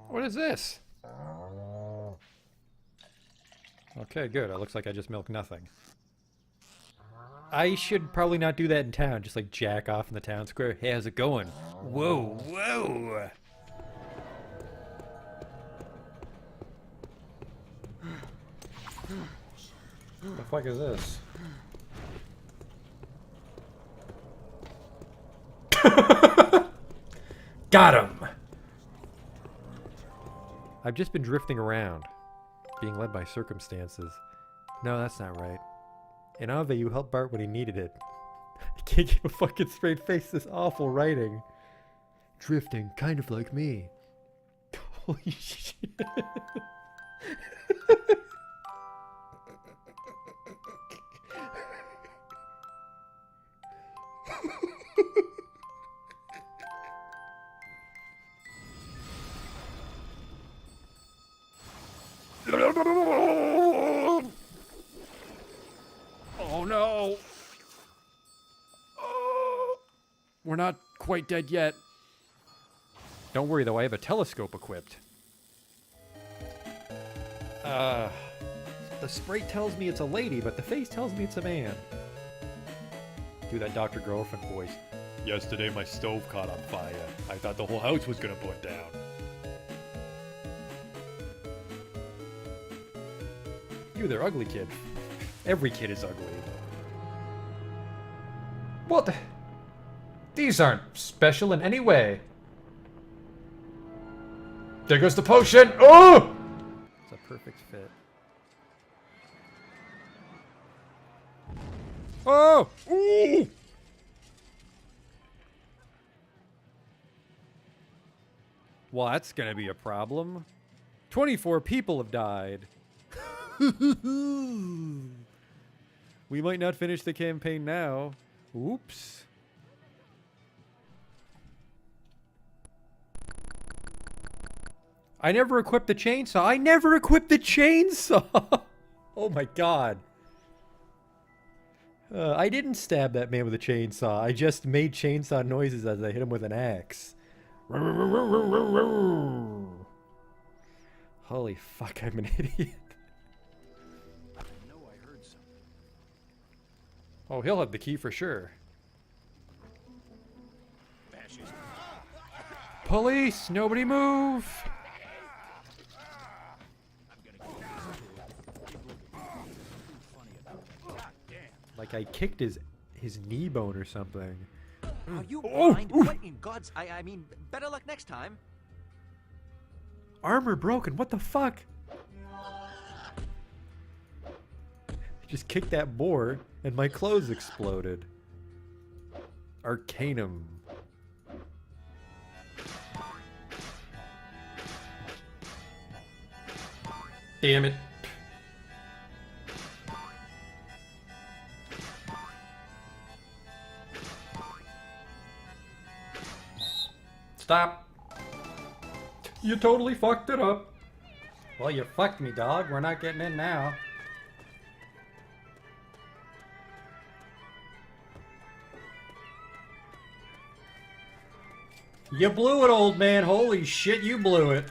What is this? Okay, good. It looks like I just milked nothing. I should probably not do that in town. Just like jack off in the town square. Hey, how's it going? Whoa, whoa! What the fuck is this? Got him! I've just been drifting around, being led by circumstances. No, that's not right. In Ave, you helped Bart when he needed it. I can't keep a fucking straight face, this awful writing. Drifting, kind of like me. Holy shit. Oh no! Oh, we're not quite dead yet. Don't worry though, I have a telescope equipped. The sprite tells me it's a lady, but the face tells me it's a man. Do that Dr. Girlfriend voice. Yesterday my stove caught on fire. I thought the whole house was gonna burn down. You there, ugly kid. Every kid is ugly. What? These aren't special in any way. There goes the potion! Oh! It's a perfect fit. Oh! Ooh! Well, that's gonna be a problem. 24 people have died. We might not finish the campaign now. Oops. I never equipped the chainsaw. I never equipped the chainsaw! Oh my god. I didn't stab that man with a chainsaw. I just made chainsaw noises as I hit him with an axe. Holy fuck, I'm an idiot. Oh, he'll have the key for sure. Police! Nobody move! Like I kicked his knee bone or something. Are you blind? What in God's... I mean, better luck next time. Armor broken, what the fuck? Just kicked that boar and my clothes exploded. Arcanum. Damn it. Stop. You totally fucked it up. Well, you fucked me, dog. We're not getting in now. You blew it, old man. Holy shit, you blew it.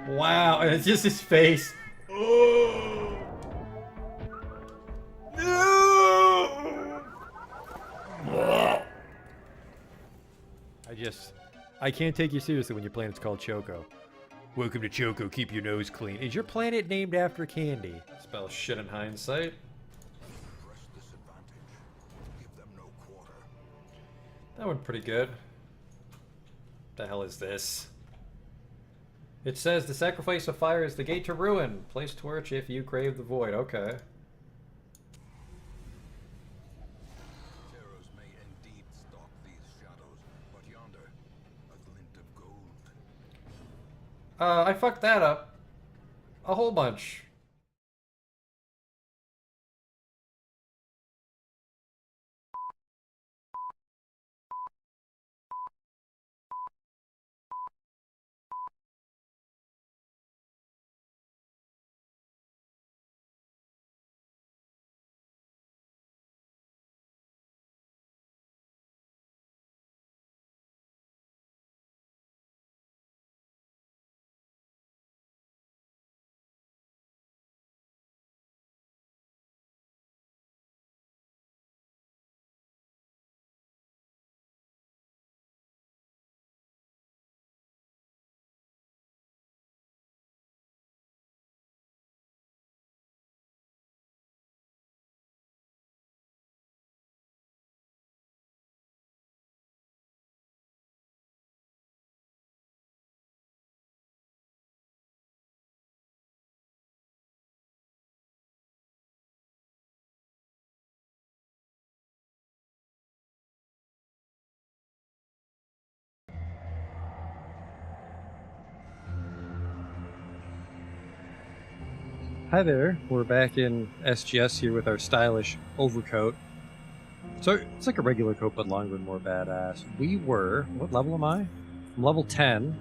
Wow, and it's just his face. Oh. No. I can't take you seriously when your planet's called Choco. Welcome to Choco, keep your nose clean. Is your planet named after candy? Spell shit in hindsight. That went pretty good. The hell is this? It says the sacrifice of fire is the gate to ruin. Place torch if you crave the void. Okay. Terrors may indeed stalk these shadows, but yonder, a glint of gold. I fucked that up. A whole bunch. Hi there, we're back in SGS here with our stylish overcoat. So it's like a regular coat but longer and more badass. We were, what level am I? I'm level 10.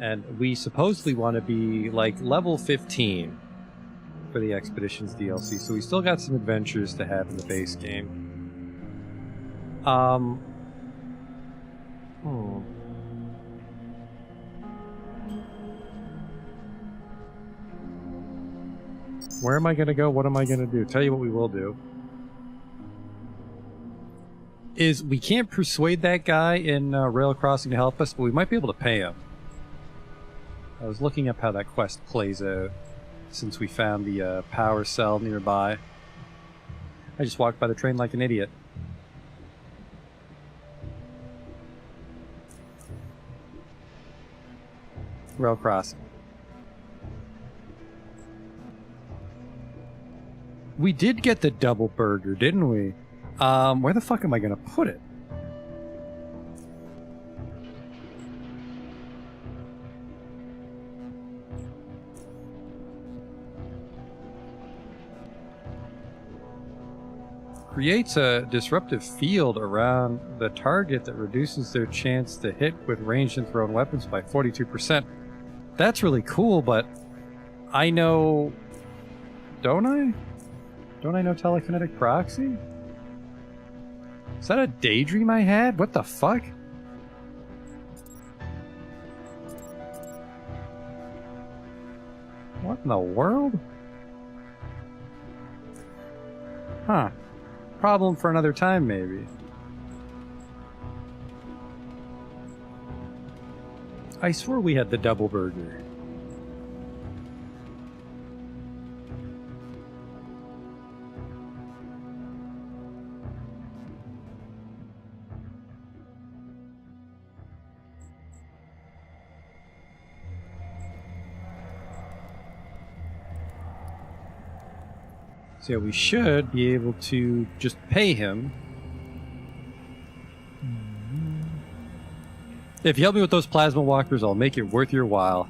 And we supposedly want to be like level 15 for the Expeditions DLC. So we still got some adventures to have in the base game. Where am I going to go? What am I going to do? Tell you what we will do. Is we can't persuade that guy in Rail Crossing to help us, but we might be able to pay him. I was looking up how that quest plays out since we found the power cell nearby. I just walked by the train like an idiot. Rail Crossing. We did get the double burger, didn't we? Where the fuck am I gonna put it? Creates a disruptive field around the target that reduces their chance to hit with ranged and thrown weapons by 42%. That's really cool, but I know... Don't I? Don't I know telekinetic proxy? Is that a daydream I had? What the fuck? What in the world? Huh. Problem for another time, maybe. I swore we had the double burger. So yeah, we should be able to just pay him. If you help me with those plasma walkers, I'll make it worth your while.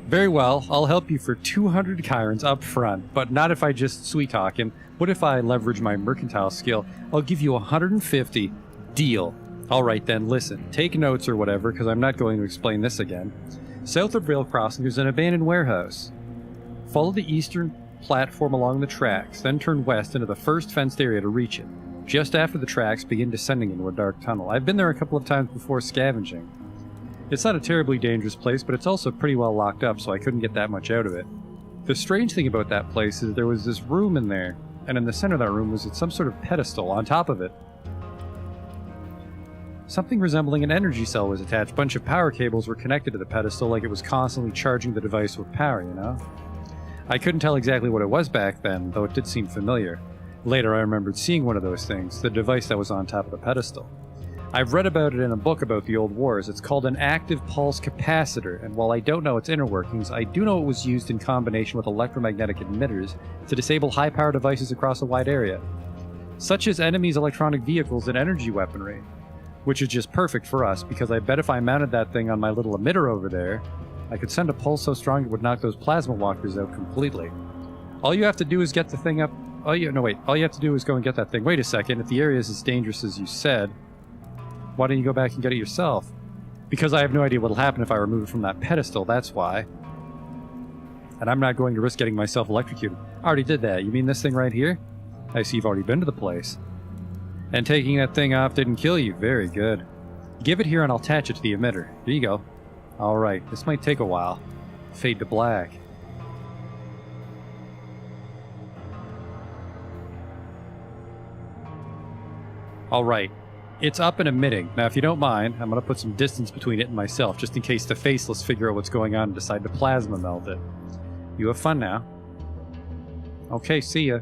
Very well, I'll help you for 200 chirons up front, but not if I just sweet talk him. What if I leverage my mercantile skill? I'll give you 150. Deal. Alright then, listen. Take notes or whatever, because I'm not going to explain this again. South of Rail Crossing, there's an abandoned warehouse. Follow the eastern platform along the tracks, then turn west into the first fenced area to reach it. Just after the tracks begin descending into a dark tunnel. I've been there a couple of times before scavenging. It's not a terribly dangerous place, but it's also pretty well locked up, so I couldn't get that much out of it. The strange thing about that place is there was this room in there, and in the center of that room was some sort of pedestal. On top of it, something resembling an energy cell was attached. A bunch of power cables were connected to the pedestal like it was constantly charging the device with power, you know? I couldn't tell exactly what it was back then, though it did seem familiar. Later I remembered seeing one of those things, the device that was on top of the pedestal. I've read about it in a book about the old wars. It's called an active pulse capacitor, and while I don't know its inner workings, I do know it was used in combination with electromagnetic emitters to disable high-power devices across a wide area, such as enemies' electronic vehicles and energy weaponry, which is just perfect for us, because I bet if I mounted that thing on my little emitter over there, I could send a pulse so strong it would knock those plasma walkers out completely. All you have to do is get the thing up... All you have to do is go and get that thing. Wait a second, if the area is as dangerous as you said, why don't you go back and get it yourself? Because I have no idea what'll happen if I remove it from that pedestal, that's why. And I'm not going to risk getting myself electrocuted. I already did that. You mean this thing right here? I see you've already been to the place. And taking that thing off didn't kill you. Very good. Give it here and I'll attach it to the emitter. Here you go. Alright, this might take a while. Fade to black. Alright, it's up and emitting. Now if you don't mind, I'm going to put some distance between it and myself, just in case the faceless figure out what's going on and decide to plasma melt it. You have fun now. Okay, see ya.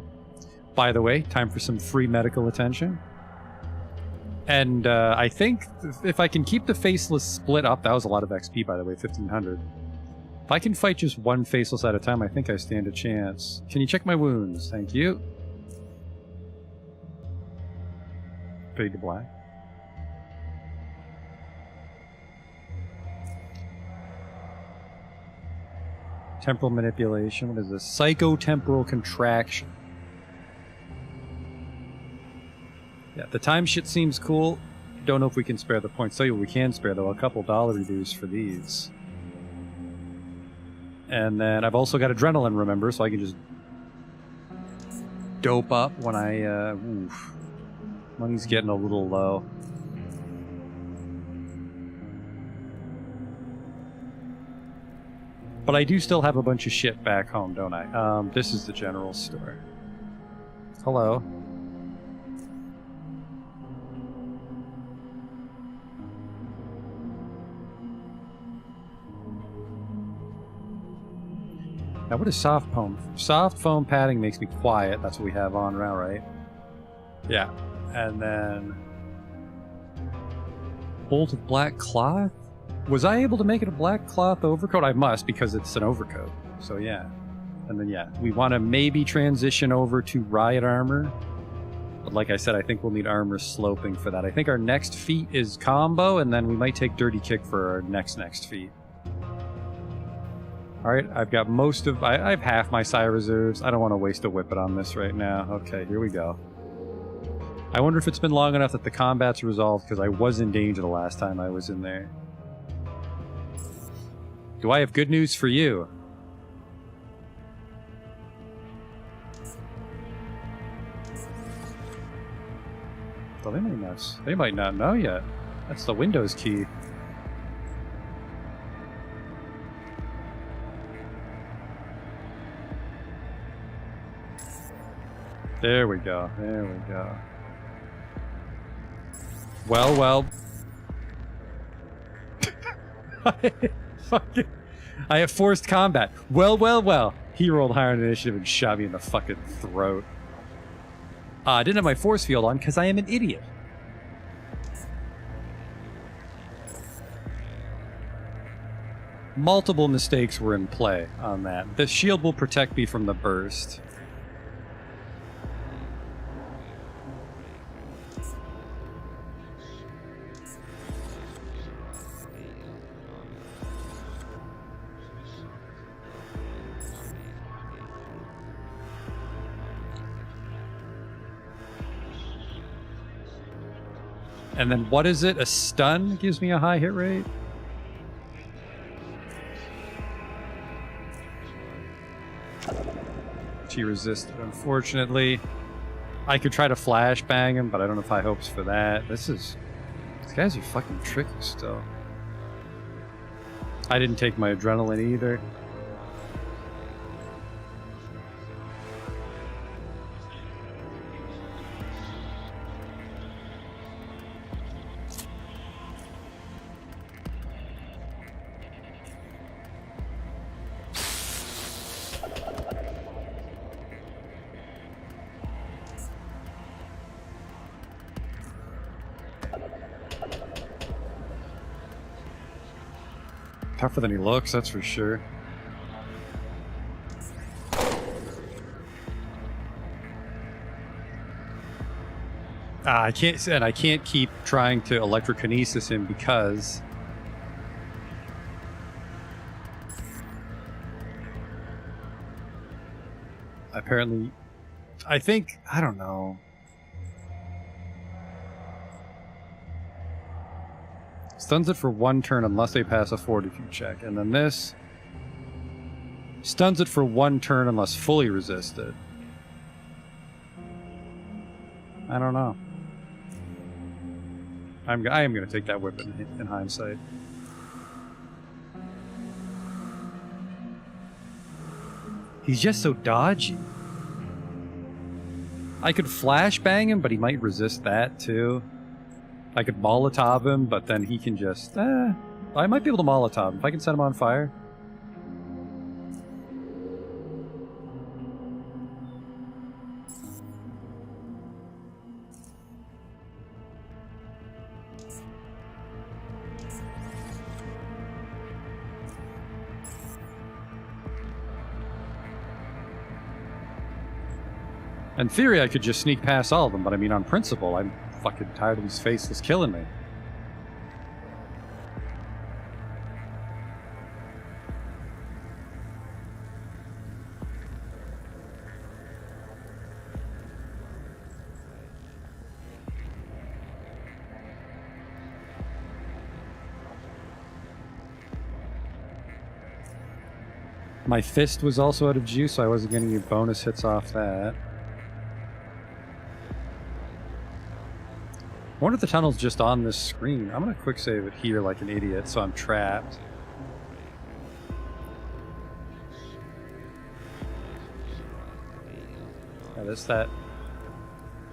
By the way, time for some free medical attention. And I think if I can keep the faceless split up, that was a lot of XP, by the way, 1500. If I can fight just one faceless at a time, I think I stand a chance. Can you check my wounds? Thank you. Fade to black. Temporal manipulation. What is this? Psychotemporal contraction. Yeah, the time shit seems cool. Don't know if we can spare the points. Tell you what we can spare, though. A couple dollar reduce for these. And then I've also got adrenaline, remember, so I can just dope up when I, oof. Money's getting a little low. But I do still have a bunch of shit back home, don't I? This is the general store. Hello. Now, what is soft foam? Soft foam padding makes me quiet. That's what we have on now, right? Yeah. And then... bolt of black cloth? Was I able to make it a black cloth overcoat? I must, because it's an overcoat. So, yeah. And then, yeah. We want to maybe transition over to riot armor. But like I said, I think we'll need armor sloping for that. I think our next feat is combo, and then we might take dirty kick for our next feat. Alright, I've got most of... I have half my Psi reserves. I don't want to waste a whippet on this right now. Okay, here we go. I wonder if it's been long enough that the combat's resolved, because I was in danger the last time I was in there. Do I have good news for you? Well, they might not know yet. That's the Windows key. There we go. There we go. Well. I have forced combat. Well. He rolled higher on initiative and shot me in the fucking throat. I didn't have my force field on because I am an idiot. Multiple mistakes were in play on that. The shield will protect me from the burst. And then what is it? A stun gives me a high hit rate? She resisted, unfortunately. I could try to flash bang him, but I don't have high hopes for that. These guys are fucking tricky still. I didn't take my adrenaline either. Tougher than he looks, that's for sure. I can't keep trying to electrokinesis him because apparently, I don't know. Stuns it for 1 turn unless they pass a fortitude check. And then this stuns it for 1 turn unless fully resisted. I don't know. I am going to take that whip in hindsight. He's just so dodgy. I could flashbang him, but he might resist that too. I could Molotov him, but then he can just... I might be able to Molotov him if I can set him on fire. In theory, I could just sneak past all of them, but I mean, on principle, I'm fucking tired of these faceless killing me. My fist was also out of juice, so I wasn't getting any bonus hits off that. I wonder if the tunnel's just on this screen. I'm gonna quick save it here like an idiot, so I'm trapped. Yeah, that's that.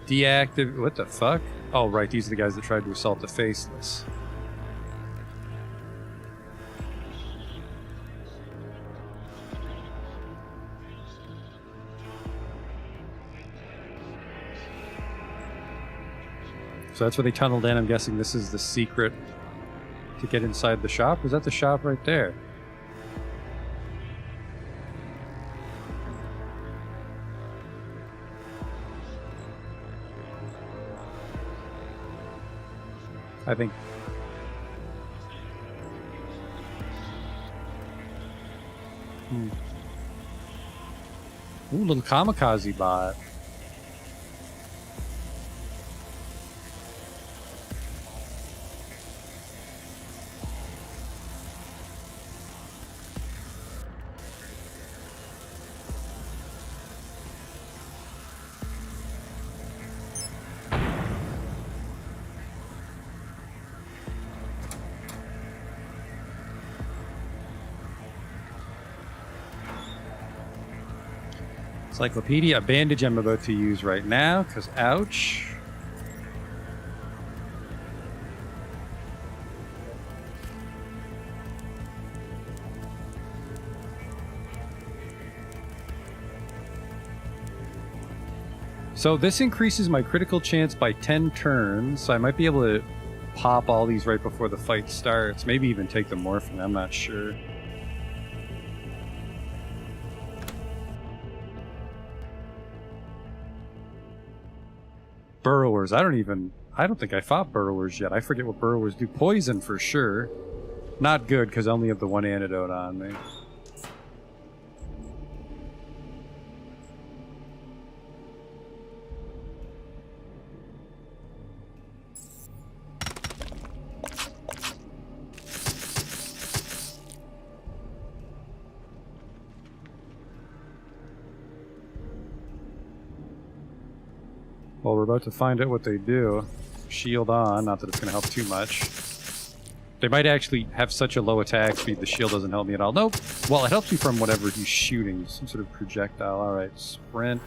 Deactive. What the fuck? Oh, right, these are the guys that tried to assault the faceless. So that's where they tunneled in. I'm guessing this is the secret to get inside the shop. Is that the shop right there? I think. Ooh, little kamikaze bot. Encyclopedia, a bandage I'm about to use right now, because ouch. So this increases my critical chance by 10 turns, so I might be able to pop all these right before the fight starts. Maybe even take the morphine, I'm not sure. Burrowers. I don't think I fought burrowers yet. I forget what burrowers do. Poison for sure. Not good because I only have the one antidote on me. Well, we're about to find out what they do. Shield on, not that it's going to help too much. They might actually have such a low attack speed, the shield doesn't help me at all. Nope. Well, it helps you from whatever he's shooting. Some sort of projectile. Alright, sprint.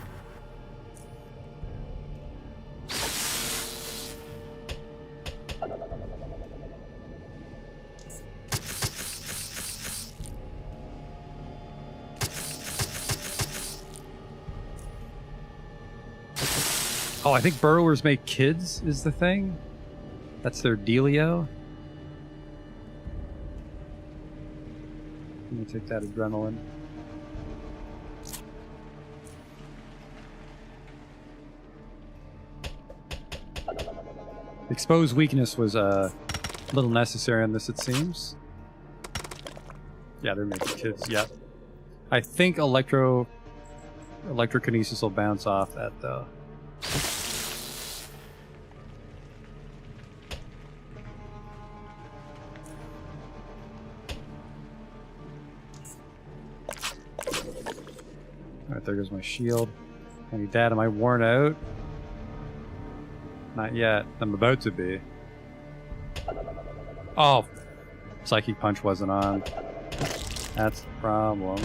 Oh, I think burrowers make kids is the thing. That's their dealio. Let me take that adrenaline. Exposed weakness was a little necessary on this, it seems. Yeah, they're making kids. Yep. I think electrokinesis will bounce off that though. Alright, there goes my shield. I need that. Am I worn out? Not yet. I'm about to be. Oh! Psychic Punch wasn't on. That's the problem.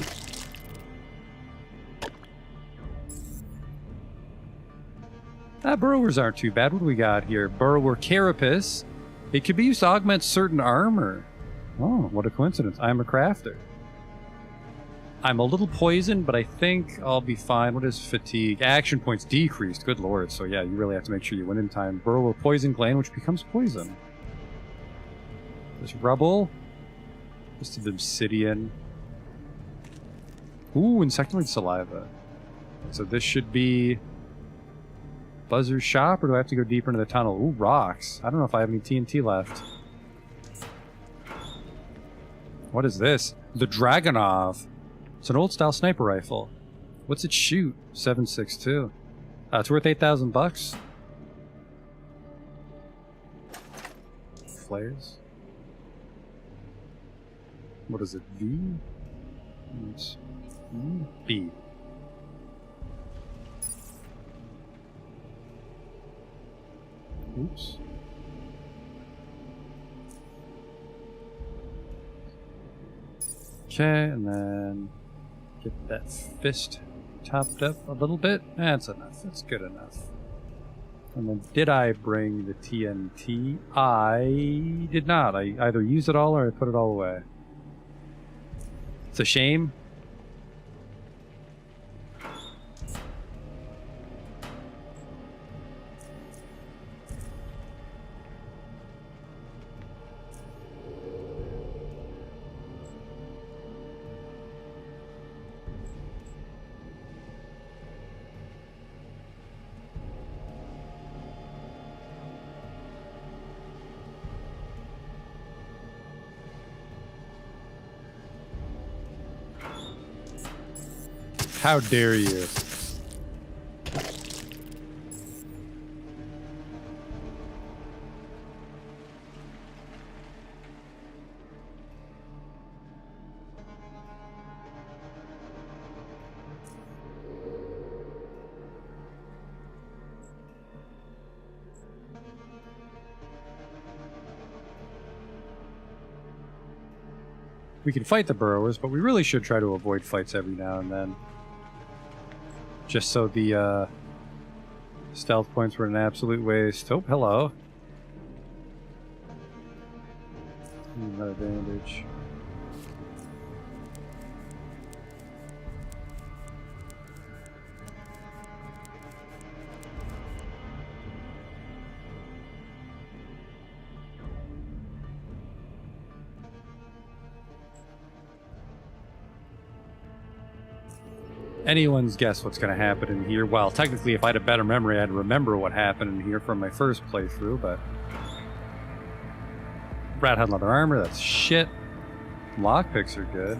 Burrowers aren't too bad. What do we got here? Burrower Carapace. It could be used to augment certain armor. Oh, what a coincidence. I'm a crafter. I'm a little poisoned, but I think I'll be fine. What is fatigue? Action points decreased. Good lord. So yeah, you really have to make sure you win in time. Burrower Poison Gland, which becomes poison. This rubble. Just of obsidian. Ooh, insectoid saliva. So this should be Buzzer's shop, or do I have to go deeper into the tunnel? Ooh, rocks. I don't know if I have any TNT left. What is this? The Dragonov. It's an old-style sniper rifle. What's it shoot? 7.62. It's worth 8,000 bucks. Flares. What is it? V? It's B. Oops. Okay, and then get that fist topped up a little bit. That's enough. That's good enough. And then did I bring the TNT? I did not. I either used it all or I put it all away. It's a shame. How dare you? We can fight the burrowers, but we really should try to avoid fights every now and then. Just so the stealth points were an absolute waste. Oh, hello. Another bandage. Anyone's guess what's going to happen in here. Well, technically, if I had a better memory, I'd remember what happened in here from my first playthrough, but... Rat had leather armor, that's shit. Lockpicks are good.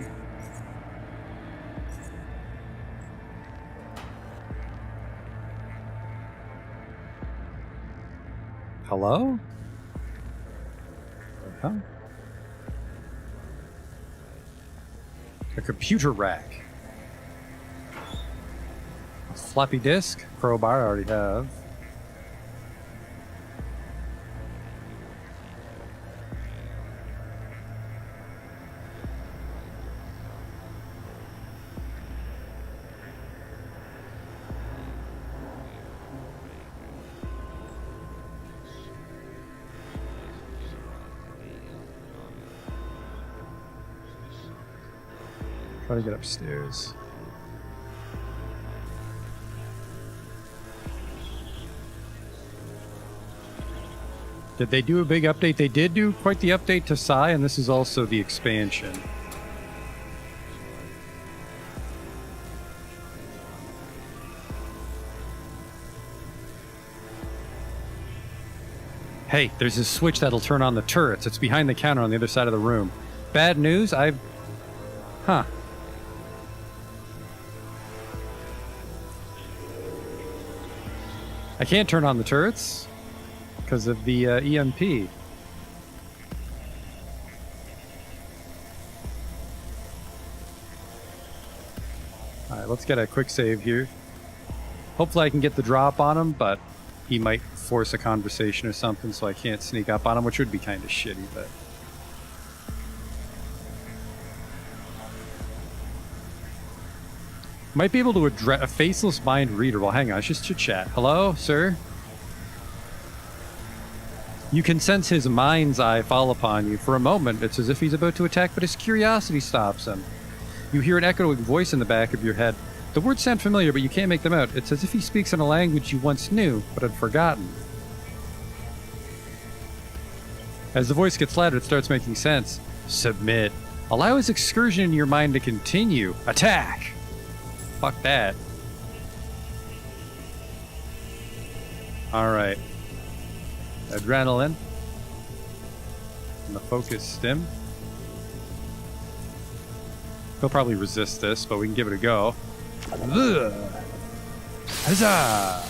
Hello? Huh? A computer rack. Floppy disk, crowbar I already have. Try to get upstairs. Did they do a big update? They did do quite the update to Psy, and this is also the expansion. Hey, there's a switch that'll turn on the turrets. It's behind the counter on the other side of the room. Bad news? Huh. I can't turn on the turrets because of the EMP. Alright, let's get a quick save here. Hopefully I can get the drop on him, but he might force a conversation or something, so I can't sneak up on him, which would be kind of shitty, but... Might be able to address a faceless mind reader. Well, hang on, let's just chit-chat. Hello, sir? You can sense his mind's eye fall upon you. For a moment, it's as if he's about to attack, but his curiosity stops him. You hear an echoing voice in the back of your head. The words sound familiar, but you can't make them out. It's as if he speaks in a language you once knew, but had forgotten. As the voice gets louder, it starts making sense. Submit. Allow his excursion in your mind to continue. Attack! Fuck that. Alright. Adrenaline. And the focus stim. He'll probably resist this, but we can give it a go. Ugh. Huzzah!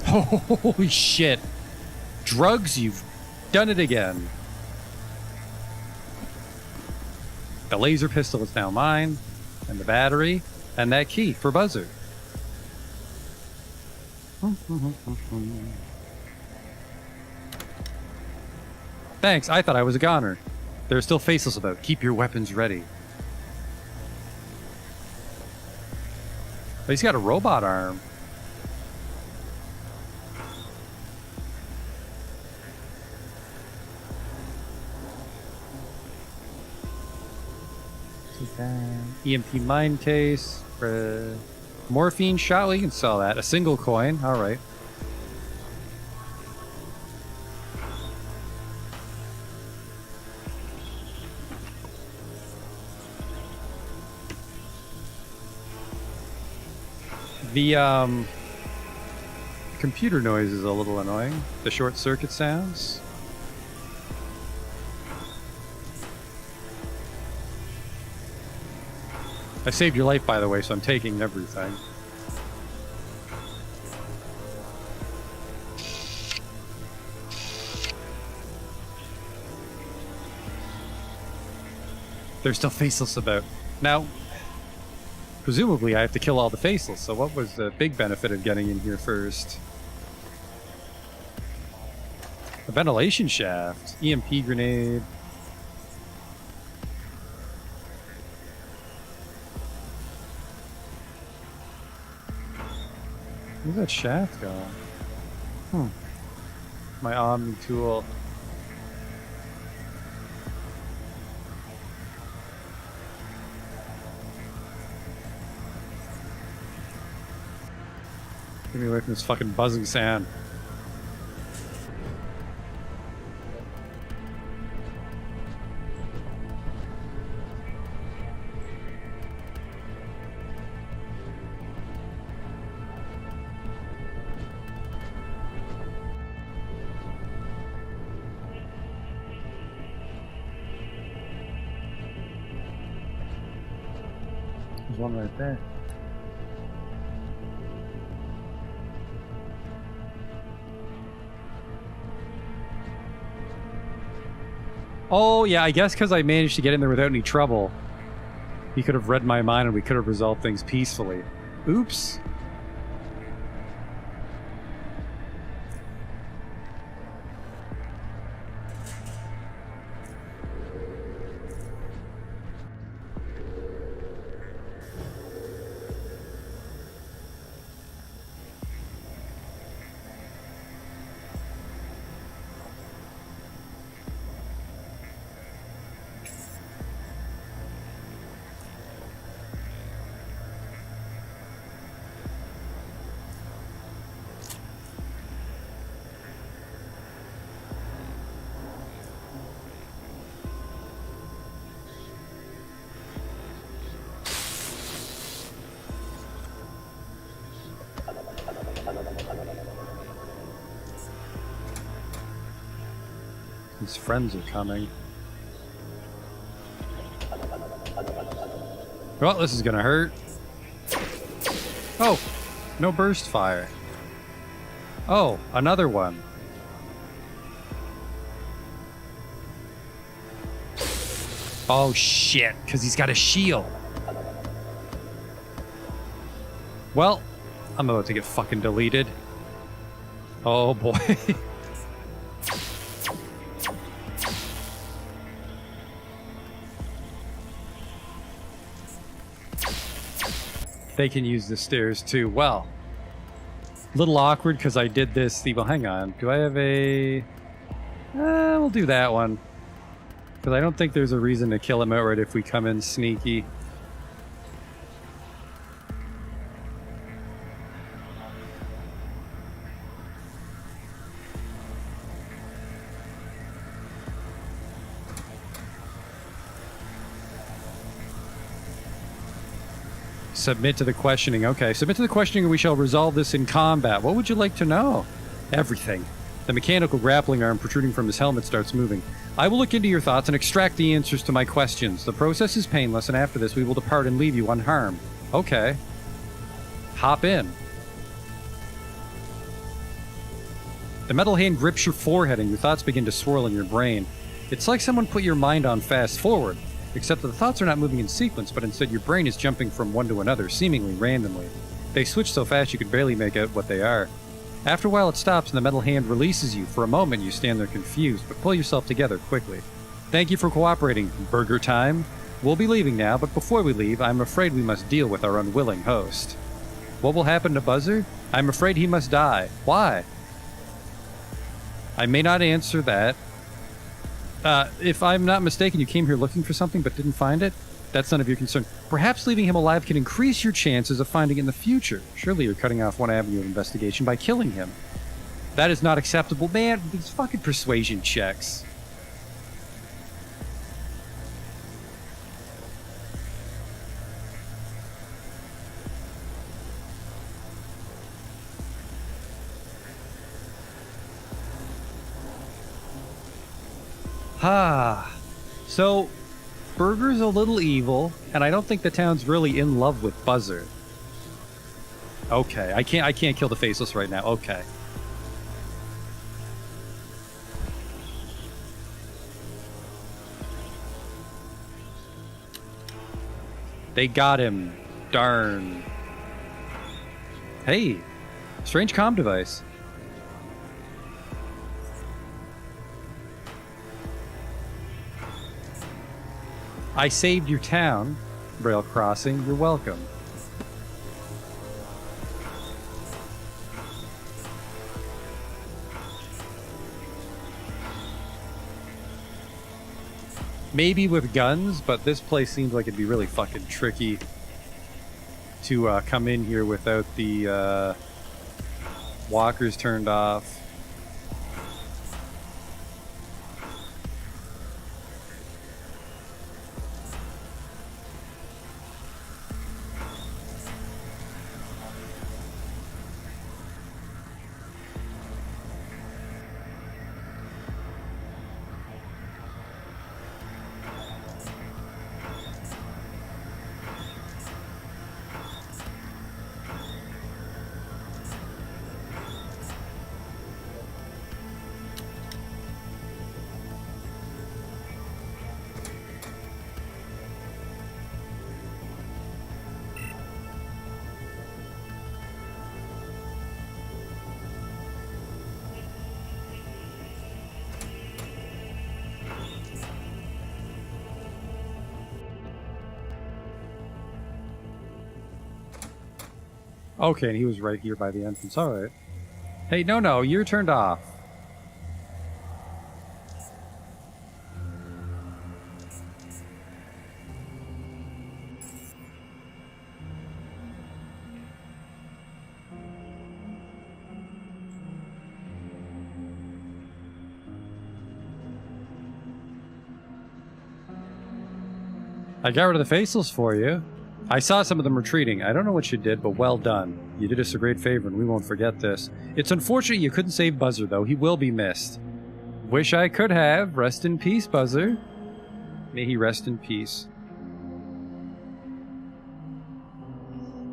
Holy shit. Drugs, you've done it again. The laser pistol is now mine, and the battery, and that key for Buzzer. Thanks, I thought I was a goner. There's still faceless about. Keep your weapons ready. But he's got a robot arm. EMP mine case. Morphine shot. Well, you can sell that. A single coin. All right. The computer noise is a little annoying. The short circuit sounds. I saved your life, by the way, so I'm taking everything. There's still faceless about. Now, presumably I have to kill all the faceless, so what was the big benefit of getting in here first? A ventilation shaft. EMP grenade. Where's that shaft going? My Omni tool. Get me away from this fucking buzzing sound. There's one right there. Oh, yeah, I guess because I managed to get in there without any trouble. He could have read my mind and we could have resolved things peacefully. Oops. His friends are coming. Well, this is gonna hurt. Oh, no burst fire. Oh, another one. Oh shit, because he's got a shield. Well, I'm about to get fucking deleted. Oh boy. They can use the stairs too. Well, little awkward because I did this. Well, hang on. Do I have a... we'll do that one. Because I don't think there's a reason to kill him outright if we come in sneaky. Submit to the questioning. Okay, submit to the questioning and we shall resolve this in combat. What would you like to know? Everything. The mechanical grappling arm protruding from his helmet starts moving. I will look into your thoughts and extract the answers to my questions. The process is painless, and after this we will depart and leave you unharmed. Okay. Hop in. The metal hand grips your forehead and your thoughts begin to swirl in your brain. It's like someone put your mind on fast forward, except that the thoughts are not moving in sequence, but instead your brain is jumping from one to another, seemingly randomly. They switch so fast you can barely make out what they are. After a while it stops and the metal hand releases you. For a moment you stand there confused, but pull yourself together quickly. Thank you for cooperating, Burger Time. We'll be leaving now, but before we leave, I'm afraid we must deal with our unwilling host. What will happen to Buzzer? I'm afraid he must die. Why? I may not answer that. If I'm not mistaken, you came here looking for something but didn't find it? That's none of your concern. Perhaps leaving him alive can increase your chances of finding it in the future. Surely you're cutting off one avenue of investigation by killing him. That is not acceptable. Man, these fucking persuasion checks. So, Burger's a little evil, and I don't think the town's really in love with Buzzer. Okay, I can't kill the faceless right now. Okay. They got him. Darn. Hey, strange comm device. I saved your town, Rail Crossing. You're welcome. Maybe with guns, but this place seems like it'd be really fucking tricky to come in here without the walkers turned off. Okay, and he was right here by the entrance. Alright. Hey, no, you're turned off. I got rid of the faceless for you. I saw some of them retreating. I don't know what you did, but well done. You did us a great favor, and we won't forget this. It's unfortunate you couldn't save Buzzer, though. He will be missed. Wish I could have. Rest in peace, Buzzer. May he rest in peace.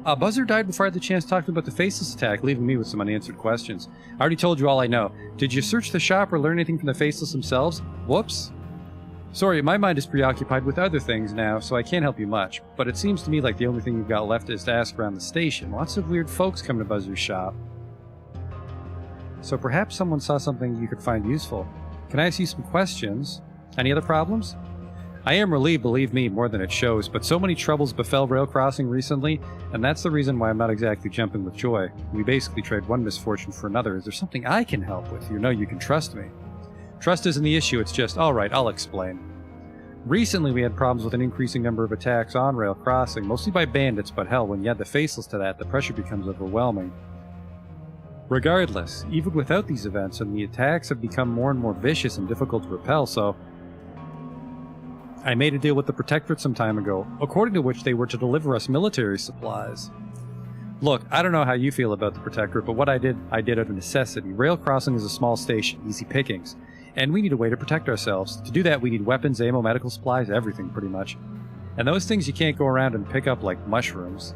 Buzzer died before I had the chance to talk to him about the Faceless attack, leaving me with some unanswered questions. I already told you all I know. Did you search the shop or learn anything from the Faceless themselves? Whoops. Sorry, my mind is preoccupied with other things now, so I can't help you much. But it seems to me like the only thing you've got left is to ask around the station. Lots of weird folks come to Buzzer's shop. So perhaps someone saw something you could find useful. Can I ask you some questions? Any other problems? I am relieved, believe me, more than it shows, but so many troubles befell Rail Crossing recently, and that's the reason why I'm not exactly jumping with joy. We basically trade one misfortune for another. Is there something I can help with? You know you can trust me. Trust isn't the issue, it's just, alright, I'll explain. Recently we had problems with an increasing number of attacks on Rail Crossing, mostly by bandits, but hell, when you add the Faceless to that, the pressure becomes overwhelming. Regardless, even without these events, and the attacks have become more and more vicious and difficult to repel, so I made a deal with the Protectorate some time ago, according to which they were to deliver us military supplies. Look, I don't know how you feel about the Protectorate, but what I did out of necessity. Rail Crossing is a small station, easy pickings, and we need a way to protect ourselves. To do that, we need weapons, ammo, medical supplies, everything pretty much. And those things you can't go around and pick up like mushrooms.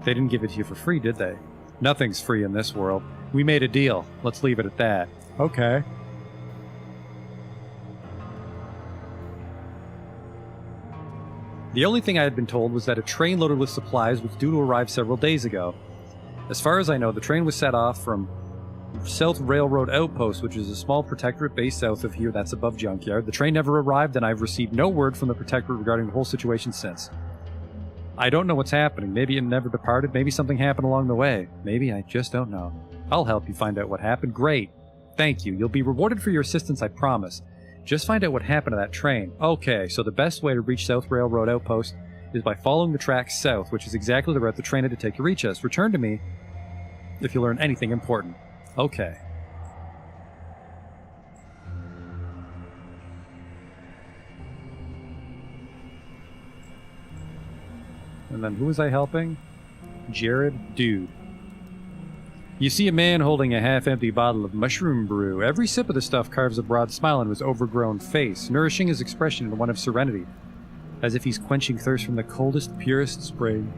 They didn't give it to you for free, did they? Nothing's free in this world. We made a deal. Let's leave it at that. Okay. The only thing I had been told was that a train loaded with supplies was due to arrive several days ago. As far as I know, the train was set off from South Railroad Outpost, which is a small protectorate based south of here that's above Junkyard. The train never arrived, and I've received no word from the protectorate regarding the whole situation since. I don't know what's happening. Maybe it never departed. Maybe something happened along the way. Maybe I just don't know. I'll help you find out what happened. Great. Thank you. You'll be rewarded for your assistance, I promise. Just find out what happened to that train. Okay, so the best way to reach South Railroad Outpost is by following the tracks south, which is exactly the route the train had to take to reach us. Return to me if you learn anything important. Okay. And then who was I helping? Jared Dude. You see a man holding a half-empty bottle of mushroom brew. Every sip of the stuff carves a broad smile on his overgrown face, nourishing his expression into one of serenity, as if he's quenching thirst from the coldest, purest spring.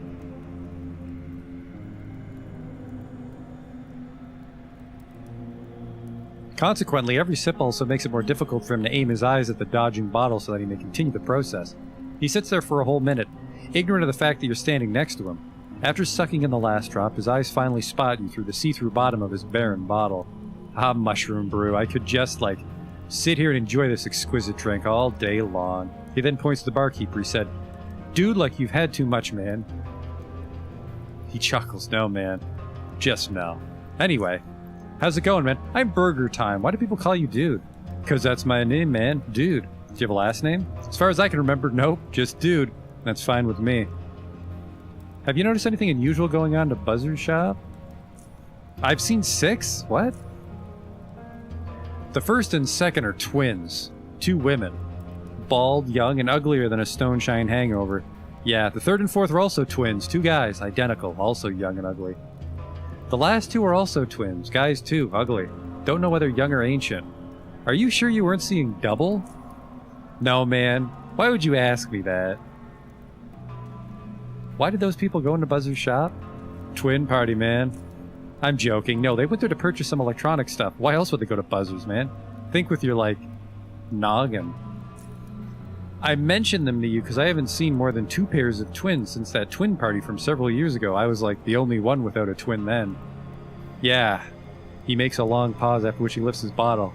Consequently, every sip also makes it more difficult for him to aim his eyes at the dodging bottle so that he may continue the process. He sits there for a whole minute, ignorant of the fact that you're standing next to him. After sucking in the last drop, his eyes finally spot you through the see-through bottom of his barren bottle. Ah, mushroom brew, I could just, sit here and enjoy this exquisite drink all day long. He then points to the barkeeper. He said, "Dude, you've had too much, man." He chuckles. "No, man. Just no. Anyway, how's it going, man? I'm Burger Time. Why do people call you Dude?" "'Cause that's my name, man. Dude. Do you have a last name?" "As far as I can remember, nope. Just Dude. That's fine with me." "Have you noticed anything unusual going on to Buzzard Shop?" "I've seen 6? What?" "The first and second are twins. 2 women. Bald, young, and uglier than a Stoneshine hangover. Yeah, the third and fourth are also twins. 2 guys, identical, also young and ugly. The last 2 are also twins. Guys too, ugly. Don't know whether young or ancient. Are you sure you weren't seeing double?" "No, man. Why would you ask me that?" "Why did those people go into Buzzard's shop?" "Twin party, man." "I'm joking. No, they went there to purchase some electronic stuff. Why else would they go to Buzzard's, man? Think with your, noggin." "I mentioned them to you because I haven't seen more than 2 pairs of twins since that twin party from several years ago. I was, the only one without a twin then." "Yeah." He makes a long pause, after which he lifts his bottle.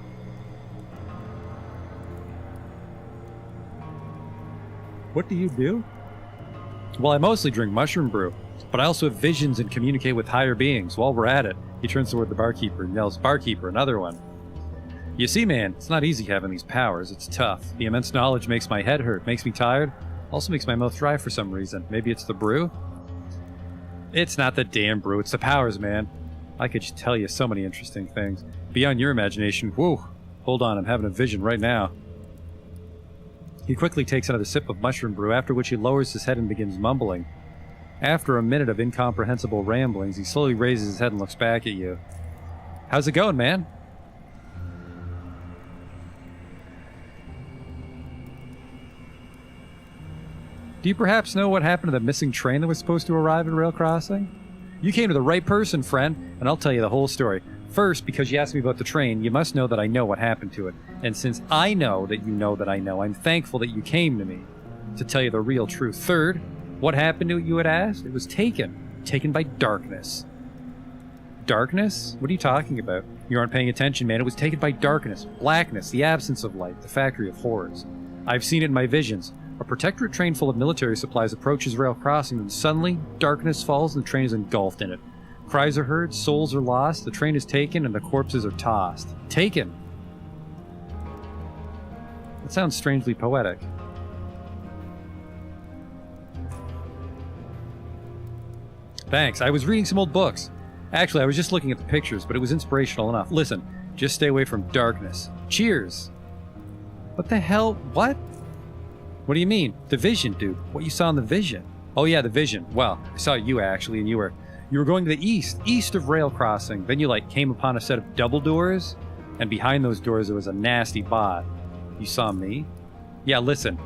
"What do you do?" "Well, I mostly drink mushroom brew, but I also have visions and communicate with higher beings. While we're at it," he turns toward the barkeeper and yells, "Barkeeper, another one." "You see, man, it's not easy having these powers. It's tough. The immense knowledge makes my head hurt, makes me tired, also makes my mouth dry for some reason. Maybe it's the brew?" "It's not the damn brew, it's the powers, man. I could tell you so many interesting things. Beyond your imagination. Whoa. Hold on, I'm having a vision right now." He quickly takes another sip of mushroom brew, after which he lowers his head and begins mumbling. After a minute of incomprehensible ramblings, he slowly raises his head and looks back at you. "How's it going, man?" "Do you perhaps know what happened to the missing train that was supposed to arrive at Rail Crossing?" "You came to the right person, friend, and I'll tell you the whole story. First, because you asked me about the train, you must know that I know what happened to it. And since I know that you know that I know, I'm thankful that you came to me to tell you the real truth. Third, what happened to it, you had asked? It was taken. Taken by darkness." "Darkness? What are you talking about?" "You aren't paying attention, man. It was taken by darkness, blackness, the absence of light, the factory of horrors. I've seen it in my visions. A protectorate train full of military supplies approaches Rail Crossing, and suddenly, darkness falls and the train is engulfed in it. Cries are heard, souls are lost, the train is taken, and the corpses are tossed. Taken!" That sounds strangely poetic. "Thanks, I was reading some old books. Actually, I was just looking at the pictures, but it was inspirational enough. Listen, just stay away from darkness. Cheers!" "What the hell? What?" "What do you mean? The vision, dude. What you saw in the vision." "Oh yeah, the vision. Well, I saw you actually, and you were going to the east of Rail Crossing. Then you came upon a set of double doors, and behind those doors there was a nasty bot. You saw me?" "Yeah, listen.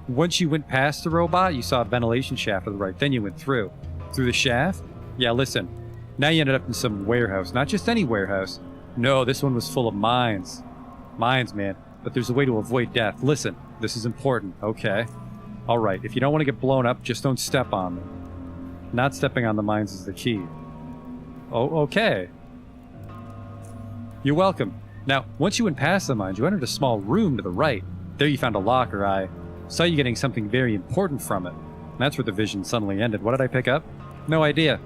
Once you went past the robot, you saw a ventilation shaft to the right. Then you went through. Through the shaft? Yeah, listen. Now you ended up in some warehouse. Not just any warehouse. No, this one was full of mines. Mines, man. But there's a way to avoid death. Listen, this is important. Okay. Alright, if you don't want to get blown up, just don't step on them. Not stepping on the mines is the key. Oh, okay. You're welcome. Now, once you went past the mines, you entered a small room to the right. There you found a locker. I saw you getting something very important from it. And that's where the vision suddenly ended. What did I pick up? No idea.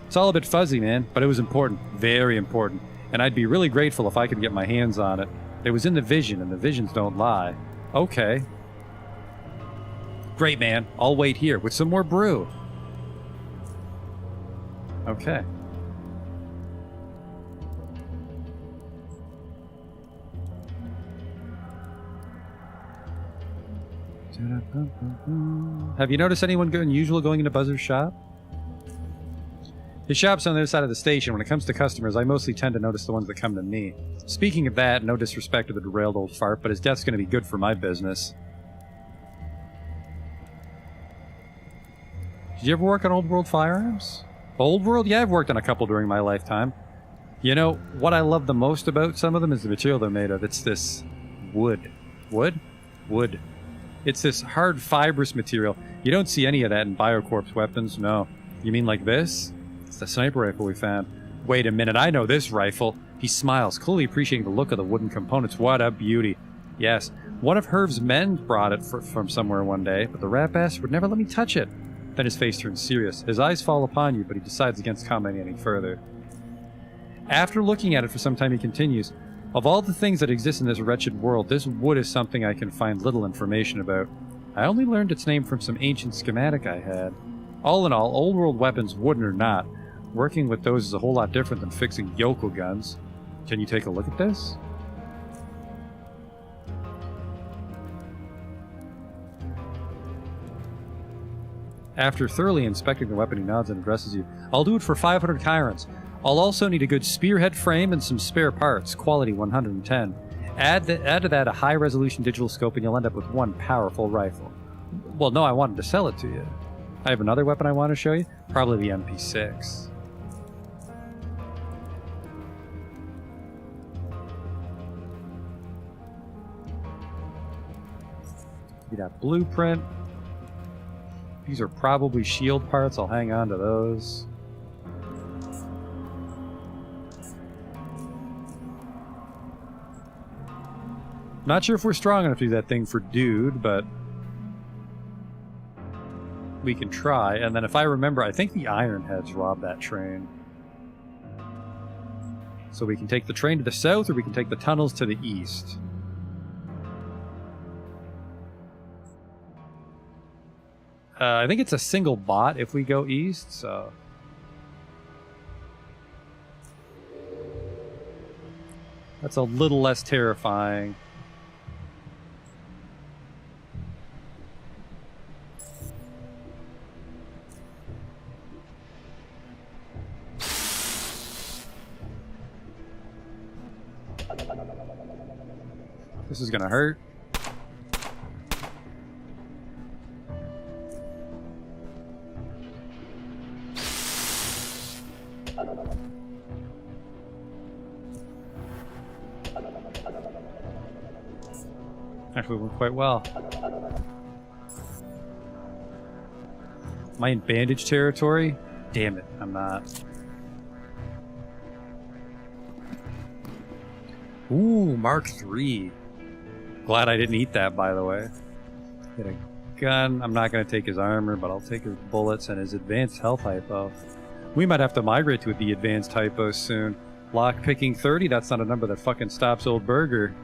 It's all a bit fuzzy, man, but it was important. Very important. And I'd be really grateful if I could get my hands on it. It was in the vision, and the visions don't lie. Okay. Great, man. I'll wait here with some more brew. Okay. Have you noticed anyone unusual going into Buzzer's shop? His shop's on the other side of the station. When it comes to customers, I mostly tend to notice the ones that come to me. Speaking of that, no disrespect to the derailed old fart, but his death's going to be good for my business. Did you ever work on Old World firearms? Old World? Yeah, I've worked on a couple during my lifetime. You know, what I love the most about some of them is the material they're made of. It's this wood. Wood? Wood. It's this hard, fibrous material. You don't see any of that in Biocorp's weapons, no. You mean like this? It's the sniper rifle we found. Wait a minute, I know this rifle. He smiles, clearly appreciating the look of the wooden components. What a beauty. Yes, one of Herv's men brought it from somewhere one day, but the rat bastard would never let me touch it. Then his face turns serious. His eyes fall upon you, but he decides against commenting any further. After looking at it for some time, he continues, of all the things that exist in this wretched world, this wood is something I can find little information about. I only learned its name from some ancient schematic I had. All in all, old world weapons, wooden or not, working with those is a whole lot different than fixing yokel guns. Can you take a look at this? After thoroughly inspecting the weapon, he nods and addresses you. I'll do it for 500 chirons. I'll also need a good spearhead frame and some spare parts, quality 110. Add to that a high-resolution digital scope and you'll end up with one powerful rifle. Well, no, I wanted to sell it to you. I have another weapon I want to show you. Probably the MP6. Get that blueprint. These are probably shield parts. I'll hang on to those. Not sure if we're strong enough to do that thing for Dude, but we can try. And then if I remember, I think the Ironheads robbed that train. So we can take the train to the south, or we can take the tunnels to the east. I think it's a single bot if we go east, so... That's a little less terrifying. This is gonna hurt. Actually went quite well. Am I in bandage territory? Damn it, I'm not. Ooh, Mark III. Glad I didn't eat that, by the way. Get a gun. I'm not going to take his armor, but I'll take his bullets and his advanced health hypo. We might have to migrate to the advanced hypo soon. Lockpicking 30, that's not a number that fucking stops old Burger.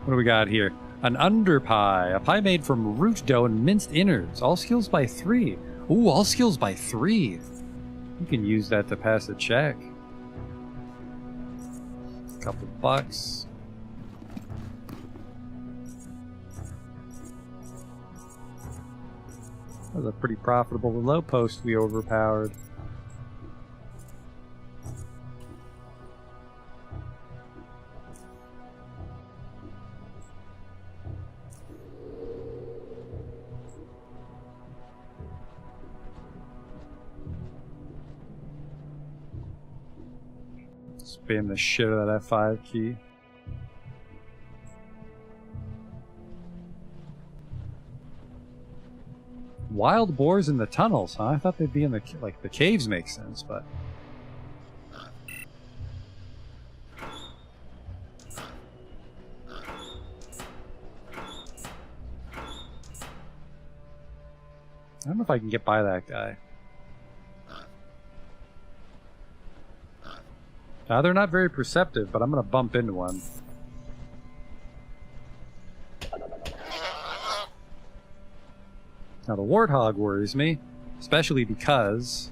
What do we got here? An underpie. A pie made from root dough and minced innards. All skills by 3. Ooh, all skills by 3. You can use that to pass a check. Couple bucks. That was a pretty profitable low post we overpowered. Spam the shit out of that F5 key. Wild boars in the tunnels, huh? I thought they'd be in the like the caves make sense, but I don't know if I can get by that guy. They're not very perceptive, but I'm gonna bump into one. Now the warthog worries me, especially because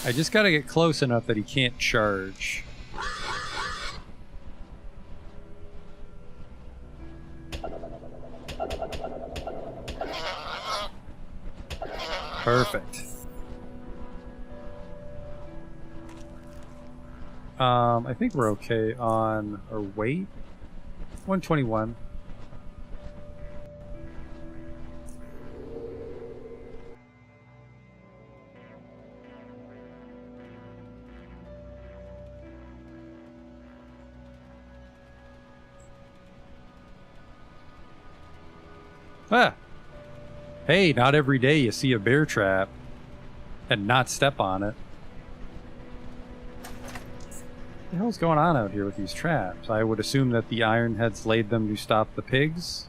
I just gotta get close enough that he can't charge. Perfect. I think we're okay on our weight. 121. Ah! Hey, not every day you see a bear trap and not step on it. What the hell's going on out here with these traps? I would assume that the Ironheads laid them to stop the pigs.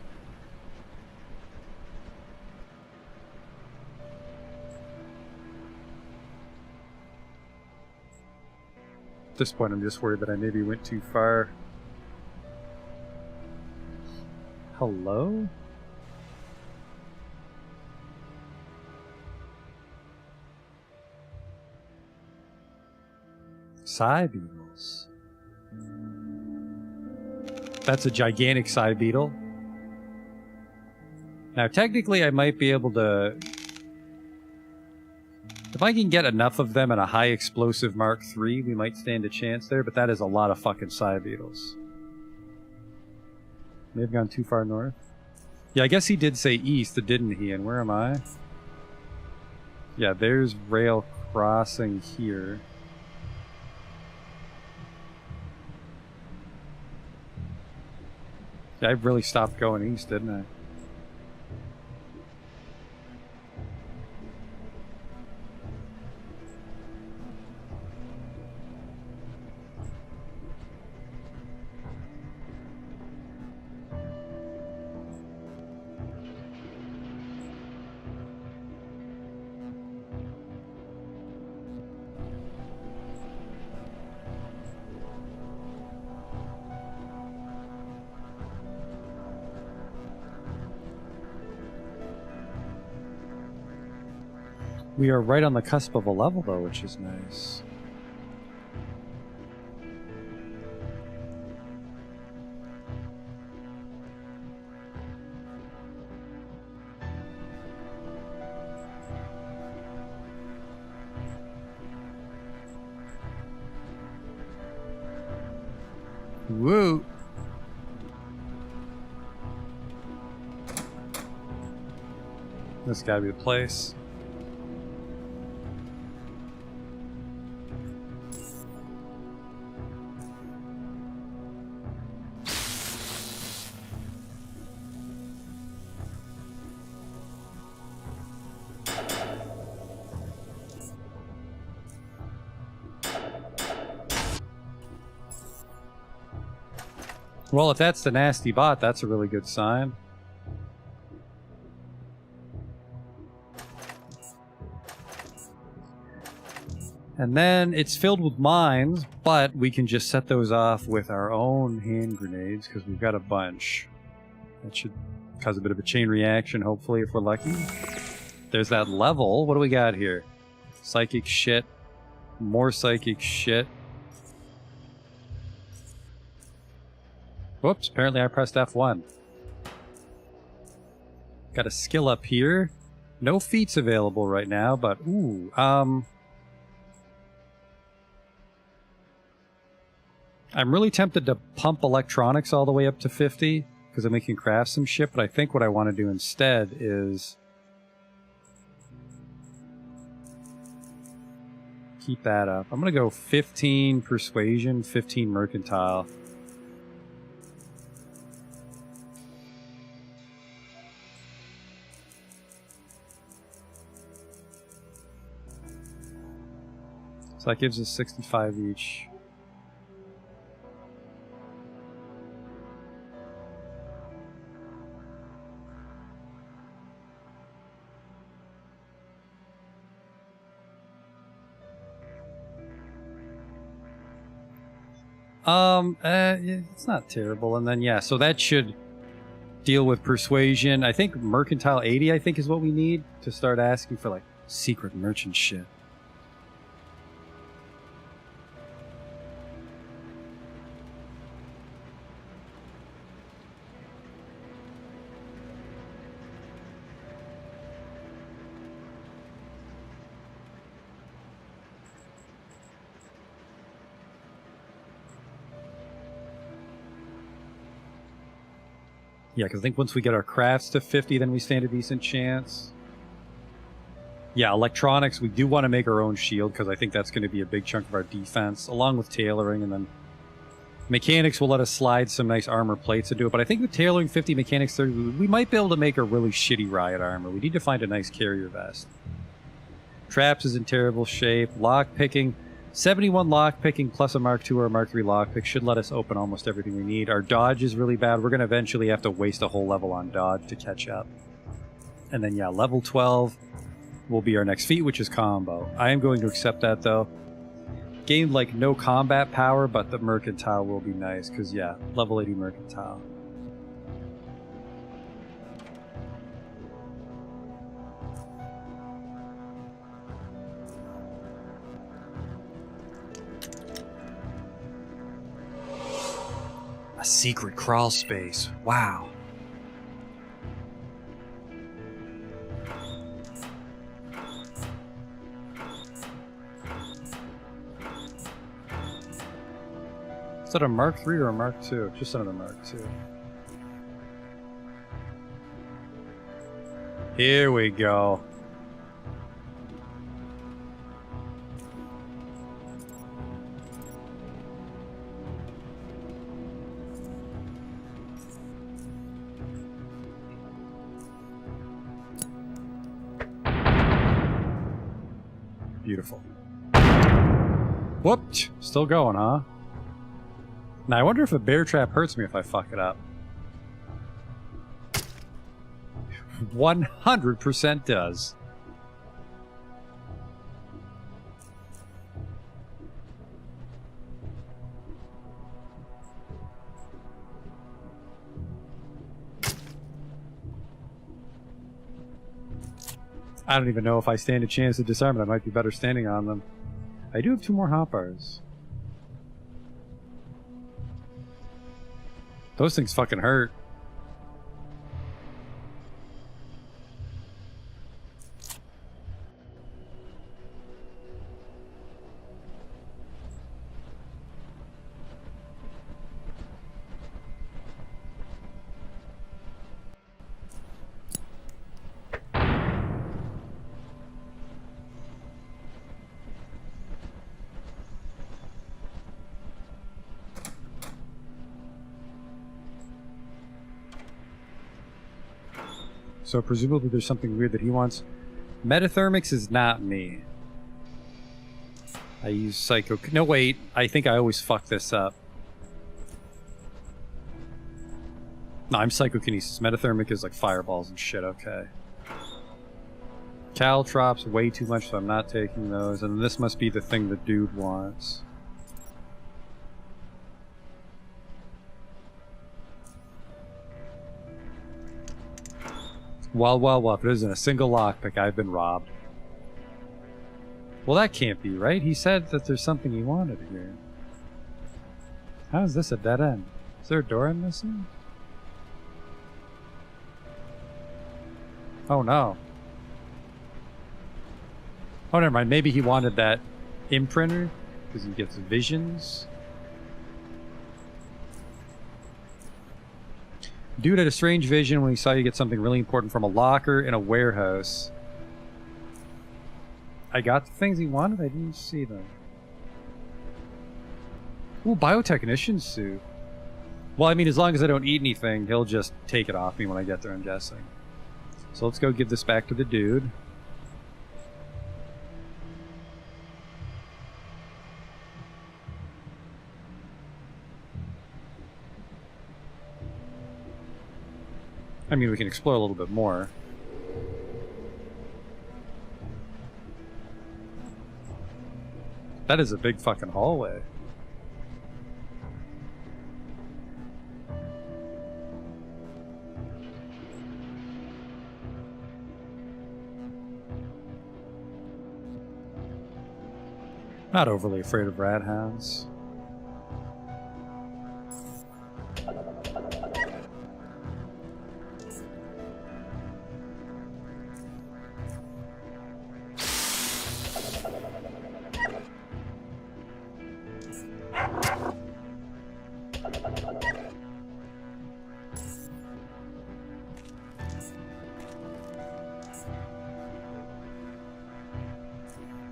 At this point, I'm just worried that I maybe went too far. Hello? Side beetles. That's a gigantic side beetle. Now, technically, I might be able to... If I can get enough of them in a high explosive Mark III, we might stand a chance there, but that is a lot of fucking side beetles. May have gone too far north. Yeah, I guess he did say east, didn't he? And where am I? Yeah, there's rail crossing here. Yeah, I really stopped going east, didn't I? We are right on the cusp of a level, though, which is nice. Woo! This gotta be the place. Well, if that's the nasty bot, that's a really good sign. And then it's filled with mines, but we can just set those off with our own hand grenades because we've got a bunch. That should cause a bit of a chain reaction, hopefully, if we're lucky. There's that level. What do we got here? Psychic shit. More psychic shit. Whoops, apparently I pressed F1. Got a skill up here. No feats available right now, but ooh, I'm really tempted to pump electronics all the way up to 50, because then we can craft some shit, but I think what I want to do instead is keep that up. I'm gonna go 15 persuasion, 15 mercantile. So that gives us 65 each. It's not terrible. And then, yeah, so that should deal with persuasion. I think mercantile 80, I think, is what we need to start asking for, like, secret merchant shit. Yeah, because I think once we get our crafts to 50, then we stand a decent chance. Yeah, electronics, we do want to make our own shield, because I think that's going to be a big chunk of our defense, along with tailoring, and then mechanics will let us slide some nice armor plates to do it. But I think with tailoring 50, mechanics 30, we might be able to make a really shitty riot armor. We need to find a nice carrier vest. Traps is in terrible shape. Lockpicking, 71 lockpicking plus a Mark II or a Mark III lockpick should let us open almost everything we need. Our dodge is really bad. We're going to eventually have to waste a whole level on dodge to catch up. And then, yeah, level 12 will be our next feat, which is combo. I am going to accept that, though. Gained, like, no combat power, but the mercantile will be nice, because, yeah, level 80 mercantile. A secret crawl space. Wow. Is that a Mark III or a Mark II? Just another Mark II. Here we go. Beautiful. Whooped. Still going, huh? Now, I wonder if a bear trap hurts me if I fuck it up. 100% does. I don't even know if I stand a chance to disarm it. I might be better standing on them. I do have 2 more hotbars. Those things fucking hurt. So presumably there's something weird that he wants. Metathermics is not me. I use Psycho... No, wait. I think I always fuck this up. No, I'm Psychokinesis. Metathermic is like fireballs and shit. Okay. Caltrops, way too much, so I'm not taking those. And this must be the thing the dude wants. Well, if there isn't a single lockpick, I've been robbed. Well, that can't be right. He said that there's something he wanted here. How is this a dead end? Is there a door I'm missing? Oh, no. Oh, never mind. Maybe he wanted that imprinter because he gets visions. Dude had a strange vision when he saw you get something really important from a locker in a warehouse. I got the things he wanted. I didn't see them. Ooh, biotechnician suit. Well, I mean, as long as I don't eat anything, he'll just take it off me when I get there, I'm guessing. So let's go give this back to the dude. I mean, we can explore a little bit more. That is a big fucking hallway. Not overly afraid of rat hounds.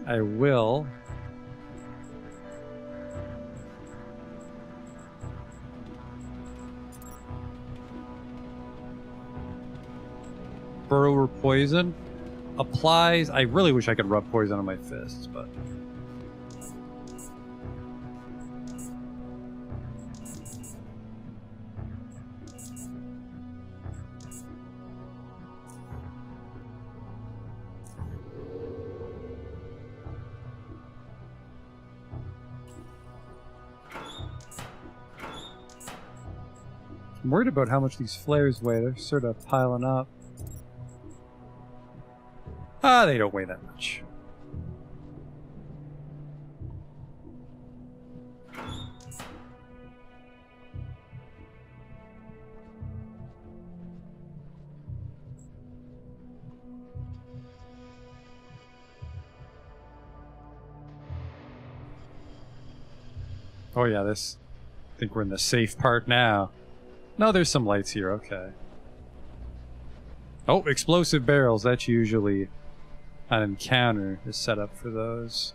I will. Burrower poison applies. I really wish I could rub poison on my fists, but I'm worried about how much these flares weigh. They're sort of piling up. Ah, they don't weigh that much. Oh yeah, this... I think we're in the safe part now. No, there's some lights here, okay. Oh, explosive barrels. That's usually an encounter is set up for those.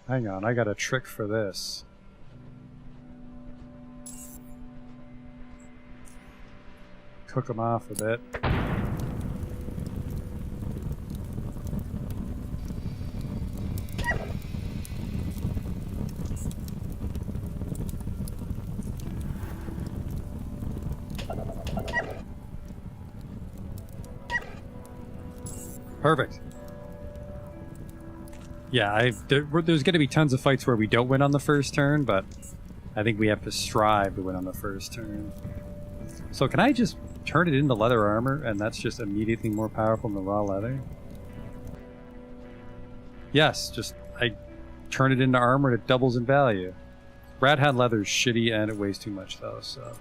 Hang on, I got a trick for this. Cook them off a bit. Perfect. Yeah, there's going to be tons of fights where we don't win on the first turn, but I think we have to strive to win on the first turn. So can I just turn it into leather armor, and that's just immediately more powerful than the raw leather? Yes, just I turn it into armor and it doubles in value. Rat Hat leather is shitty and it weighs too much though, so...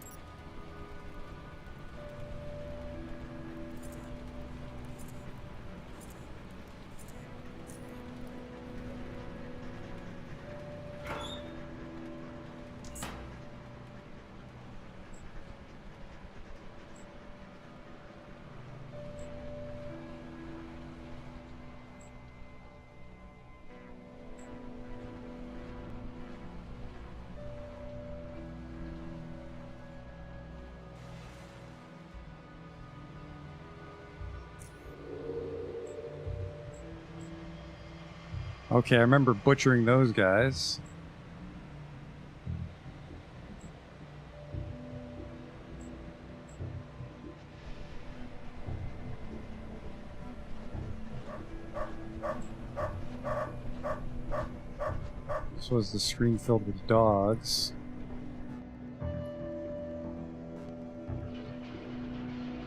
Okay, I remember butchering those guys. This was the screen filled with dogs.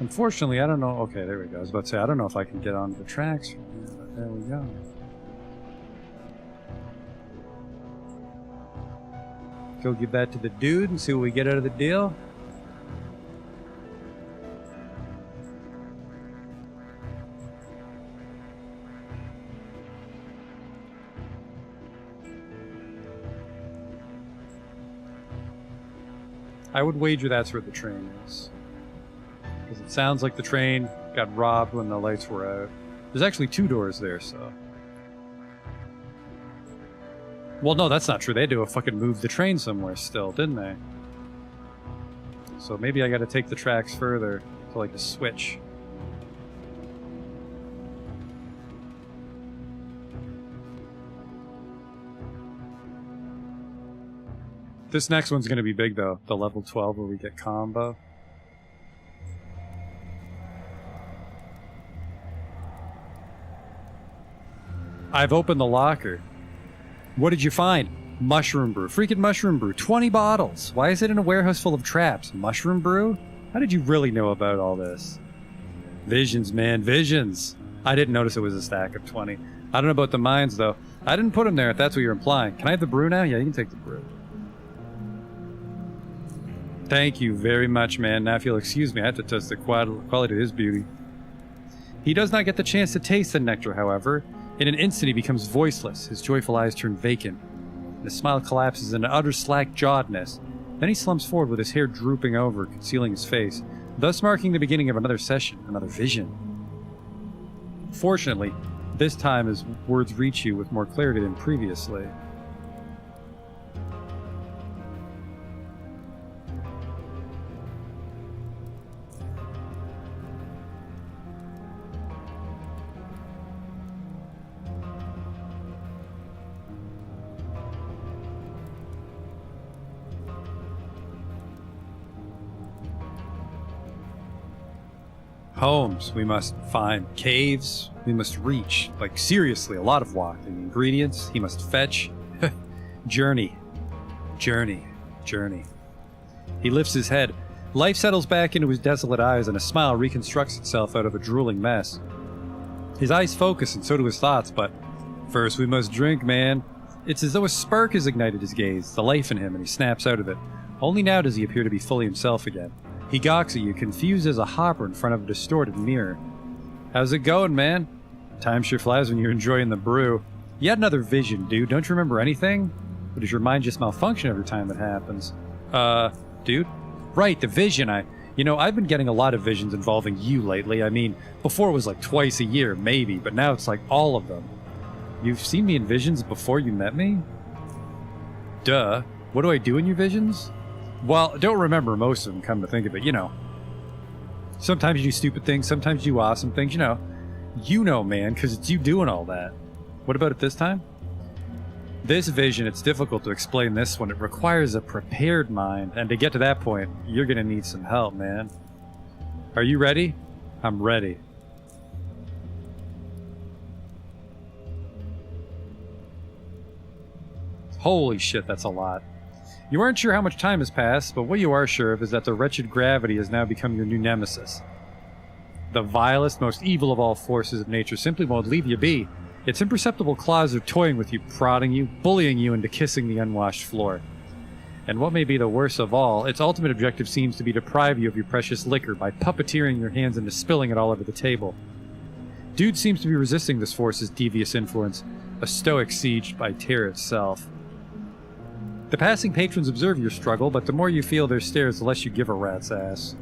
Unfortunately, I don't know. Okay, there we go. I was about to say, I don't know if I can get onto the tracks from here, but there we go. Go give that to the dude and see what we get out of the deal. I would wager that's where the train is. Because it sounds like the train got robbed when the lights were out. There's actually 2 doors there, so... Well, no, that's not true. They had to have fucking moved the train somewhere still, didn't they? So maybe I gotta take the tracks further to, like, the switch. This next one's gonna be big, though. The level 12 where we get combo. I've opened the locker. What did you find? Mushroom brew. Freaking mushroom brew. 20 bottles. Why is it in a warehouse full of traps? Mushroom brew? How did you really know about all this? Visions, man. Visions. I didn't notice it was a stack of 20. I don't know about the mines, though. I didn't put them there, if that's what you're implying. Can I have the brew now? Yeah, you can take the brew. Thank you very much, man. Now if you'll excuse me, I have to test the quality of his beauty. He does not get the chance to taste the nectar, however. In an instant, he becomes voiceless. His joyful eyes turn vacant. His smile collapses into utter slack-jawedness. Then he slumps forward with his hair drooping over, concealing his face, thus marking the beginning of another session, another vision. Fortunately, this time his words reach you with more clarity than previously. Homes we must find, caves we must reach, like seriously, a lot of walking. Ingredients he must fetch. Journey. Journey. Journey. He lifts his head. Life settles back into his desolate eyes and a smile reconstructs itself out of a drooling mess. His eyes focus and so do his thoughts, but first we must drink, man. It's as though a spark has ignited his gaze, the life in him, and he snaps out of it. Only now does he appear to be fully himself again. He gawks at you, confused as a hopper in front of a distorted mirror. How's it going, man? Time sure flies when you're enjoying the brew. You had another vision, dude. Don't you remember anything? Or does your mind just malfunction every time it happens? Dude? Right, the vision. I've been getting a lot of visions involving you lately. I mean, before it was like twice a year, maybe, but now it's like all of them. You've seen me in visions before you met me? Duh. What do I do in your visions? Well, don't remember most of them, come to think of it, Sometimes you do stupid things, sometimes you do awesome things, You know, man, because it's you doing all that. What about it this time? This vision, it's difficult to explain this one. It requires a prepared mind, and to get to that point, you're gonna need some help, man. Are you ready? I'm ready. Holy shit, that's a lot. You aren't sure how much time has passed, but what you are sure of is that the wretched gravity has now become your new nemesis. The vilest, most evil of all forces of nature simply won't leave you be. Its imperceptible claws are toying with you, prodding you, bullying you into kissing the unwashed floor. And what may be the worst of all, its ultimate objective seems to be to deprive you of your precious liquor by puppeteering your hands into spilling it all over the table. Dude seems to be resisting this force's devious influence, a stoic siege by terror itself. The passing patrons observe your struggle, but the more you feel their stares, the less you give a rat's ass.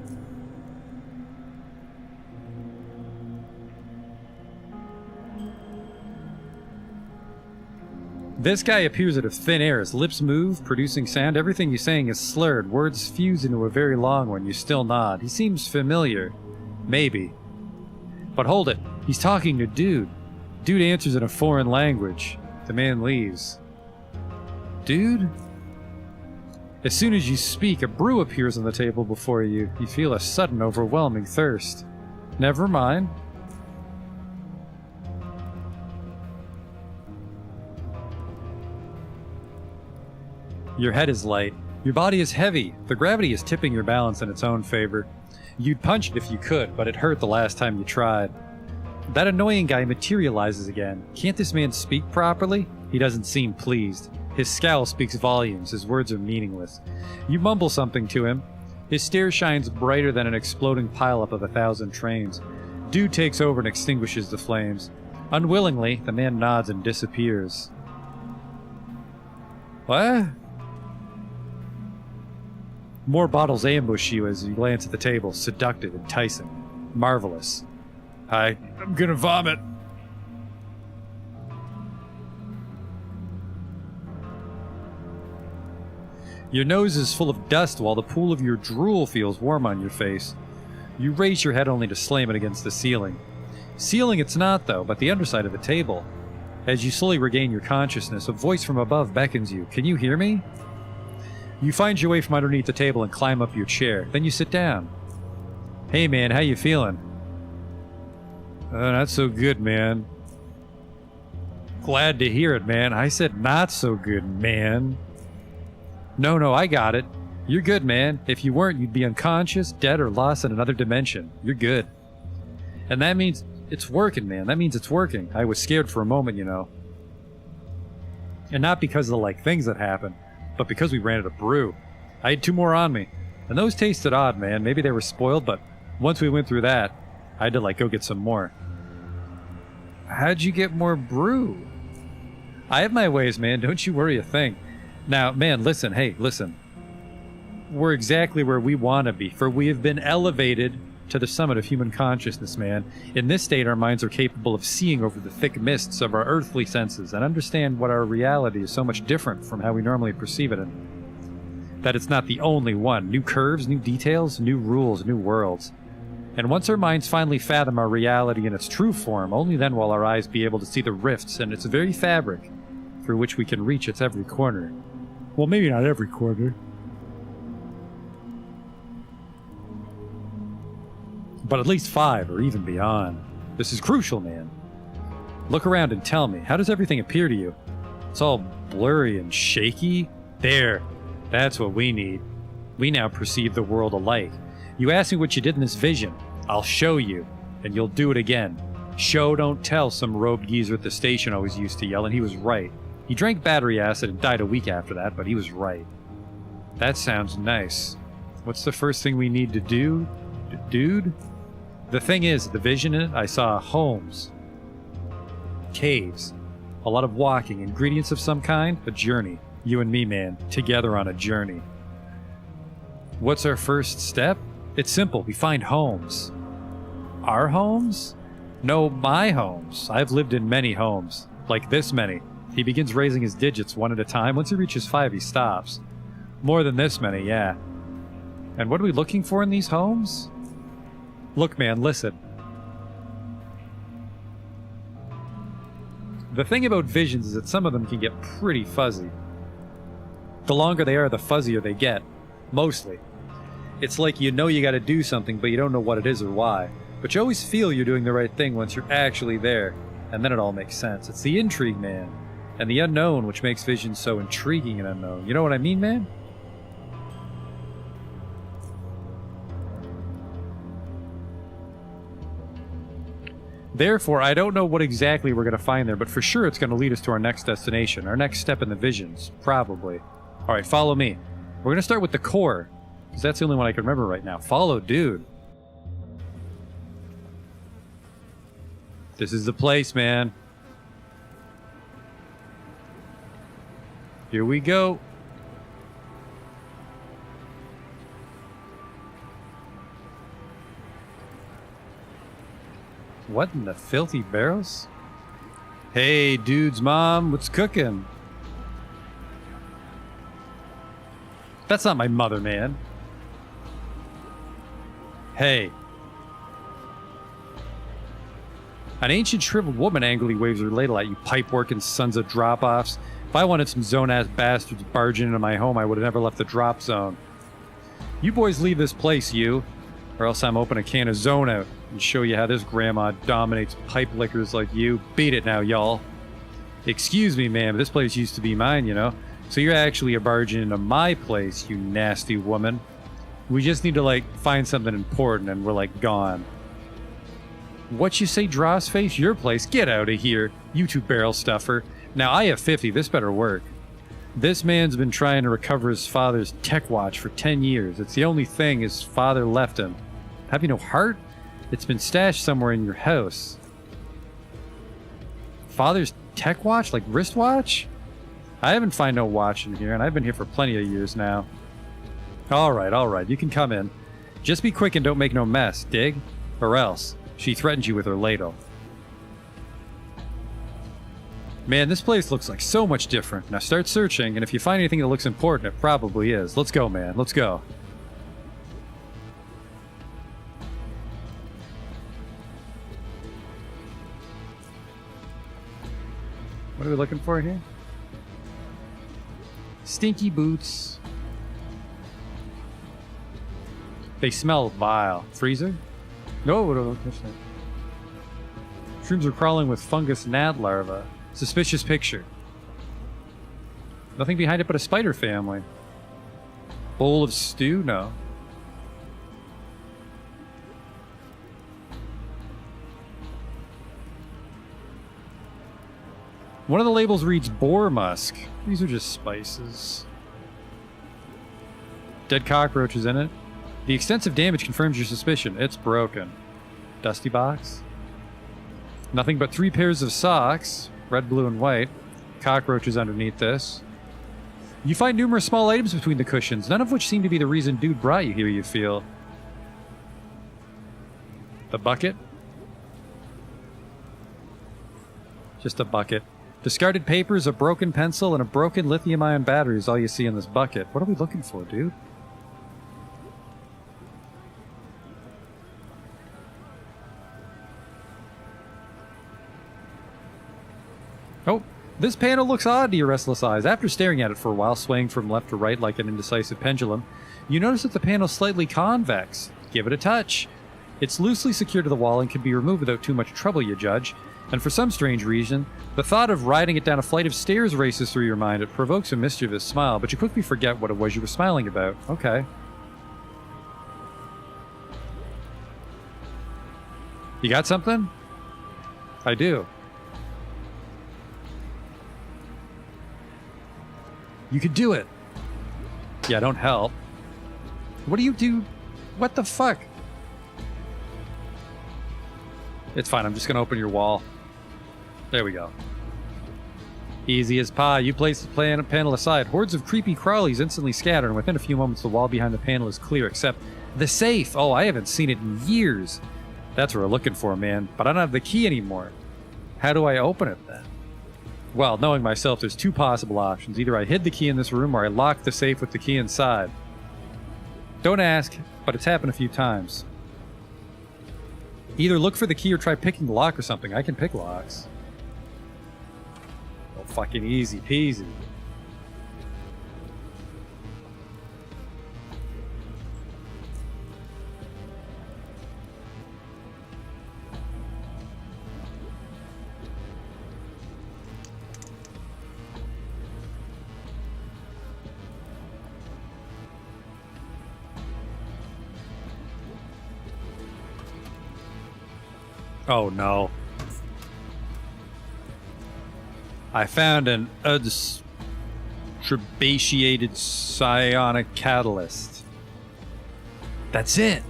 This guy appears out of thin air. His lips move, producing sound. Everything he's saying is slurred. Words fuse into a very long one. You still nod. He seems familiar. Maybe. But hold it. He's talking to Dude. Dude answers in a foreign language. The man leaves. Dude? As soon as you speak, a brew appears on the table before you. You feel a sudden, overwhelming thirst. Never mind. Your head is light. Your body is heavy. The gravity is tipping your balance in its own favor. You'd punch it if you could, but it hurt the last time you tried. That annoying guy materializes again. Can't this man speak properly? He doesn't seem pleased. His scowl speaks volumes. His words are meaningless. You mumble something to him. His stare shines brighter than an exploding pileup of 1,000 trains. Dude takes over and extinguishes the flames. Unwillingly, the man nods and disappears. What? More bottles ambush you as you glance at the table, seductive, enticing, marvelous. I'm gonna vomit. Your nose is full of dust while the pool of your drool feels warm on your face. You raise your head only to slam it against the ceiling. Ceiling it's not, though, but the underside of the table. As you slowly regain your consciousness, a voice from above beckons you. Can you hear me? You find your way from underneath the table and climb up your chair. Then you sit down. Hey, man, how you feeling? Not so good, man. Glad to hear it, man. I said not so good, man. No, I got it. You're good, man. If you weren't, you'd be unconscious, dead, or lost in another dimension. You're good. And that means it's working, man. That means it's working. I was scared for a moment, you know. And not because of the, things that happened, but because we ran out of brew. I had 2 more on me. And those tasted odd, man. Maybe they were spoiled, but once we went through that, I had to, go get some more. How'd you get more brew? I have my ways, man. Don't you worry a thing. Now, man, listen. Hey, listen. We're exactly where we want to be, for we have been elevated to the summit of human consciousness, man. In this state, our minds are capable of seeing over the thick mists of our earthly senses and understand what our reality is so much different from how we normally perceive it, and that it's not the only one. New curves, new details, new rules, new worlds. And once our minds finally fathom our reality in its true form, only then will our eyes be able to see the rifts in its very fabric through which we can reach its every corner. Well, maybe not every corner. But at least 5 or even beyond. This is crucial, man. Look around and tell me, how does everything appear to you? It's all blurry and shaky? There. That's what we need. We now perceive the world alike. You ask me what you did in this vision. I'll show you, and you'll do it again. Show, don't tell, some robed geezer at the station always used to yell, and he was right. He drank battery acid and died a week after that, but he was right. That sounds nice. What's the first thing we need to do, dude? The thing is, the vision in it, I saw homes, caves, a lot of walking, ingredients of some kind, a journey. You and me, man, together on a journey. What's our first step? It's simple. We find homes. Our homes? No, my homes. I've lived in many homes, like this many. He begins raising his digits 1 at a time. Once he reaches 5, he stops. More than this many, yeah. And what are we looking for in these homes? Look, man, listen. The thing about visions is that some of them can get pretty fuzzy. The longer they are, the fuzzier they get. Mostly. It's like you know you gotta do something, but you don't know what it is or why. But you always feel you're doing the right thing once you're actually there. And then it all makes sense. It's the intrigue, man. And the unknown, which makes visions so intriguing and unknown. You know what I mean, man? Therefore, I don't know what exactly we're going to find there, but for sure it's going to lead us to our next destination, our next step in the visions, probably. Alright, follow me. We're going to start with the core, because that's the only one I can remember right now. Follow, dude. This is the place, man. Here we go. What in the filthy barrels? Hey, dude's mom, what's cooking? That's not my mother, man. Hey. An ancient shriveled woman angrily waves her ladle at you pipe-working sons of drop-offs. If I wanted some zone-ass bastards barging into my home, I would have never left the drop zone. You boys leave this place, you. Or else I'm open a can of Zone out and show you how this grandma dominates pipe lickers like you. Beat it now, y'all. Excuse me, ma'am, this place used to be mine, you know? So you're actually a barging into my place, you nasty woman. We just need to, find something important and we're, gone. What you say, Dross Face? Your place? Get out of here, you 2 barrel stuffer. Now, I have 50. This better work. This man's been trying to recover his father's tech watch for 10 years. It's the only thing his father left him. Have you no heart? It's been stashed somewhere in your house. Father's tech watch? Like wristwatch? I haven't found no watch in here, and I've been here for plenty of years now. Alright, you can come in. Just be quick and don't make no mess, dig? Or else, she threatens you with her ladle. Man, this place looks like so much different. Now start searching, and if you find anything that looks important, it probably is. Let's go, man. Let's go. What are we looking for here? Stinky boots. They smell vile. Freezer? No, don't touch that. Shrooms are crawling with fungus gnat larvae. Suspicious picture. Nothing behind it but a spider family. Bowl of stew? No. One of the labels reads boar musk. These are just spices. Dead cockroaches in it. The extensive damage confirms your suspicion. It's broken. Dusty box. Nothing but 3 pairs of socks. Red, blue, and white. Cockroaches underneath this. You find numerous small items between the cushions, none of which seem to be the reason dude brought you here, you feel. The bucket? Just a bucket. Discarded papers, a broken pencil, and a broken lithium-ion battery is all you see in this bucket. What are we looking for, dude? Oh, this panel looks odd to your restless eyes. After staring at it for a while, swaying from left to right like an indecisive pendulum, you notice that the panel's slightly convex. Give it a touch. It's loosely secured to the wall and can be removed without too much trouble, you judge. And for some strange reason, the thought of riding it down a flight of stairs races through your mind. It provokes a mischievous smile, but you quickly forget what it was you were smiling about. Okay. You got something? I do. You could do it. Yeah, don't help. What do you do? What the fuck? It's fine, I'm just gonna open your wall. There we go. Easy as pie. You place the panel aside. Hordes of creepy crawlies instantly scatter, and within a few moments the wall behind the panel is clear, except the safe. Oh, I haven't seen it in years. That's what we're looking for, man. But I don't have the key anymore. How do I open it then? Well, knowing myself, there's 2 possible options. Either I hid the key in this room or I locked the safe with the key inside. Don't ask, but it's happened a few times. Either look for the key or try picking the lock or something. I can pick locks. Oh, fucking easy peasy. Oh no. I found an trabeatiated psionic catalyst. That's it.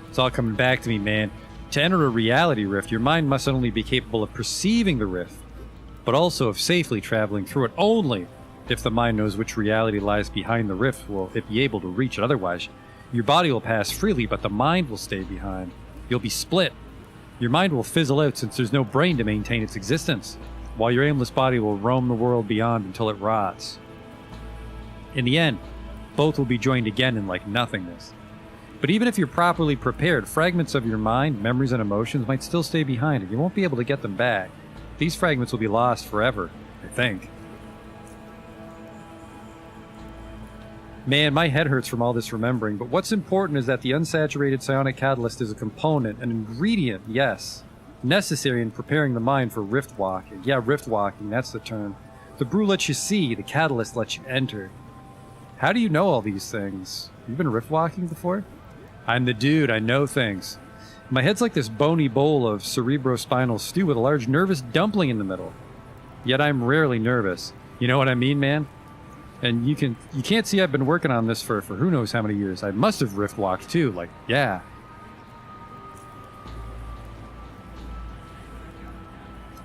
It's all coming back to me, man. To enter a reality rift, your mind must not only be capable of perceiving the rift, but also of safely traveling through it. Only if the mind knows which reality lies behind the rift will it be able to reach it. Otherwise, your body will pass freely, but the mind will stay behind. You'll be split. Your mind will fizzle out since there's no brain to maintain its existence, while your aimless body will roam the world beyond until it rots. In the end, both will be joined again in like nothingness. But even if you're properly prepared, fragments of your mind, memories, and emotions might still stay behind, and you won't be able to get them back. These fragments will be lost forever, I think. Man, my head hurts from all this remembering, but what's important is that the unsaturated psionic catalyst is a component, an ingredient, yes, necessary in preparing the mind for rift walking. Yeah, rift walking, that's the term. The brew lets you see, the catalyst lets you enter. How do you know all these things? You've been rift walking before? I'm the dude, I know things. My head's like this bony bowl of cerebrospinal stew with a large nervous dumpling in the middle. Yet I'm rarely nervous. You know what I mean, man? And you can't see I've been working on this for who knows how many years. I must have rift walked too, like, yeah.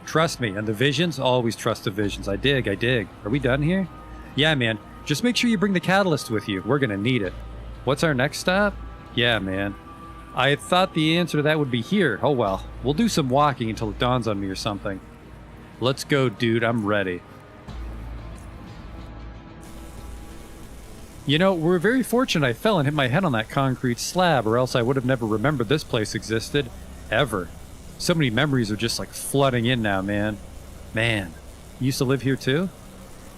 Trust me, and the visions, always trust the visions. I dig. Are we done here? Yeah, man. Just make sure you bring the catalyst with you. We're gonna need it. What's our next stop? Yeah, man. I thought the answer to that would be here. Oh well. We'll do some walking until it dawns on me or something. Let's go, dude. I'm ready. You know, we're very fortunate I fell and hit my head on that concrete slab, or else I would have never remembered this place existed. Ever. So many memories are just like flooding in now, man. Man. You used to live here too?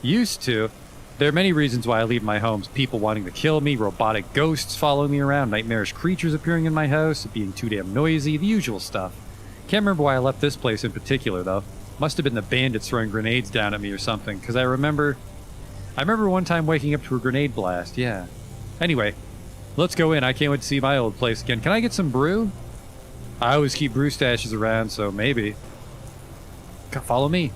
Used to? There are many reasons why I leave my homes. People wanting to kill me, robotic ghosts following me around, nightmarish creatures appearing in my house, it being too damn noisy, the usual stuff. Can't remember why I left this place in particular, though. Must have been the bandits throwing grenades down at me or something, because I remember one time waking up to a grenade blast, yeah. Anyway, let's go in. I can't wait to see my old place again. Can I get some brew? I always keep brew stashes around, so maybe. Follow me.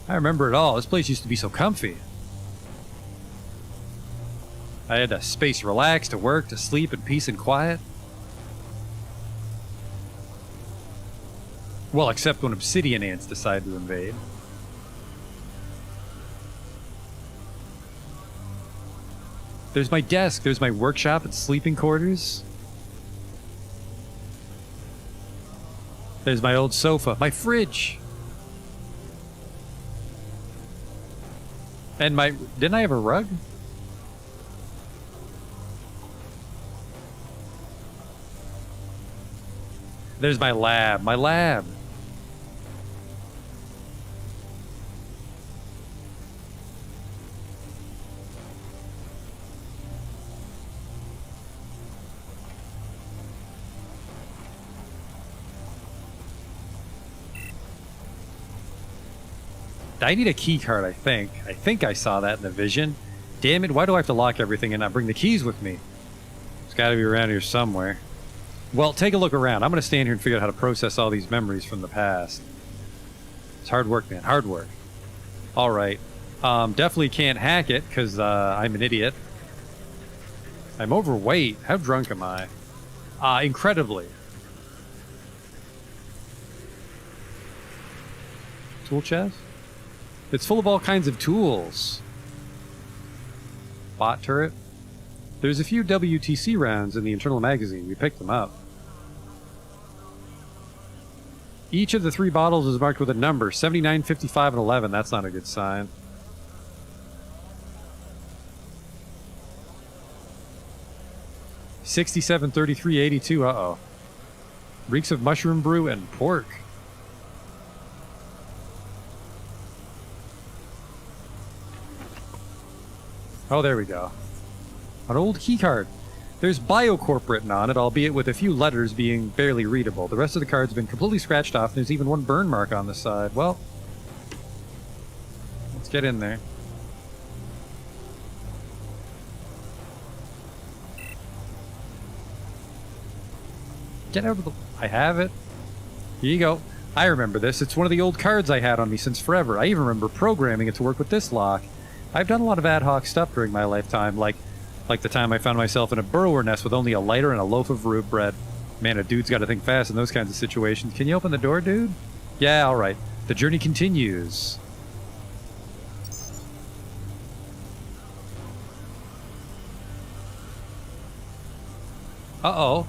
I remember it all. This place used to be so comfy. I had a space to relax, to work, to sleep in peace and quiet. Well, except when obsidian ants decide to invade. There's my desk, there's my workshop and sleeping quarters. There's my old sofa, my fridge. And my... Didn't I have a rug? There's my lab. My lab. I need a key card, I think. I think I saw that in the vision. Damn it, why do I have to lock everything and not bring the keys with me? It's gotta be around here somewhere. Well, take a look around. I'm gonna stand here and figure out how to process all these memories from the past. It's hard work, man. Hard work. Alright. Definitely can't hack it, because I'm an idiot. I'm overweight. How drunk am I? Incredibly. Tool chest? It's full of all kinds of tools. Bot turret. There's a few WTC rounds in the internal magazine. We picked them up. Each of the 3 bottles is marked with a number. 79, 55, and 11. That's not a good sign. $67, $33, $82. Uh-oh. Reeks of mushroom brew and pork. Oh, there we go. An old keycard. There's Biocorp written on it, albeit with a few letters being barely readable. The rest of the card's been completely scratched off, and there's even one burn mark on the side. Well, let's get in there. Get out of the... I have it. Here you go. I remember this. It's one of the old cards I had on me since forever. I even remember programming it to work with this lock. I've done a lot of ad hoc stuff during my lifetime, like the time I found myself in a burrower nest with only a lighter and a loaf of root bread. Man, a dude's got to think fast in those kinds of situations. Can you open the door, dude? Yeah, alright. The journey continues. Uh-oh.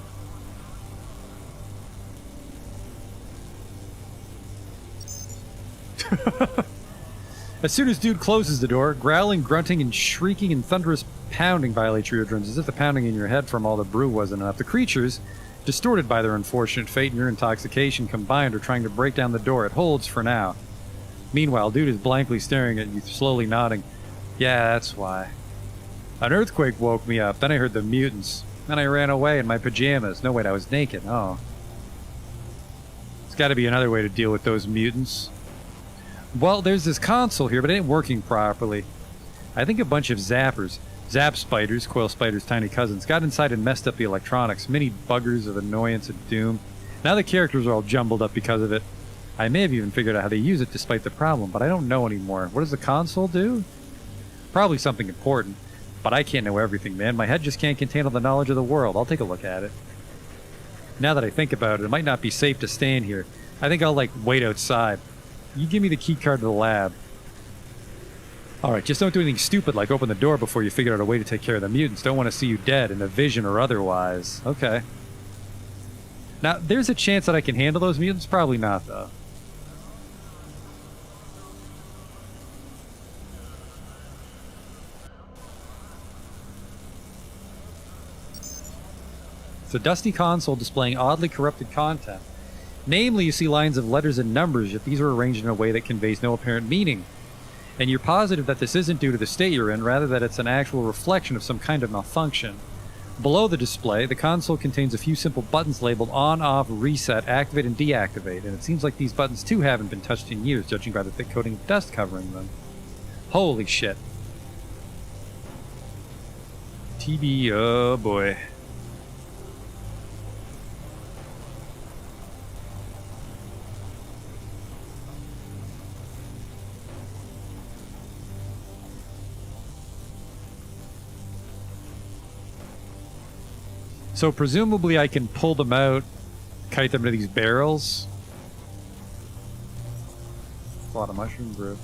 As soon as dude closes the door, growling, grunting, and shrieking and thunderous pounding violates your eardrums, as if the pounding in your head from all the brew wasn't enough. The creatures, distorted by their unfortunate fate and your intoxication combined, are trying to break down the door. It holds for now. Meanwhile, dude is blankly staring at you, slowly nodding. Yeah, that's why. An earthquake woke me up, then I heard the mutants. Then I ran away in my pajamas. No, wait, I was naked. Oh. There's gotta be another way to deal with those mutants. Well, there's this console here, but it ain't working properly. I think a bunch of zappers, zap spiders, coil spiders' tiny cousins, got inside and messed up the electronics. Many buggers of annoyance and doom. Now the characters are all jumbled up because of it. I may have even figured out how to use it despite the problem, but I don't know anymore. What does the console do? Probably something important. But I can't know everything, man. My head just can't contain all the knowledge of the world. I'll take a look at it. Now that I think about it, it might not be safe to stand here. I think I'll, like, wait outside. You give me the key card to the lab. Alright, just don't do anything stupid like open the door before you figure out a way to take care of the mutants. Don't want to see you dead in a vision or otherwise. Okay. Now, there's a chance that I can handle those mutants? Probably not, though. It's a dusty console displaying oddly corrupted content. Namely, you see lines of letters and numbers, yet these are arranged in a way that conveys no apparent meaning. And you're positive that this isn't due to the state you're in, rather that it's an actual reflection of some kind of malfunction. Below the display, the console contains a few simple buttons labeled on, off, reset, activate, and deactivate, and it seems like these buttons too haven't been touched in years, judging by the thick coating of dust covering them. Holy shit. TB, oh boy. So presumably I can pull them out, kite them to these barrels. That's a lot of mushroom brew.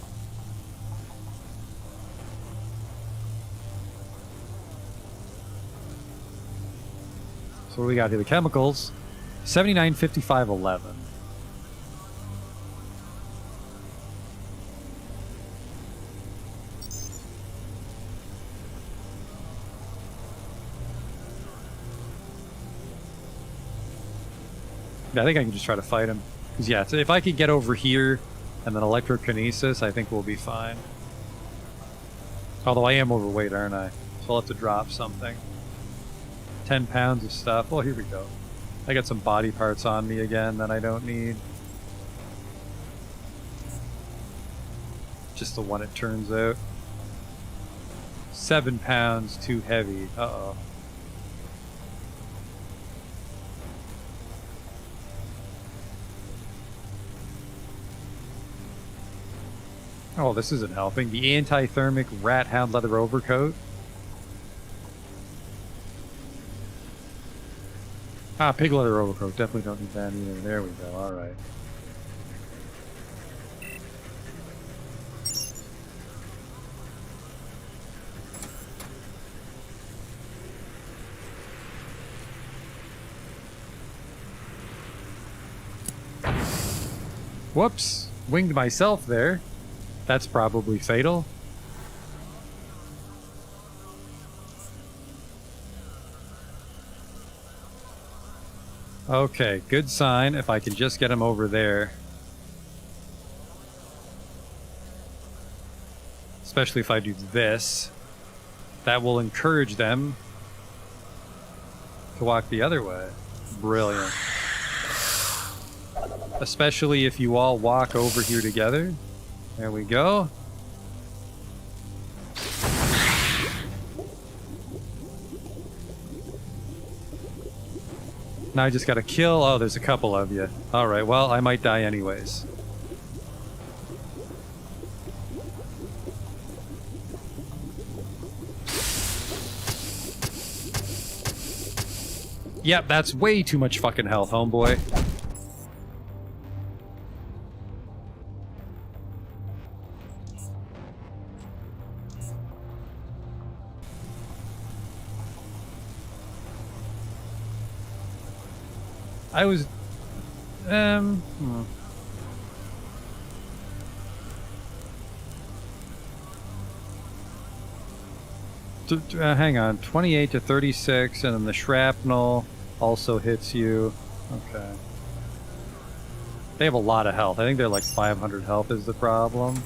So what do we got here? The chemicals. 79, 55, 11. Yeah, I think I can just try to fight him. Because, yeah, so if I could get over here and then electrokinesis, I think we'll be fine. Although I am overweight, aren't I? So I'll have to drop something. 10 pounds of stuff. Oh, here we go. I got some body parts on me again that I don't need. Just the one it turns out. 7 pounds too heavy. Uh-oh. Oh, this isn't helping. The anti-thermic rat hound leather overcoat. Ah, pig leather overcoat. Definitely don't need that either. There we go. Alright. Whoops. Winged myself there. That's probably fatal. Okay, good sign if I can just get him over there. Especially if I do this. That will encourage them to walk the other way. Brilliant. Especially if you all walk over here together. There we go. Now I just gotta kill... Oh, there's a couple of you. Alright, well, I might die anyways. Yep, that's way too much fucking health, homeboy. I was... hang on. 28 to 36, and then the shrapnel also hits you. Okay. They have a lot of health. I think they're like 500 health is the problem.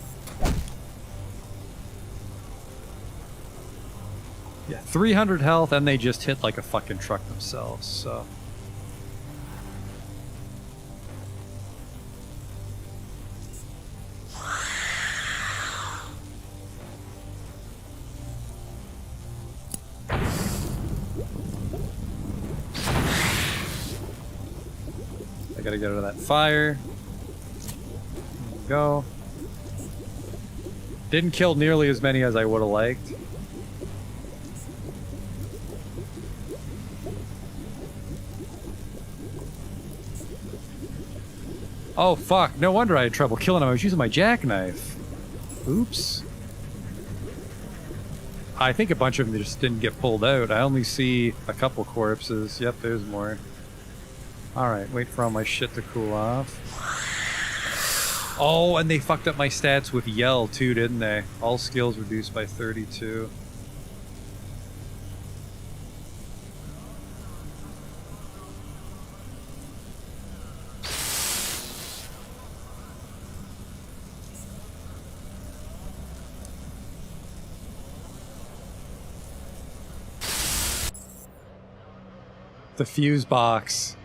Yeah, 300 health, and they just hit like a fucking truck themselves, so... Gotta get out of that fire. There we go. Didn't kill nearly as many as I would have liked. Oh, fuck. No wonder I had trouble killing him. I was using my jackknife. Oops. I think a bunch of them just didn't get pulled out. I only see a couple corpses. Yep, there's more. Alright, wait for all my shit to cool off. Oh, and they fucked up my stats with Yell too, didn't they? All skills reduced by 32. The fuse box.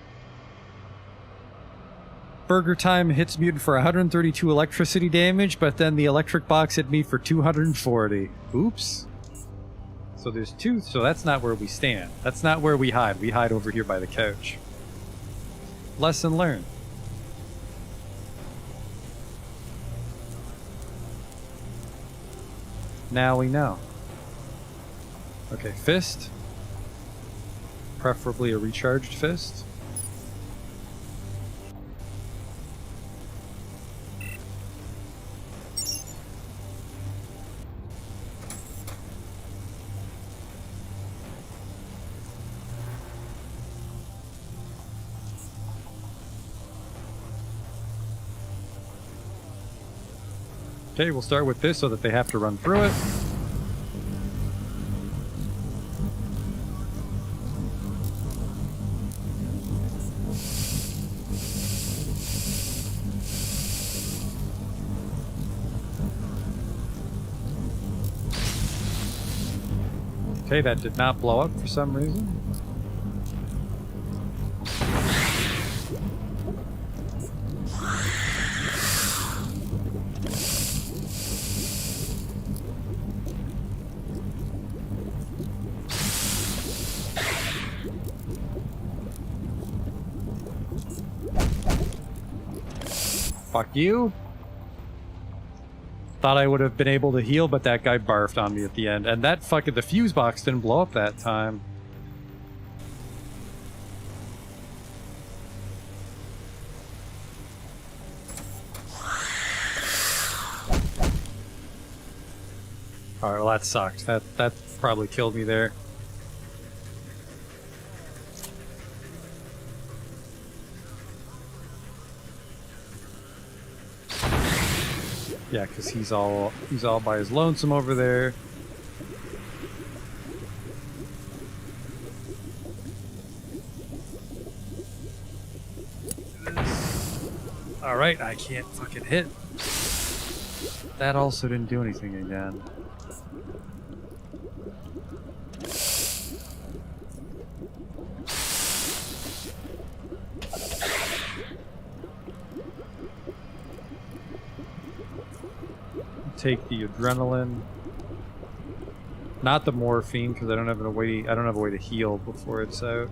Burger Time hits mutant for 132 electricity damage, but then the electric box hit me for 240. Oops. So there's two, so that's not where we stand. That's not where we hide. We hide over here by the couch. Lesson learned. Now we know. Okay, fist. Preferably a recharged fist. Okay, we'll start with this so that they have to run through it. Okay, that did not blow up for some reason. Fuck you. Thought I would have been able to heal, but that guy barfed on me at the end. And that fucking, the fuse box didn't blow up that time. Alright, well that sucked. That probably killed me there. Yeah, because he's all by his lonesome over there. Alright, I can't fucking hit. That also didn't do anything again. Take the adrenaline, not the morphine, because I don't have a way to heal before it's out.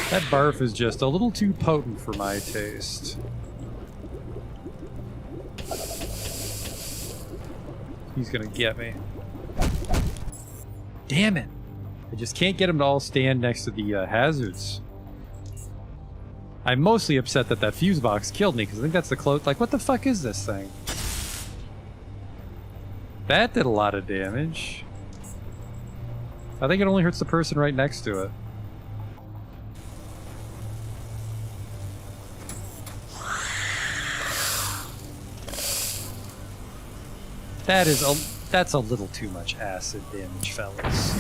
That barf is just a little too potent for my taste. He's gonna get me. Damn it! I just can't get him to all stand next to the hazards. I'm mostly upset that that fuse box killed me, because I think that's the close. Like, what the fuck is this thing? That did a lot of damage. I think it only hurts the person right next to it. That's a little too much acid damage, fellas.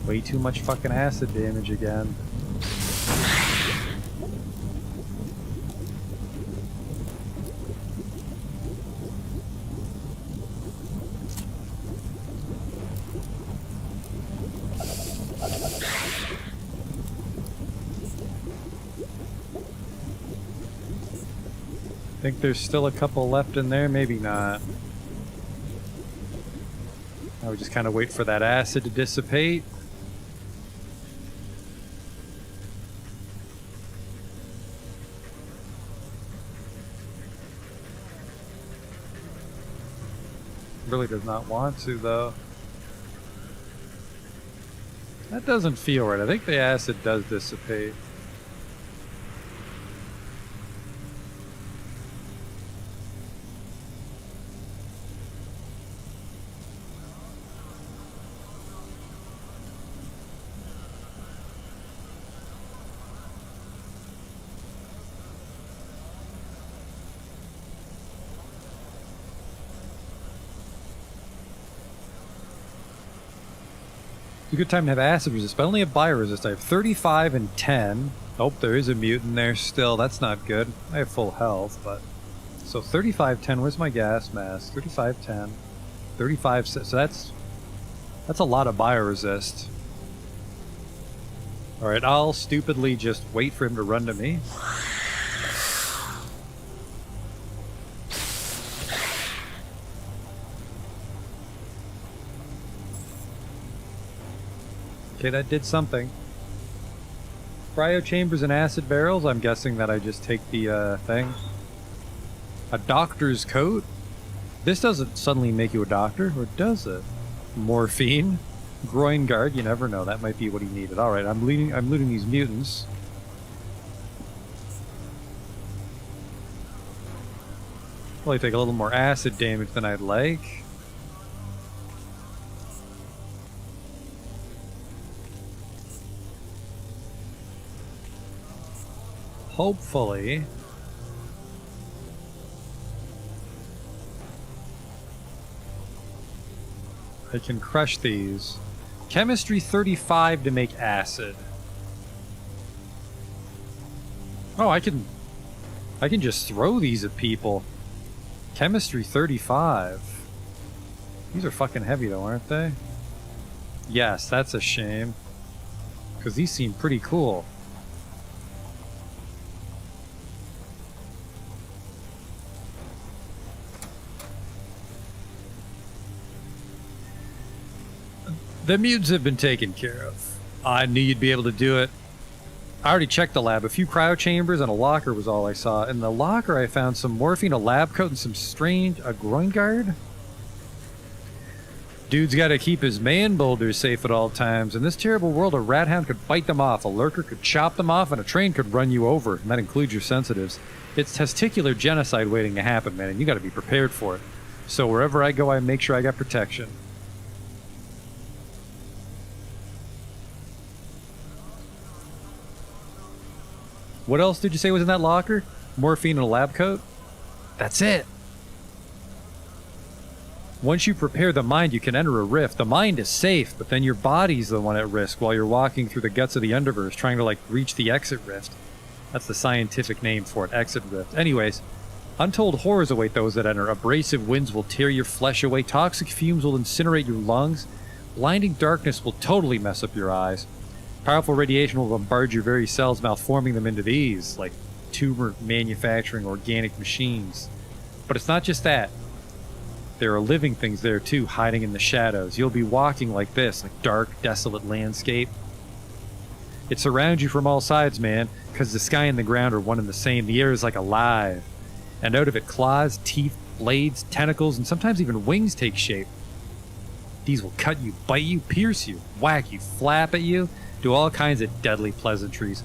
Way too much fucking acid damage again. Think there's still a couple left in there? Maybe not. I would just kind of wait for that acid to dissipate. Really does not want to, though. That doesn't feel right. I think the acid does dissipate. It's a good time to have acid resist, but I only have bio resist. I have 35 and 10. Oh, there is a mutant there still. That's not good. I have full health, but... So 35, 10. Where's my gas mask? 35, 10. 35, so that's a lot of bio resist. Alright, I'll stupidly just wait for him to run to me. Okay, that did something. Cryo chambers and acid barrels. I'm guessing that I just take the thing. A doctor's coat? This doesn't suddenly make you a doctor, or does it? Morphine? Groin guard? You never know. That might be what he needed. Alright, I'm looting these mutants. Probably take a little more acid damage than I'd like. Hopefully. I can crush these. Chemistry 35 to make acid. Oh, I can just throw these at people. Chemistry 35. These are fucking heavy though, aren't they? Yes, that's a shame. Because these seem pretty cool. The mutants have been taken care of. I knew you'd be able to do it. I already checked the lab. A few cryo chambers and a locker was all I saw. In the locker I found some morphine, a lab coat, and some strange... a groin guard? Dude's gotta keep his man boulders safe at all times. In this terrible world, a rat hound could bite them off, a lurker could chop them off, and a train could run you over. And that includes your sensitives. It's testicular genocide waiting to happen, man, and you gotta be prepared for it. So wherever I go, I make sure I got protection. What else did you say was in that locker? Morphine and a lab coat? That's it. Once you prepare the mind, you can enter a rift. The mind is safe, but then your body's the one at risk while you're walking through the guts of the Underverse, trying to, like, reach the exit rift. That's the scientific name for it, exit rift. Anyways, untold horrors await those that enter. Abrasive winds will tear your flesh away. Toxic fumes will incinerate your lungs. Blinding darkness will totally mess up your eyes. Powerful radiation will bombard your very cells, malforming them into these, like, tumor manufacturing organic machines. But it's not just that. There are living things there too, hiding in the shadows. You'll be walking like this, like dark, desolate landscape. It surrounds you from all sides, man, because the sky and the ground are one and the same. The air is like alive. And out of it, claws, teeth, blades, tentacles, and sometimes even wings take shape. These will cut you, bite you, pierce you, whack you, flap at you, do all kinds of deadly pleasantries.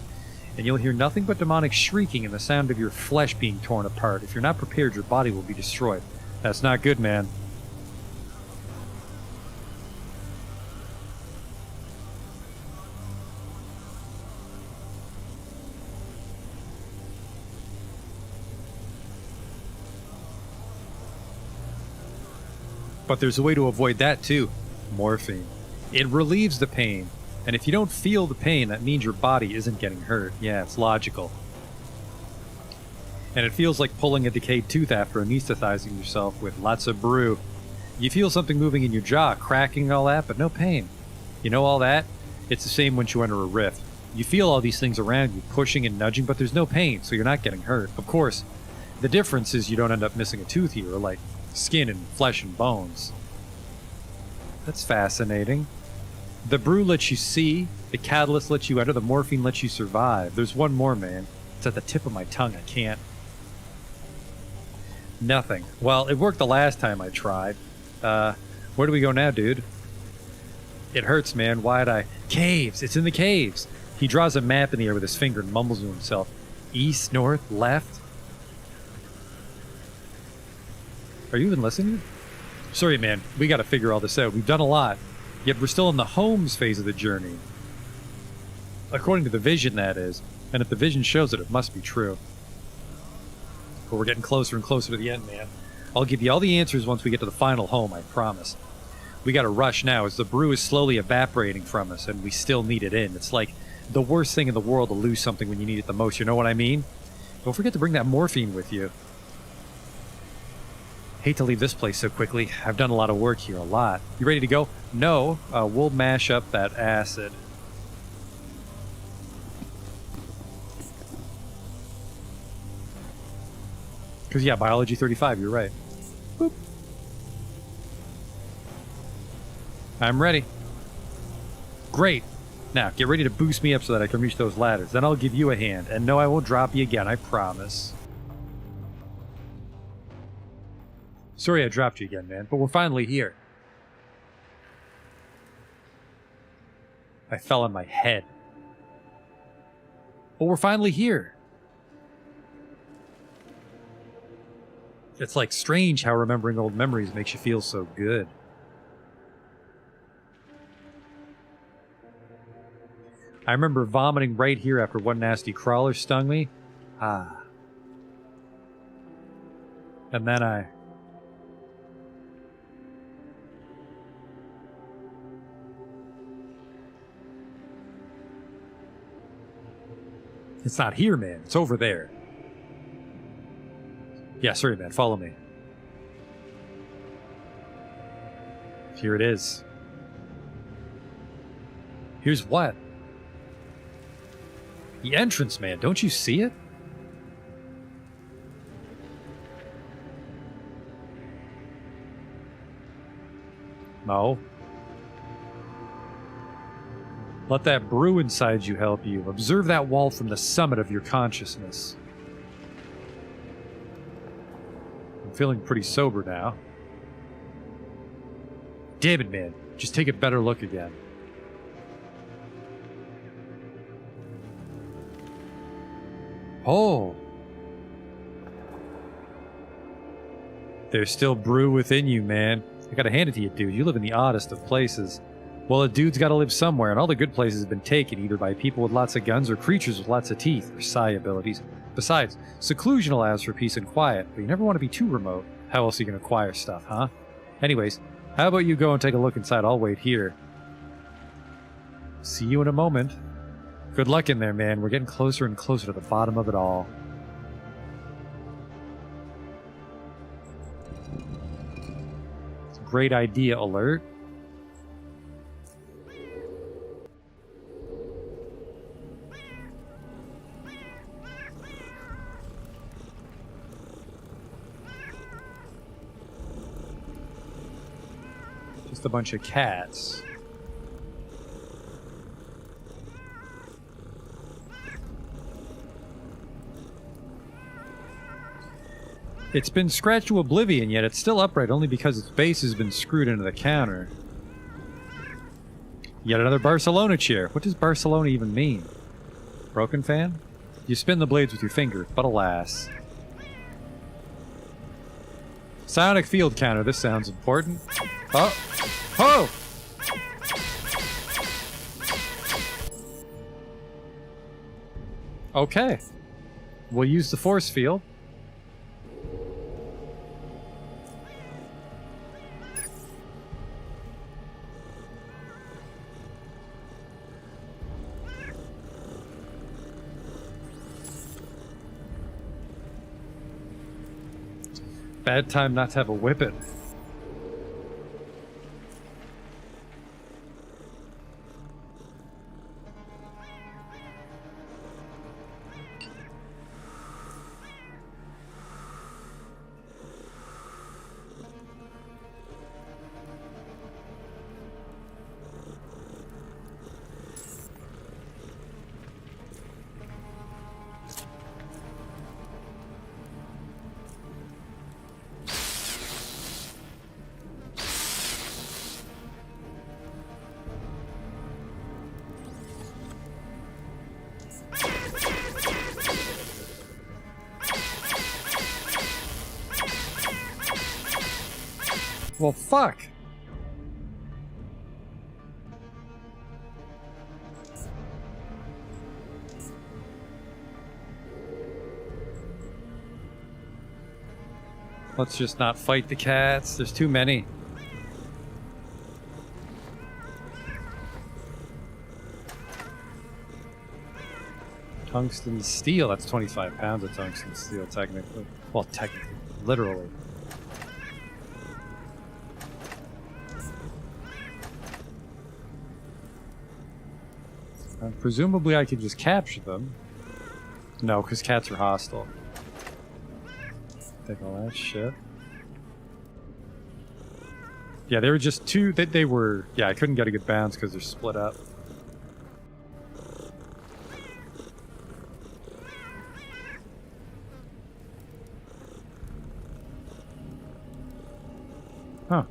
And you'll hear nothing but demonic shrieking and the sound of your flesh being torn apart. If you're not prepared, your body will be destroyed. That's not good, man. But there's a way to avoid that too. Morphine. It relieves the pain. And if you don't feel the pain, that means your body isn't getting hurt. Yeah, it's logical. And it feels like pulling a decayed tooth after anesthetizing yourself with lots of brew. You feel something moving in your jaw, cracking and all that, but no pain. You know all that? It's the same once you enter a rift. You feel all these things around you, pushing and nudging, but there's no pain, so you're not getting hurt. Of course, The difference is you don't end up missing a tooth here, like skin and flesh and bones. That's fascinating. The brew lets you see, the catalyst lets you enter, the morphine lets you survive. There's one more, man. It's at the tip of my tongue. I can't. Nothing. Well, it worked the last time I tried. Where do we go now, dude? It hurts, man. Why'd I? Caves! It's in the caves! He draws a map in the air with his finger and mumbles to himself. East, north, left? Are you even listening? Sorry, man. We gotta figure all this out. We've done a lot. Yet we're still in the Holmes phase of the journey. According to the vision, that is. And if the vision shows it, it must be true. But we're getting closer and closer to the end, man. I'll give you all the answers once we get to the final home, I promise. We gotta rush now, as the brew is slowly evaporating from us, and we still need it in. It's like the worst thing in the world to lose something when you need it the most, you know what I mean? Don't forget to bring that morphine with you. Hate to leave this place so quickly. I've done a lot of work here, a lot. You ready to go? No, we'll mash up that acid. Because, yeah, Biology 35, you're right. Boop. I'm ready. Great. Now, get ready to boost me up so that I can reach those ladders. Then I'll give you a hand. And no, I won't drop you again, I promise. Sorry I dropped you again, man, but we're finally here. I fell on my head. But we're finally here. It's like strange how remembering old memories makes you feel so good. I remember vomiting right here after one nasty crawler stung me. Ah. And then I... It's not here, man. It's over there. Yeah, sorry, man. Follow me. Here it is. Here's what? The entrance, man. Don't you see it? No. Let that brew inside you help you. Observe that wall from the summit of your consciousness. I'm feeling pretty sober now. Damn it, man. Just take a better look again. Oh. There's still brew within you, man. I gotta hand it to you, dude. You live in the oddest of places. Well, a dude's gotta live somewhere, and all the good places have been taken, either by people with lots of guns or creatures with lots of teeth, or psi abilities. Besides, seclusion allows for peace and quiet, but you never want to be too remote. How else are you gonna acquire stuff, huh? Anyways, how about you go and take a look inside? I'll wait here. See you in a moment. Good luck in there, man. We're getting closer and closer to the bottom of it all. It's a great idea, alert. Just a bunch of cats. It's been scratched to oblivion, yet it's still upright only because its base has been screwed into the counter. Yet another Barcelona chair. What does Barcelona even mean? Broken fan? You spin the blades with your finger, but alas. Sonic field counter. This sounds important. Oh! Oh! Okay. We'll use the force field. Bad time not to have a whippet. Well, fuck. Let's just not fight the cats. There's too many. Tungsten steel. That's 25 pounds of tungsten steel, technically. Well, technically. Literally. Presumably I could just capture them. No, because cats are hostile. Take all that shit. Yeah, they were just two. They were. Yeah, I couldn't get a good bounce because they're split up. Huh.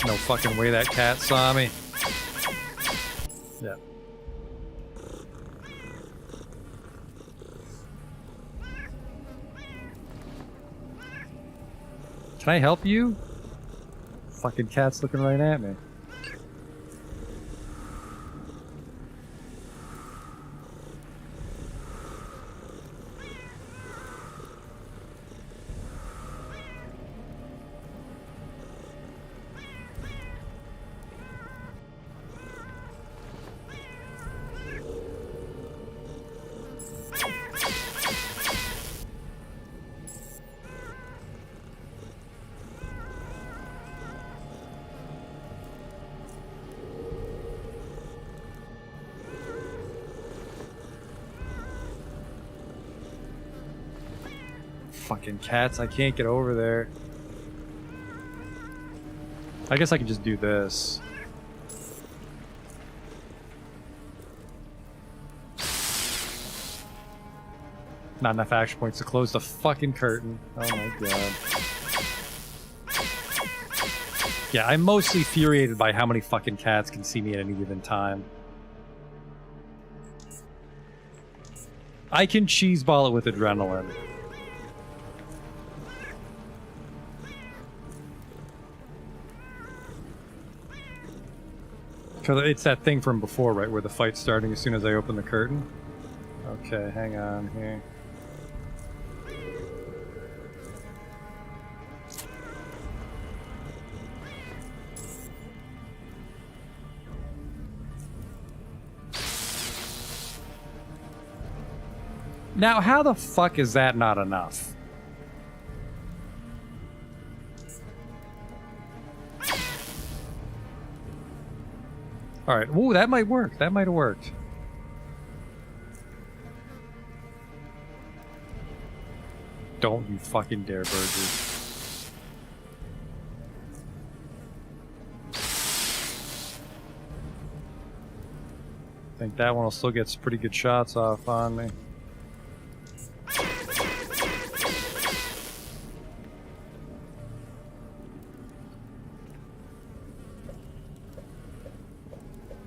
No fucking way that cat saw me. Yeah. Can I help you? Fucking cat's looking right at me. Fucking cats, I can't get over there. I guess I can just do this. Not enough action points to close the fucking curtain. Oh my god. Yeah, I'm mostly infuriated by how many fucking cats can see me at any given time. I can cheeseball it with adrenaline. Because it's that thing from before, right, where the fight's starting as soon as I open the curtain. Okay, hang on here. Now, how the fuck is that not enough? Alright, ooh, that might work. That might have worked. Don't you fucking dare, Burgers. I think that one will still get some pretty good shots off on me.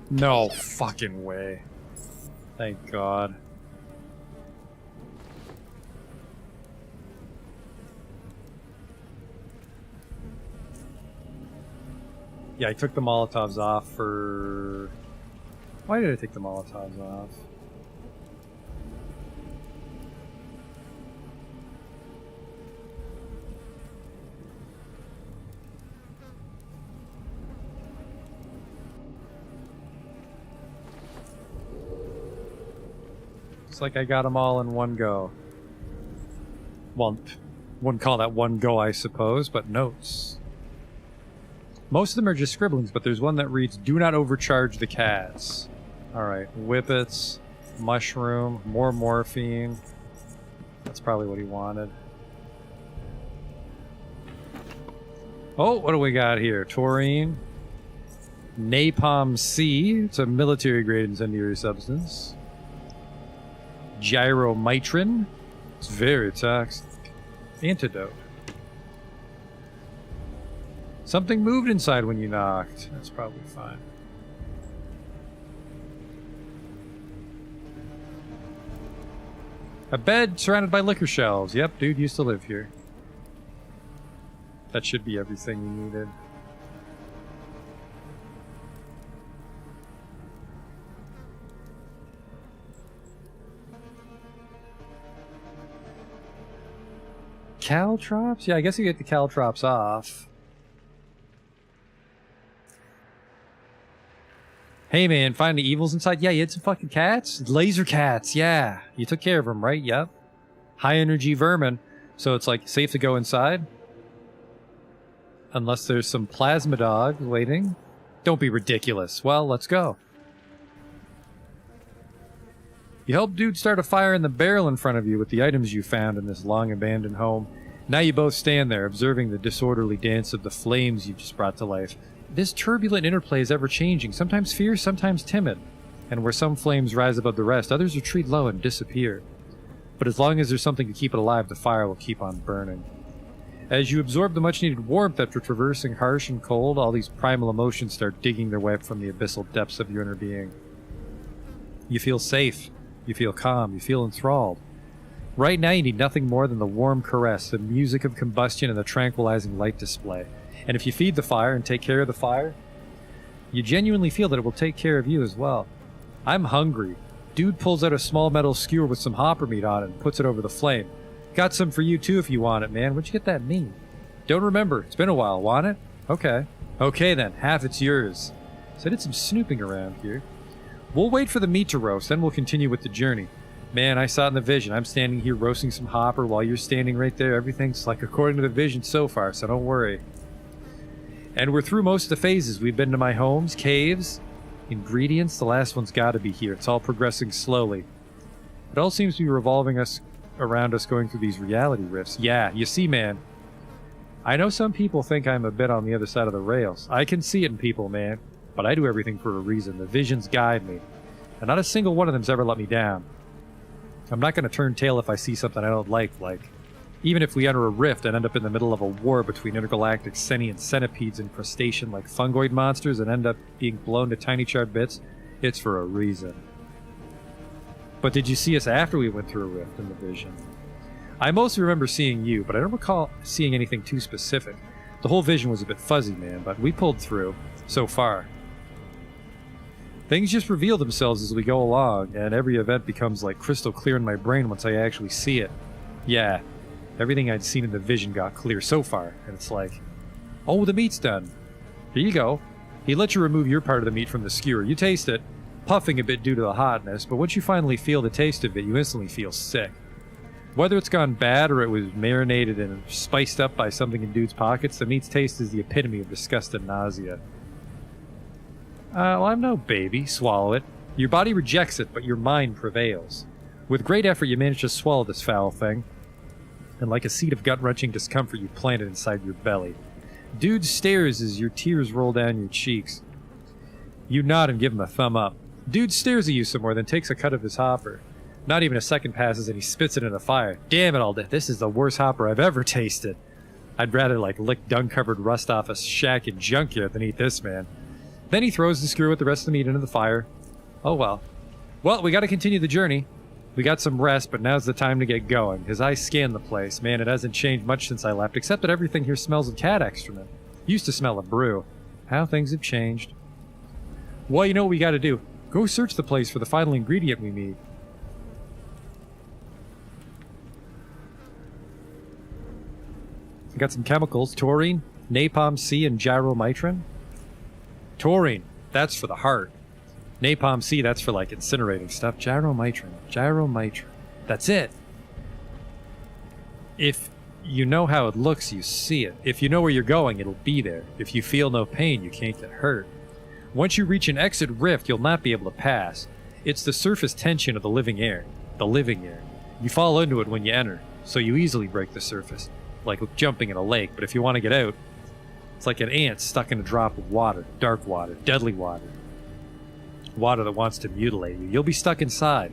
No fucking way. Thank God. Yeah, I took the Molotovs off for... Why did I take the Molotovs off? It's like I got them all in one go. Well, wouldn't call that one go, I suppose, but notes. Most of them are just scribblings, but there's one that reads, "Do not overcharge the cats." Alright, whippets, mushroom, more morphine. That's probably what he wanted. Oh, what do we got here? Taurine. Napalm C. It's a military-grade incendiary substance. Gyromitrin. It's very toxic. Antidote. Something moved inside when you knocked. That's probably fine. A bed surrounded by liquor shelves. Yep, dude used to live here. That should be everything you needed. Caltrops? Yeah, I guess you get the caltrops off. Hey man, find the evils inside? Yeah, you had some fucking cats? Laser cats, yeah. You took care of them, right? Yep. High energy vermin. So it's like safe to go inside? Unless there's some plasma dog waiting. Don't be ridiculous. Well, let's go. You helped dude start a fire in the barrel in front of you with the items you found in this long abandoned home. Now you both stand there, observing the disorderly dance of the flames you just brought to life. This turbulent interplay is ever-changing, sometimes fierce, sometimes timid. And where some flames rise above the rest, others retreat low and disappear. But as long as there's something to keep it alive, the fire will keep on burning. As you absorb the much-needed warmth after traversing harsh and cold, all these primal emotions start digging their way up from the abyssal depths of your inner being. You feel safe. You feel calm. You feel enthralled. Right now you need nothing more than the warm caress, the music of combustion, and the tranquilizing light display. And if you feed the fire and take care of the fire, you genuinely feel that it will take care of you as well. I'm hungry. Dude pulls out a small metal skewer with some hopper meat on it and puts it over the flame. Got some for you too if you want it, man. What'd you get that mean? Don't remember. It's been a while. Want it? Okay. Okay then. Half it's yours. So I did some snooping around here. We'll wait for the meat to roast, then we'll continue with the journey. Man, I saw it in the vision. I'm standing here roasting some hopper while you're standing right there. Everything's like according to the vision so far, so don't worry. And we're through most of the phases. We've been to my homes, caves, ingredients. The last one's got to be here. It's all progressing slowly. It all seems to be revolving us around us going through these reality rifts. Yeah, you see, man. I know some people think I'm a bit on the other side of the rails. I can see it in people, man. But I do everything for a reason. The visions guide me. And not a single one of them's ever let me down. I'm not going to turn tail if I see something I don't like. Even if we enter a rift and end up in the middle of a war between intergalactic sentient centipedes and crustacean-like fungoid monsters and end up being blown to tiny charred bits, it's for a reason. But did you see us after we went through a rift in the vision? I mostly remember seeing you, but I don't recall seeing anything too specific. The whole vision was a bit fuzzy, man, but we pulled through. So far. Things just reveal themselves as we go along, and every event becomes like crystal clear in my brain once I actually see it. Yeah. Everything I'd seen in the vision got clear so far, and it's like, oh, the meat's done. Here you go. He let you remove your part of the meat from the skewer. You taste it, puffing a bit due to the hotness, but once you finally feel the taste of it, you instantly feel sick. Whether it's gone bad or it was marinated and spiced up by something in dude's pockets, the meat's taste is the epitome of disgust and nausea. Well, I'm no baby. Swallow it. Your body rejects it, but your mind prevails. With great effort, you manage to swallow this foul thing. And like a seed of gut-wrenching discomfort, you plant it inside your belly. Dude stares as your tears roll down your cheeks. You nod and give him a thumb up. Dude stares at you some more, then takes a cut of his hopper. Not even a second passes and he spits it in a fire. Damn it all, this is the worst hopper I've ever tasted. I'd rather lick dung-covered rust off a shack in Junkyard than eat this, man. Then he throws the skewer with the rest of the meat into the fire. Oh well. Well, we gotta continue the journey. We got some rest, but now's the time to get going. His eyes scan the place. Man, it hasn't changed much since I left, except that everything here smells of cat excrement. Used to smell of brew. How things have changed. Well, you know what we gotta do. Go search the place for the final ingredient we need. We got some chemicals. Taurine, napalm C, and gyromitrin. Taurine, that's for the heart. Napalm C, that's for incinerating stuff. Gyromitrin. That's it. If you know how it looks, you see it. If you know where you're going, it'll be there. If you feel no pain, you can't get hurt. Once you reach an exit rift, you'll not be able to pass. It's the surface tension of the living air. The living air. You fall into it when you enter, so you easily break the surface. Like jumping in a lake, but if you want to get out, it's like an ant stuck in a drop of water. Dark water. Deadly water. Water that wants to mutilate you. You'll be stuck inside,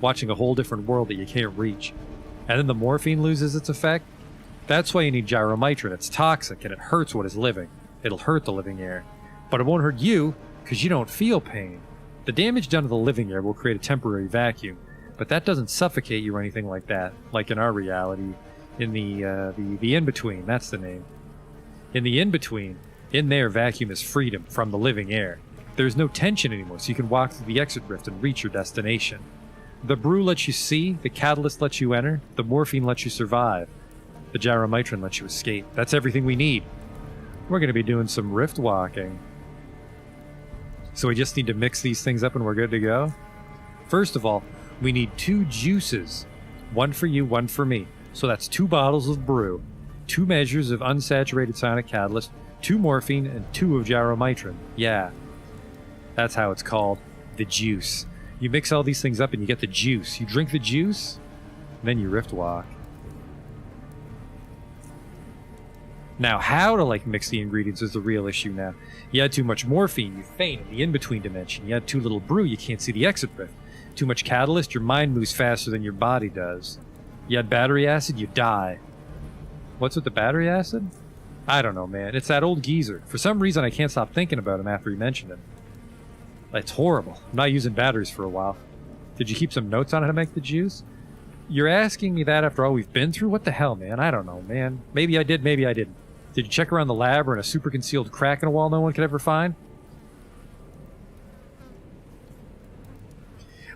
watching a whole different world that you can't reach. And then the morphine loses its effect. That's why you need gyromitrin. It's toxic and it hurts what is living. It'll hurt the living air. But it won't hurt you, because you don't feel pain. The damage done to the living air will create a temporary vacuum, but that doesn't suffocate you or anything like that, like in our reality. In the in-between, that's the name. In the in-between, in there, vacuum is freedom from the living air. There's no tension anymore, so you can walk through the exit rift and reach your destination. The brew lets you see, the catalyst lets you enter, the morphine lets you survive, the gyromitrin lets you escape. That's everything we need. We're going to be doing some rift walking. So we just need to mix these things up and we're good to go? First of all, we need 2 juices. One for you, one for me. So that's 2 bottles of brew, 2 measures of unsaturated psionic catalyst, 2 morphine, and 2 of gyromitrin. Yeah. That's how it's called. The juice. You mix all these things up and you get the juice. You drink the juice, then you rift walk. Now, how to mix the ingredients is the real issue now. You add too much morphine, you faint in the in-between dimension. You add too little brew, you can't see the exit rift. Too much catalyst, your mind moves faster than your body does. You add battery acid, you die. What's with the battery acid? I don't know, man. It's that old geezer. For some reason, I can't stop thinking about him after he mentioned it. It's horrible. I'm not using batteries for a while. Did you keep some notes on how to make the juice? You're asking me that after all we've been through? What the hell, man? I don't know, man. Maybe I did, maybe I didn't. Did you check around the lab or in a super concealed crack in a wall no one could ever find?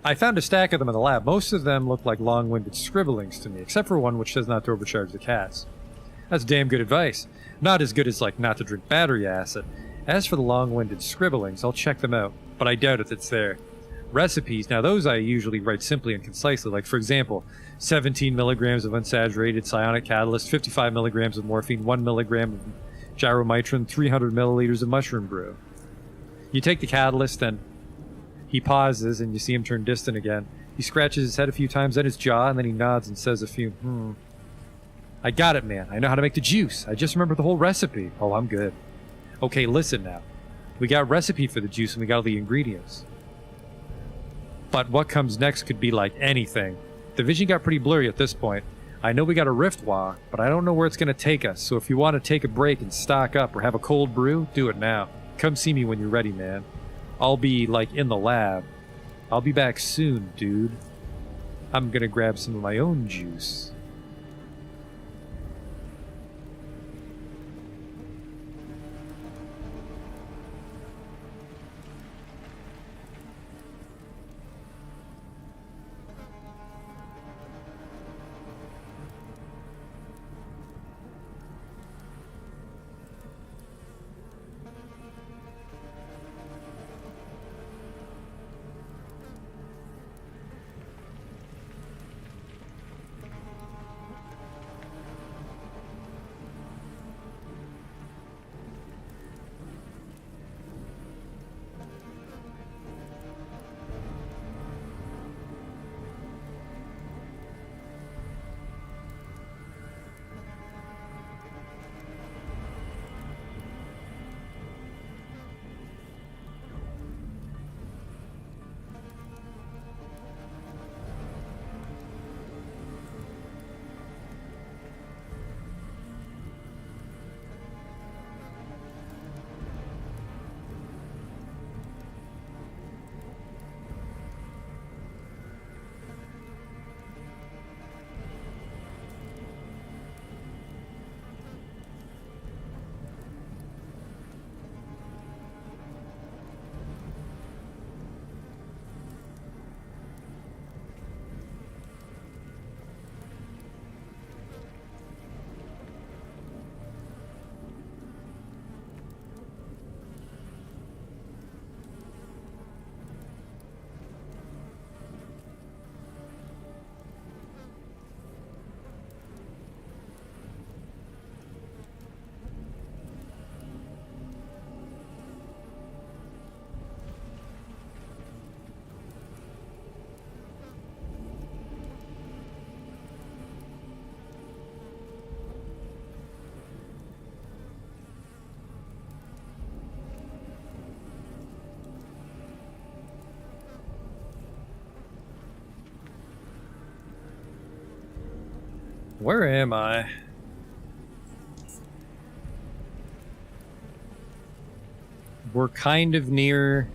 I found a stack of them in the lab. Most of them look like long-winded scribblings to me, except for one which says not to overcharge the cats. That's damn good advice. Not as good as, not to drink battery acid. As for the long-winded scribblings, I'll check them out, but I doubt if it's there. Recipes, now those I usually write simply and concisely, like, for example, 17 milligrams of unsaturated psionic catalyst, 55 milligrams of morphine, 1 milligram of gyromitrin, 300 milliliters of mushroom brew. You take the catalyst and... He pauses, and you see him turn distant again. He scratches his head a few times, then his jaw, and then he nods and says a few, I got it, man. I know how to make the juice. I just remembered the whole recipe. Oh, I'm good. Okay, listen now. We got a recipe for the juice, and we got all the ingredients. But what comes next could be like anything. The vision got pretty blurry at this point. I know we got a rift walk, but I don't know where it's going to take us, so if you want to take a break and stock up or have a cold brew, do it now. Come see me when you're ready, man. I'll be, in the lab. I'll be back soon, dude. I'm gonna grab some of my own juice. Where am I? We're kind of near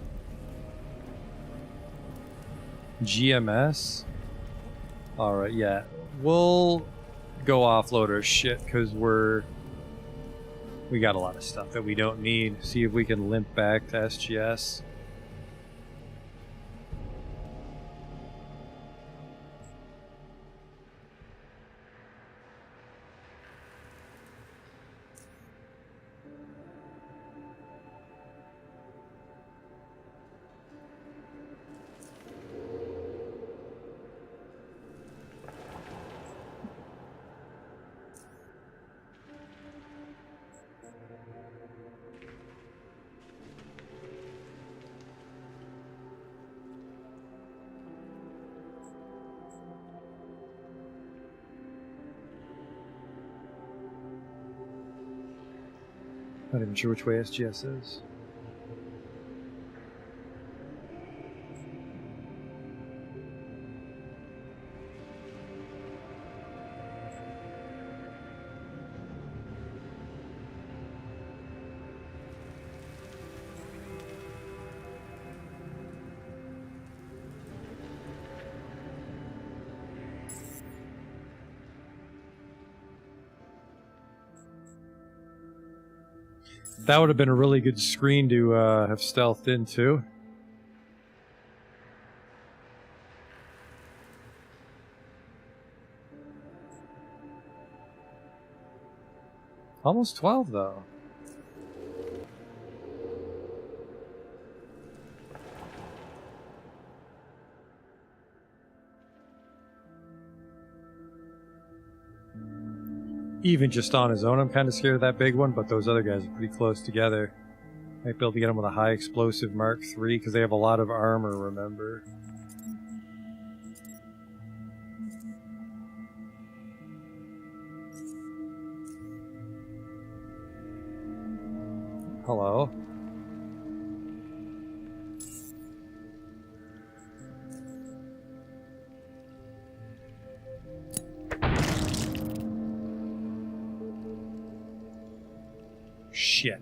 GMS. Alright, yeah. We'll go offload our shit, because we got a lot of stuff that we don't need. See if we can limp back to SGS. Not even sure which way SGS is. That would have been a really good screen to have stealthed into. Almost 12, though. Even just on his own, I'm kind of scared of that big one, but those other guys are pretty close together. Might be able to get him with a high explosive Mark III, because they have a lot of armor, remember. Hello? Shit.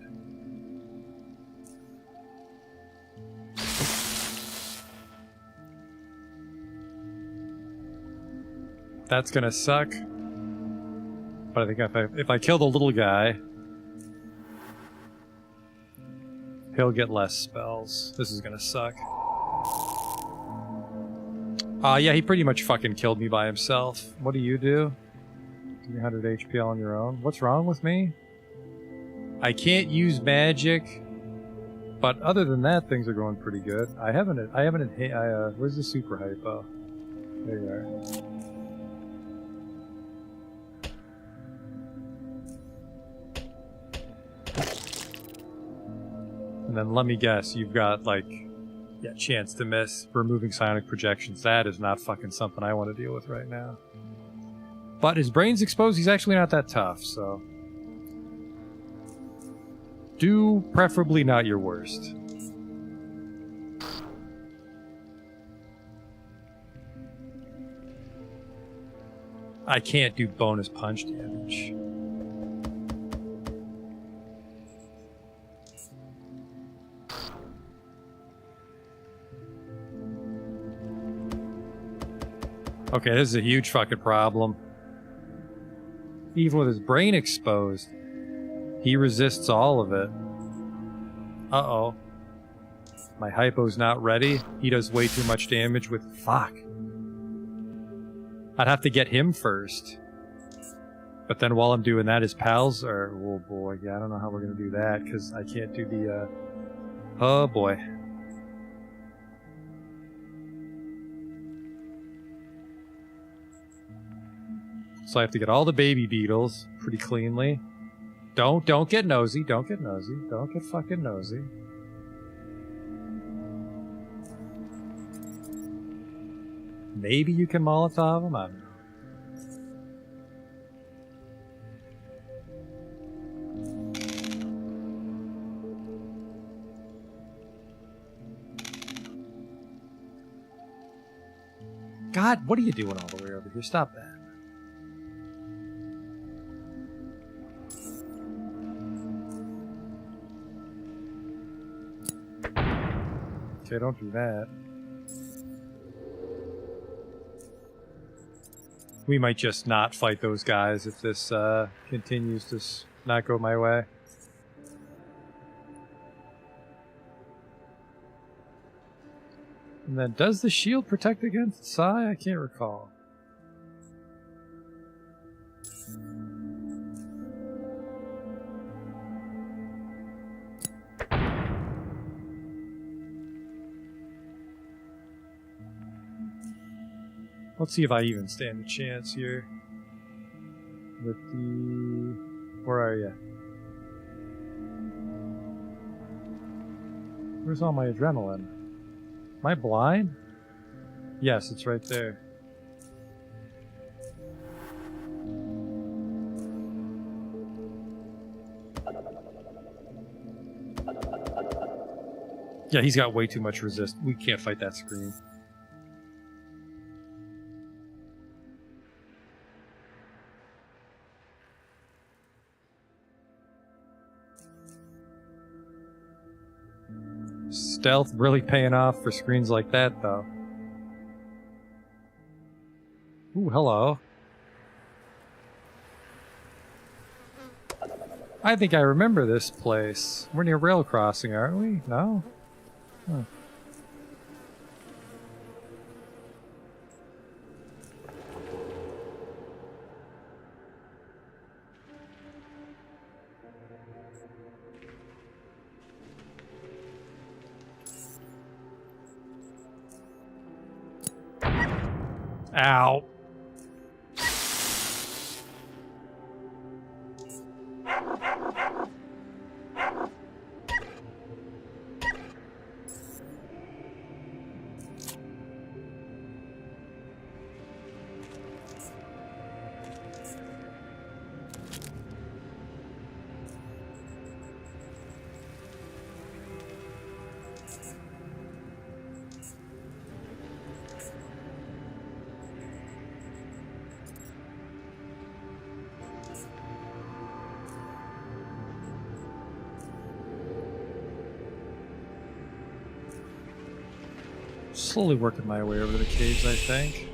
That's gonna suck. But I think if I kill the little guy, he'll get less spells. This is gonna suck. Yeah, he pretty much fucking killed me by himself. What do you do? 300 HP on your own. What's wrong with me? I can't use magic, but other than that, things are going pretty good. Where's the super hypo? There you are. And then let me guess, you've got chance to miss, removing sonic projections. That is not fucking something I want to deal with right now. But his brain's exposed, he's actually not that tough, so... Do preferably not your worst. I can't do bonus punch damage. Okay, this is a huge fucking problem. Even with his brain exposed, he resists all of it. Uh-oh. My hypo's not ready. He does way too much damage with... Fuck. I'd have to get him first. But then while I'm doing that, his pals are... Oh boy, yeah, I don't know how we're gonna do that, because I can't do the, Oh boy. So I have to get all the baby beetles pretty cleanly. Don't get nosy. Don't get nosy. Don't get fucking nosy. Maybe you can Molotov them? I don't know. God, what are you doing all the way over here? Stop that. Okay, don't do that. We might just not fight those guys if this continues to not go my way. And then, does the shield protect against Psi? I can't recall. Let's see if I even stand a chance here. With the... Where are you? Where's all my adrenaline? Am I blind? Yes, it's right there. Yeah, he's got way too much resist. We can't fight that screen. Stealth really paying off for screens like that, though. Ooh, hello. I think I remember this place. We're near rail crossing, aren't we? No? Huh. Ow. Slowly working my way over to the caves, I think.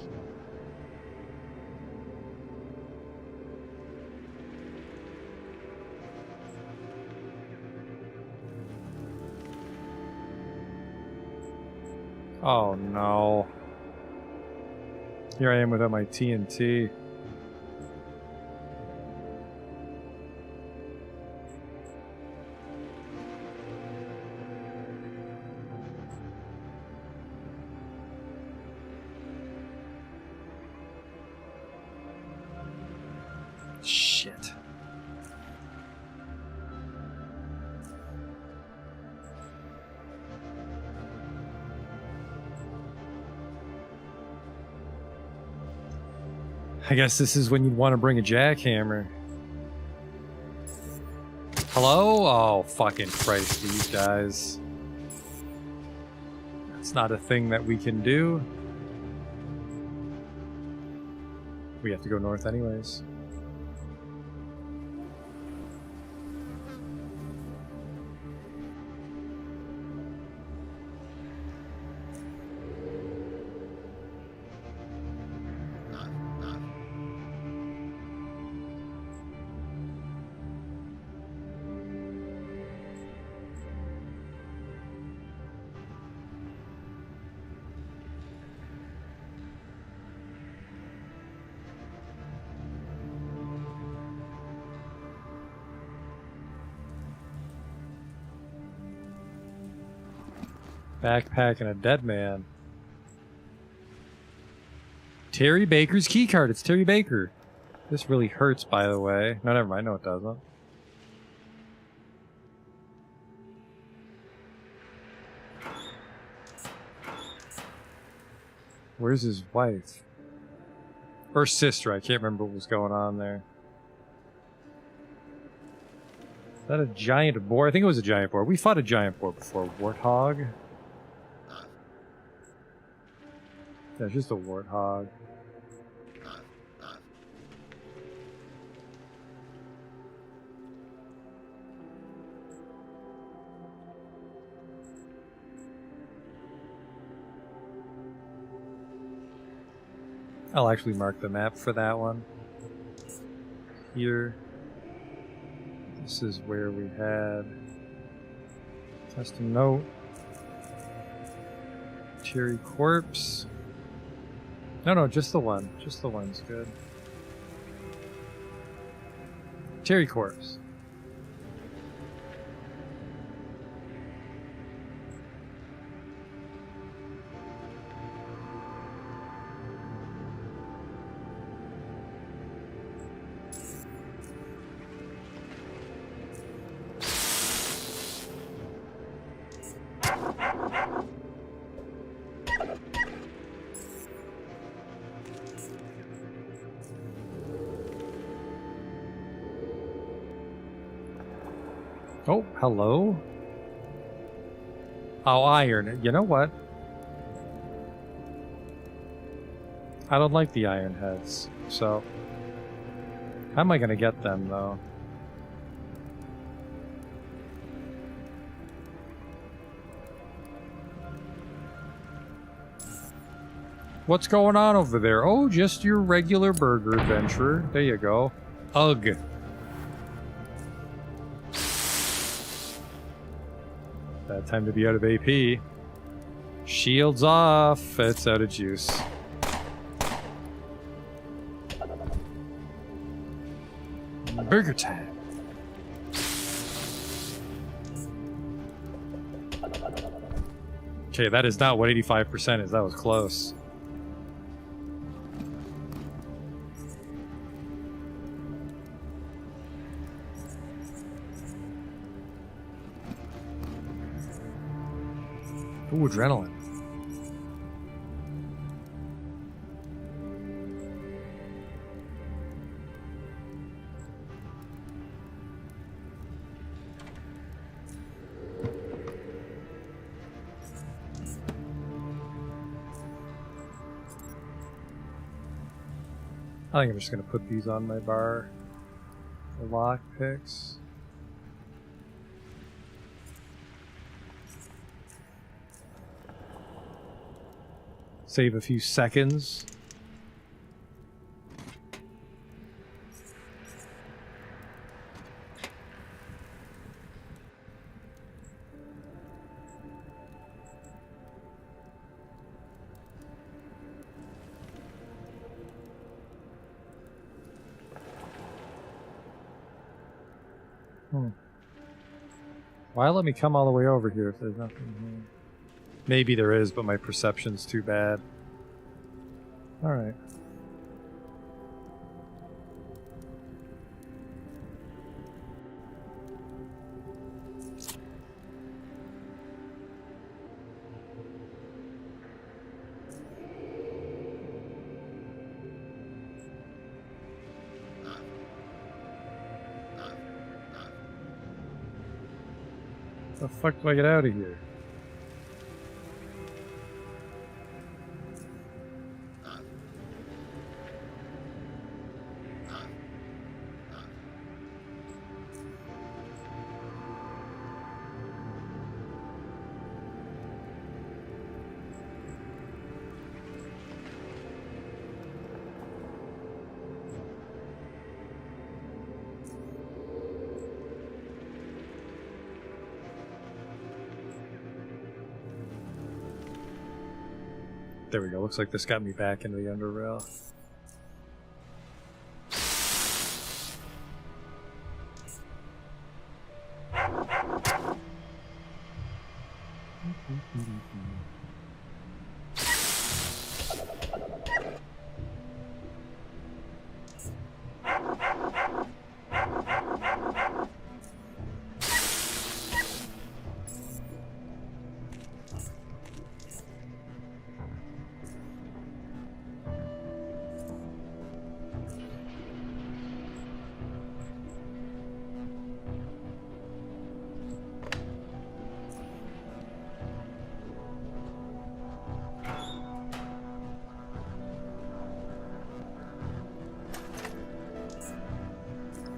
Oh no. Here I am without my TNT. Shit. I guess this is when you'd want to bring a jackhammer. Hello? Oh, fucking Christ, these guys. That's not a thing that we can do. We have to go north anyways. Backpack and a dead man. Terry Baker's keycard. It's Terry Baker. This really hurts, by the way. No, never mind. No, it doesn't. Where's his wife? Or sister. I can't remember what was going on there. Is that a giant boar? I think it was a giant boar. We fought a giant boar before. Warthog? Yeah, it's just a warthog. I'll actually mark the map for that one. Here. This is where we had custom note. Cherry corpse. No, just the one. Just the one's good. Cherry corpse. Oh, hello? Oh, iron. You know what? I don't like the iron heads, so... How am I gonna get them, though? What's going on over there? Oh, just your regular burger adventurer. There you go. Ugh. Bad time to be out of AP. Shields off. It's out of juice. Burger time. Okay, that is not what 85% is. That was close. Ooh, adrenaline. I think I'm just going to put these on my bar. The lock picks. Save a few seconds. Why let me come all the way over here if there's nothing here? Maybe there is, but my perception's too bad. Alright. The fuck do I get out of here? There we go. Looks like this got me back into the Underrail.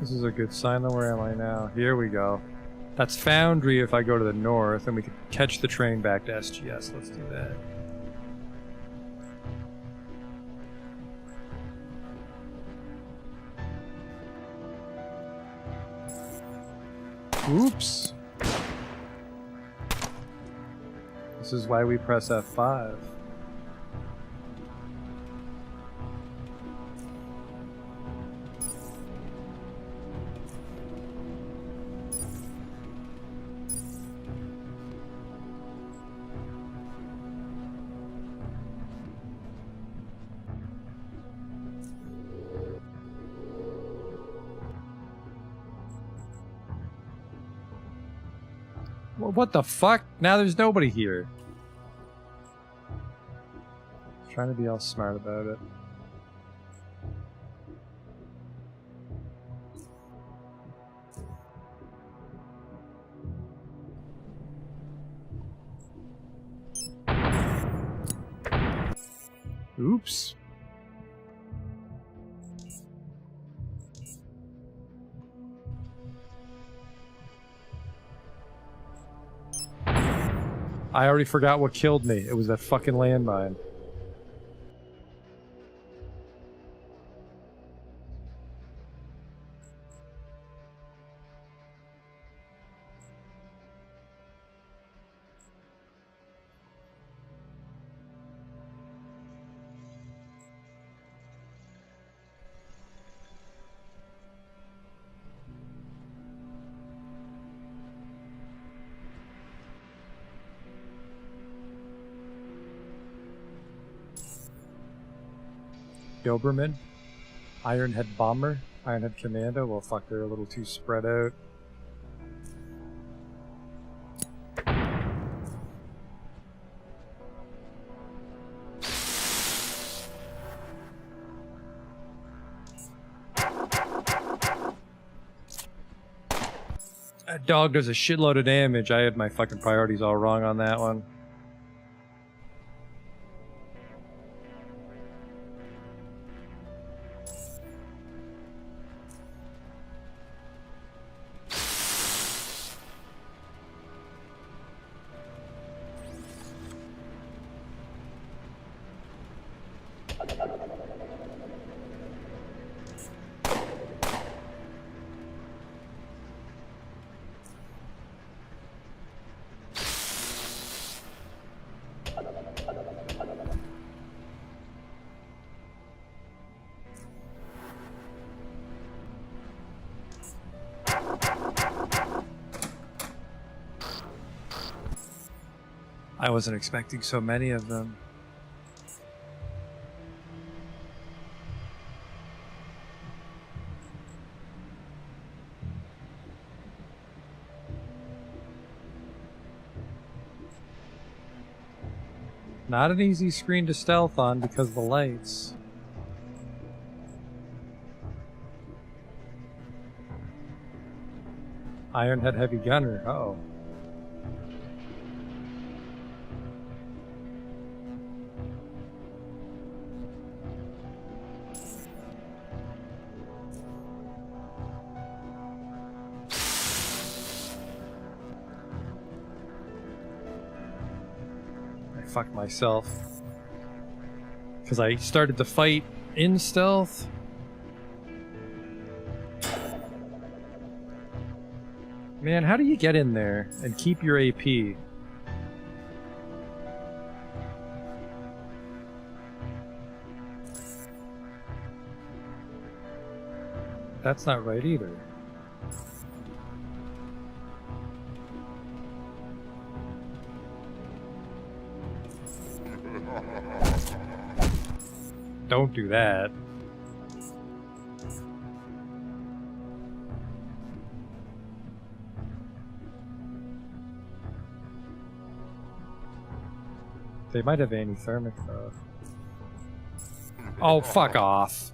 This is a good sign, though. Where am I now? Here we go. That's Foundry if I go to the north, and we can catch the train back to SGS. Let's do that. Oops. This is why we press F5. What the fuck? Now there's nobody here. Trying to be all smart about it. Oops. I already forgot what killed me. It was that fucking landmine. Doberman, Ironhead Bomber, Ironhead Commando. Well, fuck, they're a little too spread out. That dog does a shitload of damage. I had my fucking priorities all wrong on that one. I wasn't expecting so many of them. Not an easy screen to stealth on because of the lights. Ironhead Heavy Gunner, oh. Fuck myself. Because I started the fight in stealth. Man, how do you get in there and keep your AP? That's not right either. Don't do that. They might have anti-thermic though. Oh, fuck off.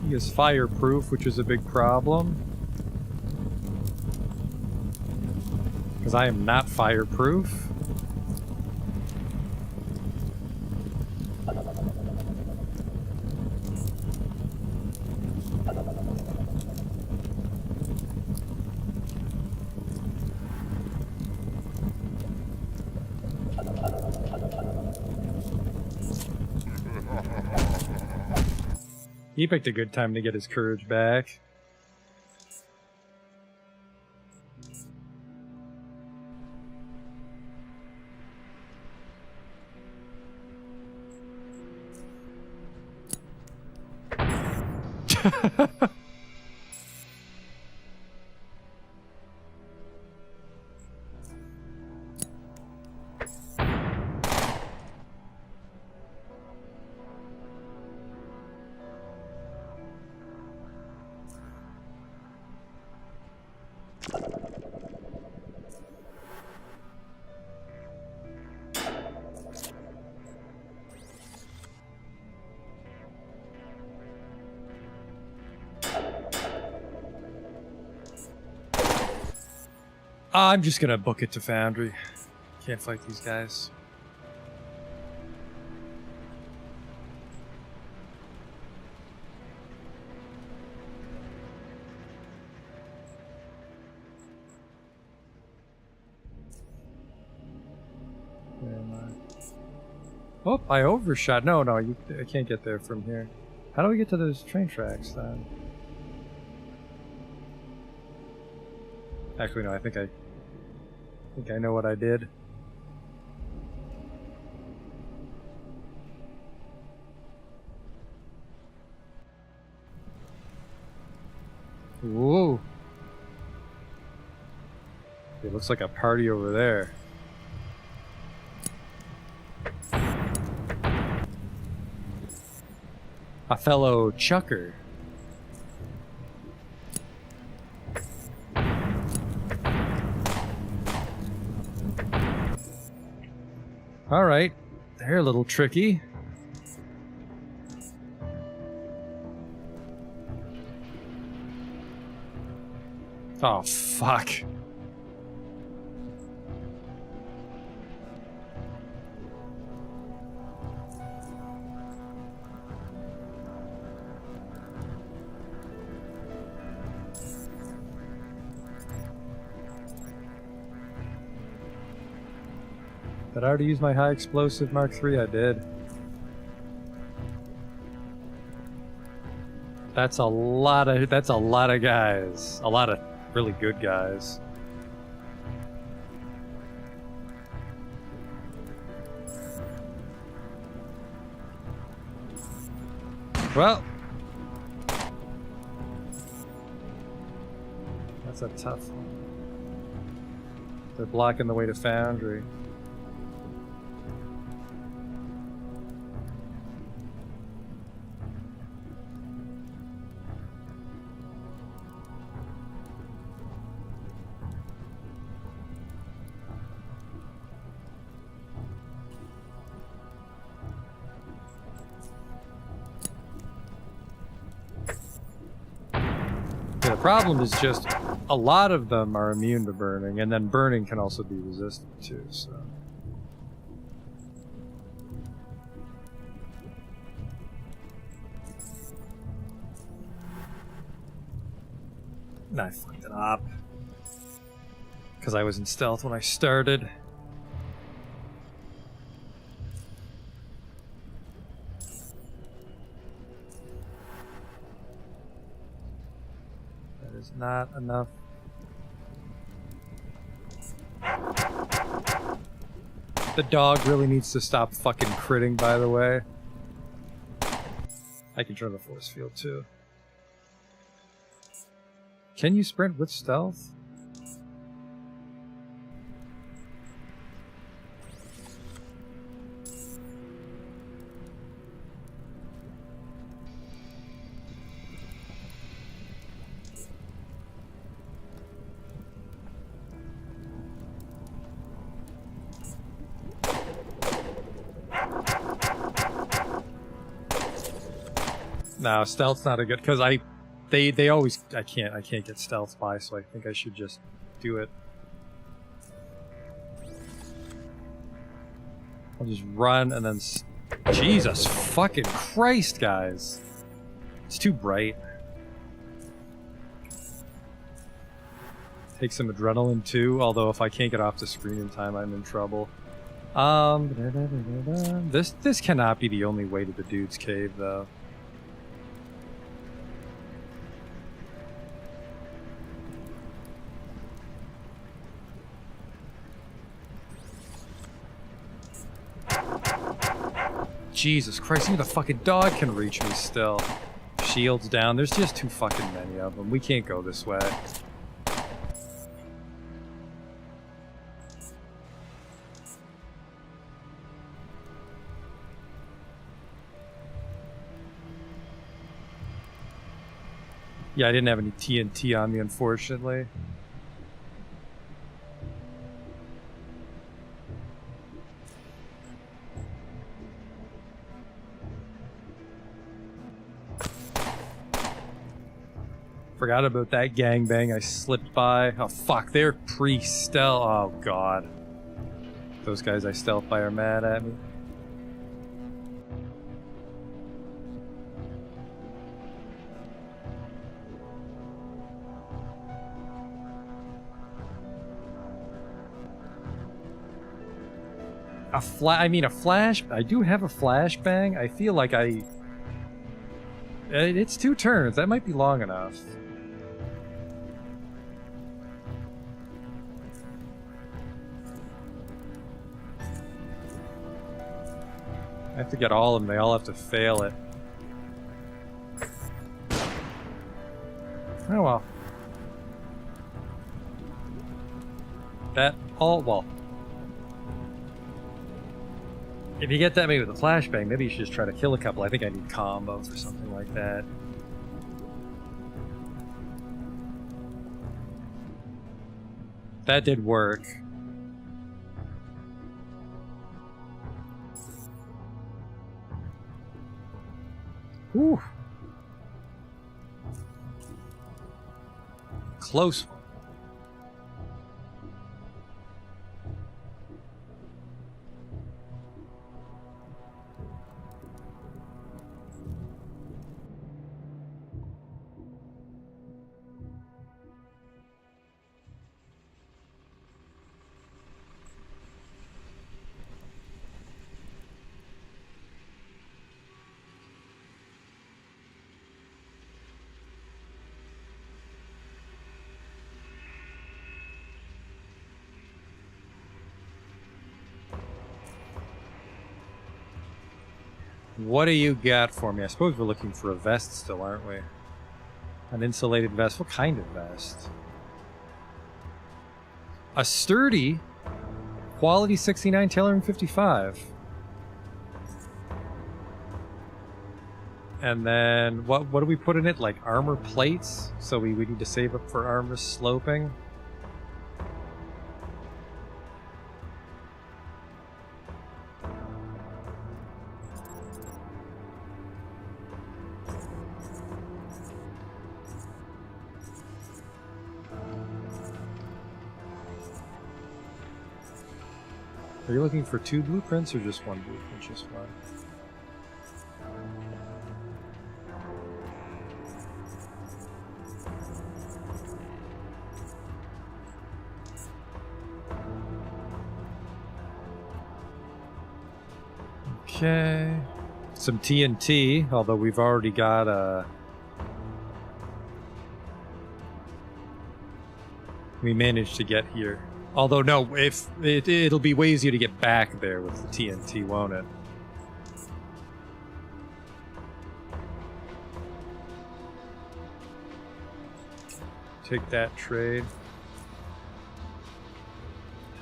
He is fireproof, which is a big problem. Because I am not fireproof. He picked a good time to get his courage back. I'm just gonna book it to Foundry. Can't fight these guys. Where am I? Oh, I overshot. No, I can't get there from here. How do we get to those train tracks then? Actually, no. I think I know what I did. Whoa! It looks like a party over there. A fellow chucker. All right, they're a little tricky. Oh, fuck. Did I already use my high explosive Mark III? I did. That's a lot of guys. A lot of really good guys. Well, that's a tough one. They're blocking the way to Foundry. The problem is just a lot of them are immune to burning, and then burning can also be resistant too, so. I fucked it up. Because I was in stealth when I started. Is not enough. The dog really needs to stop fucking critting, by the way. I can turn the force field too. Can you sprint with stealth? No, stealth's not a good, because they always, I can't get stealth by, so I think I should just do it. I'll just run and then, Jesus fucking Christ, guys. It's too bright. Take some adrenaline too, although if I can't get off the screen in time, I'm in trouble. This cannot be the only way to the dude's cave, though. Jesus Christ, even the fucking dog can reach me still. Shields down. There's just too fucking many of them. We can't go this way. Yeah, I didn't have any TNT on me, unfortunately. Forgot about that gangbang I slipped by. Oh fuck, they're pre-stealth. Oh god. Those guys I stealth by are mad at me. A flash. I do have a flashbang. I feel like it's 2 turns. That might be long enough. I have to get all of them. They all have to fail it. Oh well. Well. If you get that many with a flashbang, maybe you should just try to kill a couple. I think I need combos or something like that. That did work. Whew. Close one. What do you got for me? I suppose we're looking for a vest still, aren't we? An insulated vest. What kind of vest? A sturdy quality 69 tailoring 55. And then what do we put in it? Like armor plates? So we need to save up for armor sloping. Are you looking for 2 blueprints or just 1 blueprint? Just one. Okay. Some TNT, although we've already got a... We managed to get here. Although, no, if it'll be way easier to get back there with the TNT, won't it? Take that trade.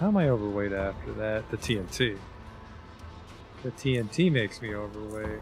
How am I overweight after that? The TNT. The TNT makes me overweight.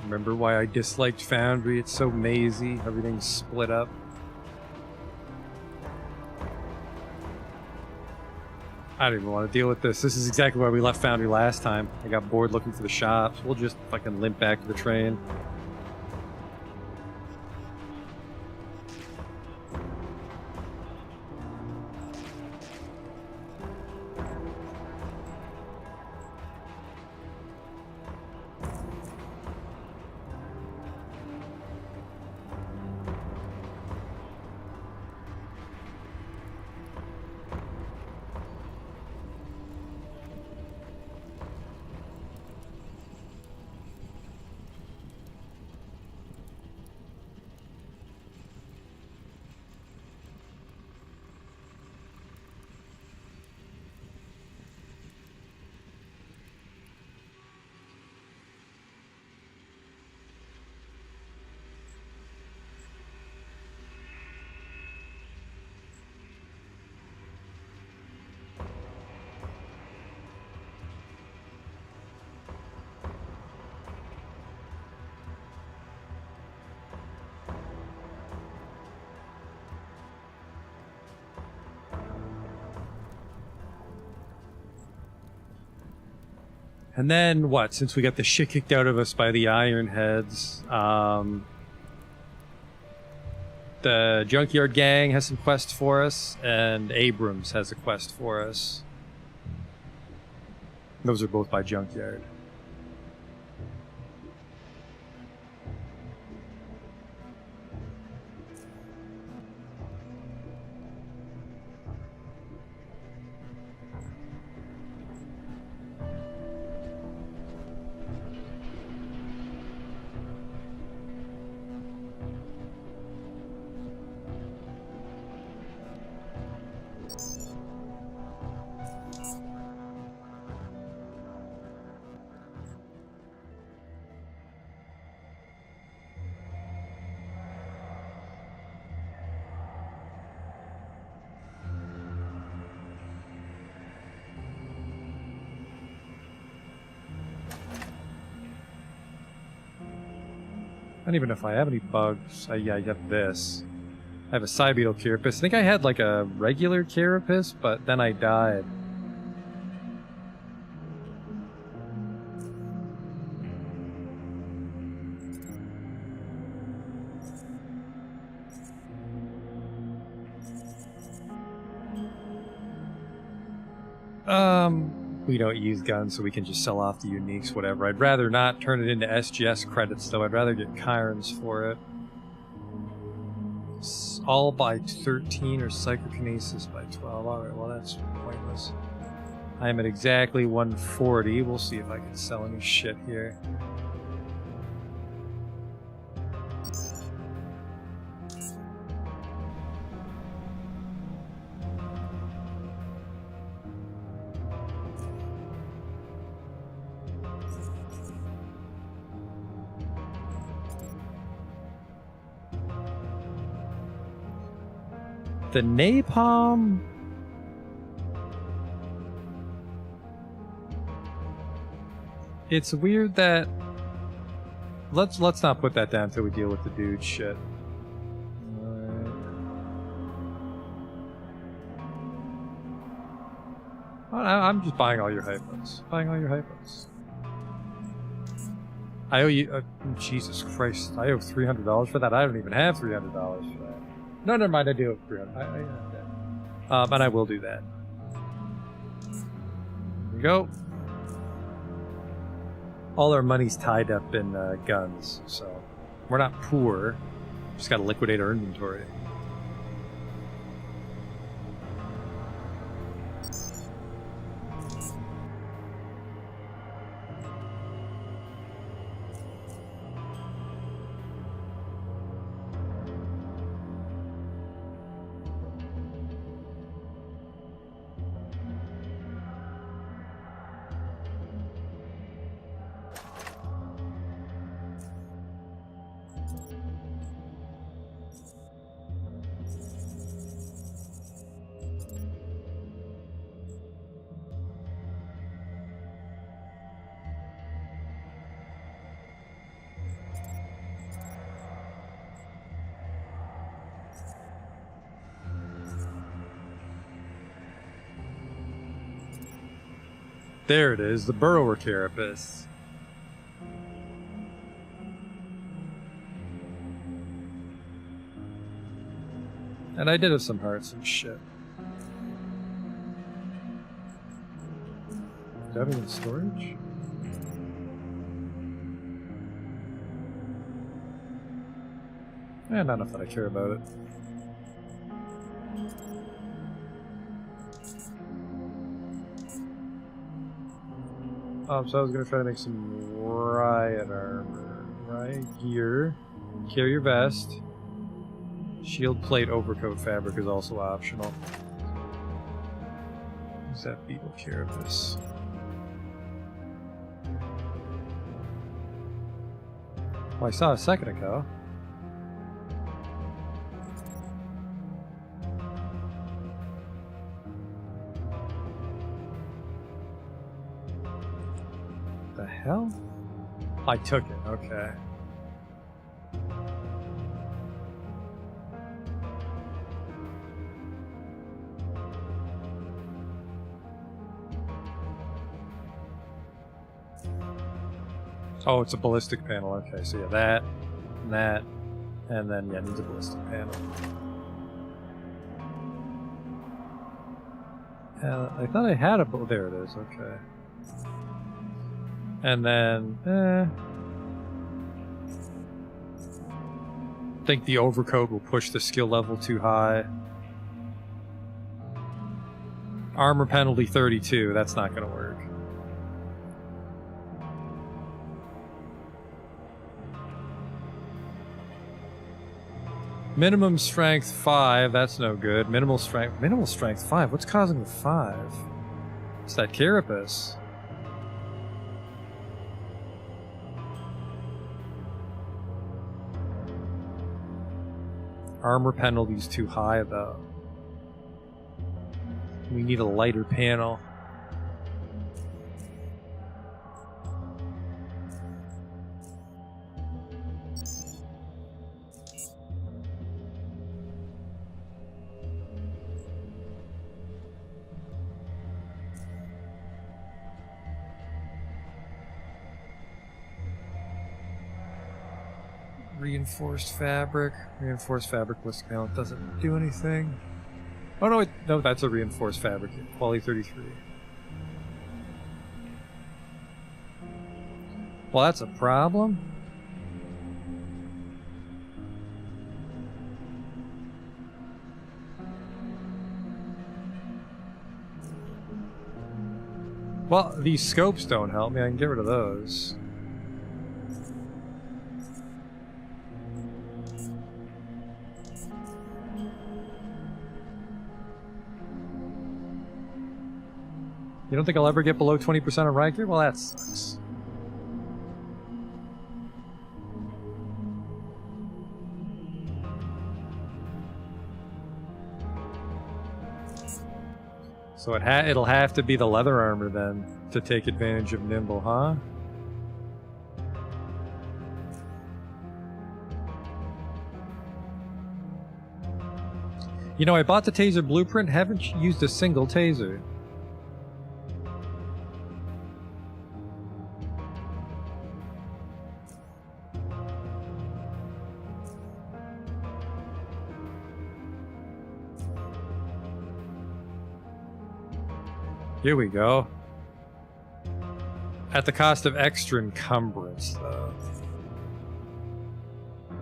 Remember why I disliked Foundry? It's so mazy, everything's split up. I don't even want to deal with this. This is exactly where we left Foundry last time. I got bored looking for the shops. We'll just fucking limp back to the train. And then what? Since we got the shit kicked out of us by the Ironheads, the Junkyard gang has some quests for us, and Abrams has a quest for us. Those are both by Junkyard. I don't even know if I have any bugs. Yeah, I have this. I have a Cybeetle Carapace. I think I had like a regular Carapace, but then I died. We don't use guns, so we can just sell off the uniques, whatever. I'd rather not turn it into SGS credits, though. I'd rather get Chirons for it. It's all by 13 or Psychokinesis by 12. Alright, well that's pointless. I am at exactly 140. We'll see if I can sell any shit here. The napalm. It's weird that let's not put that down until we deal with the dude shit. I'm just buying all your hypos. Buying all your hypos. I owe you. Jesus Christ! I owe $300 for that. I don't even have $300 for that. No, never mind. I do have 300. I have that. And I will do that. There we go. All our money's tied up in guns, so we're not poor. Just got to liquidate our inventory. There it is, the Burrower carapace. And I did have some hearts and shit. Do I have any in storage? Not enough that I care about it. So I was gonna try to make some riot armor. Riot gear. Carrier vest. Shield plate overcoat fabric is also optional. Who's that beetle carapace? Well, I saw a second ago. The hell? I took it, okay. Oh, it's a ballistic panel. Okay, so yeah, that, and then yeah, it needs a ballistic panel. I thought I had a there it is. Okay. And then, I think the overcoat will push the skill level too high. Armor penalty 32. That's not going to work. Minimum strength 5, that's no good. Minimal strength 5. What's causing the 5? It's that carapace. Armor penalty's too high though. We need a lighter panel. Reinforced fabric. Reinforced fabric ballistic panel doesn't do anything. Oh no, no, that's a reinforced fabric. Quality 33. Well, that's a problem. Well, these scopes don't help me. I can get rid of those. You don't think I'll ever get below 20% on riot gear? Well, that sucks. So it'll have to be the leather armor then to take advantage of nimble, huh? You know, I bought the taser blueprint, haven't used a single taser. Here we go. At the cost of extra encumbrance, though.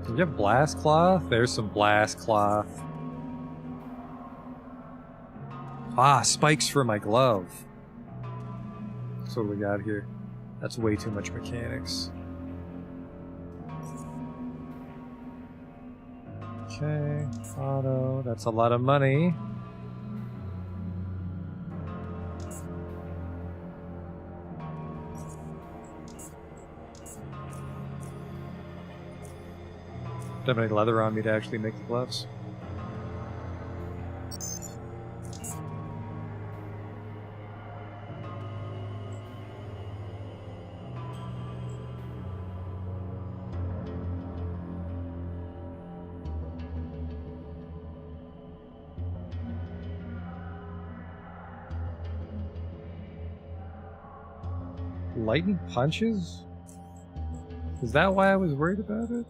Do you have blast cloth? There's some blast cloth. Ah, spikes for my glove. That's what we got here. That's way too much mechanics. Okay, auto. That's a lot of money. Do I have any leather on me to actually make the gloves? Lightning punches? Is that why I was worried about it?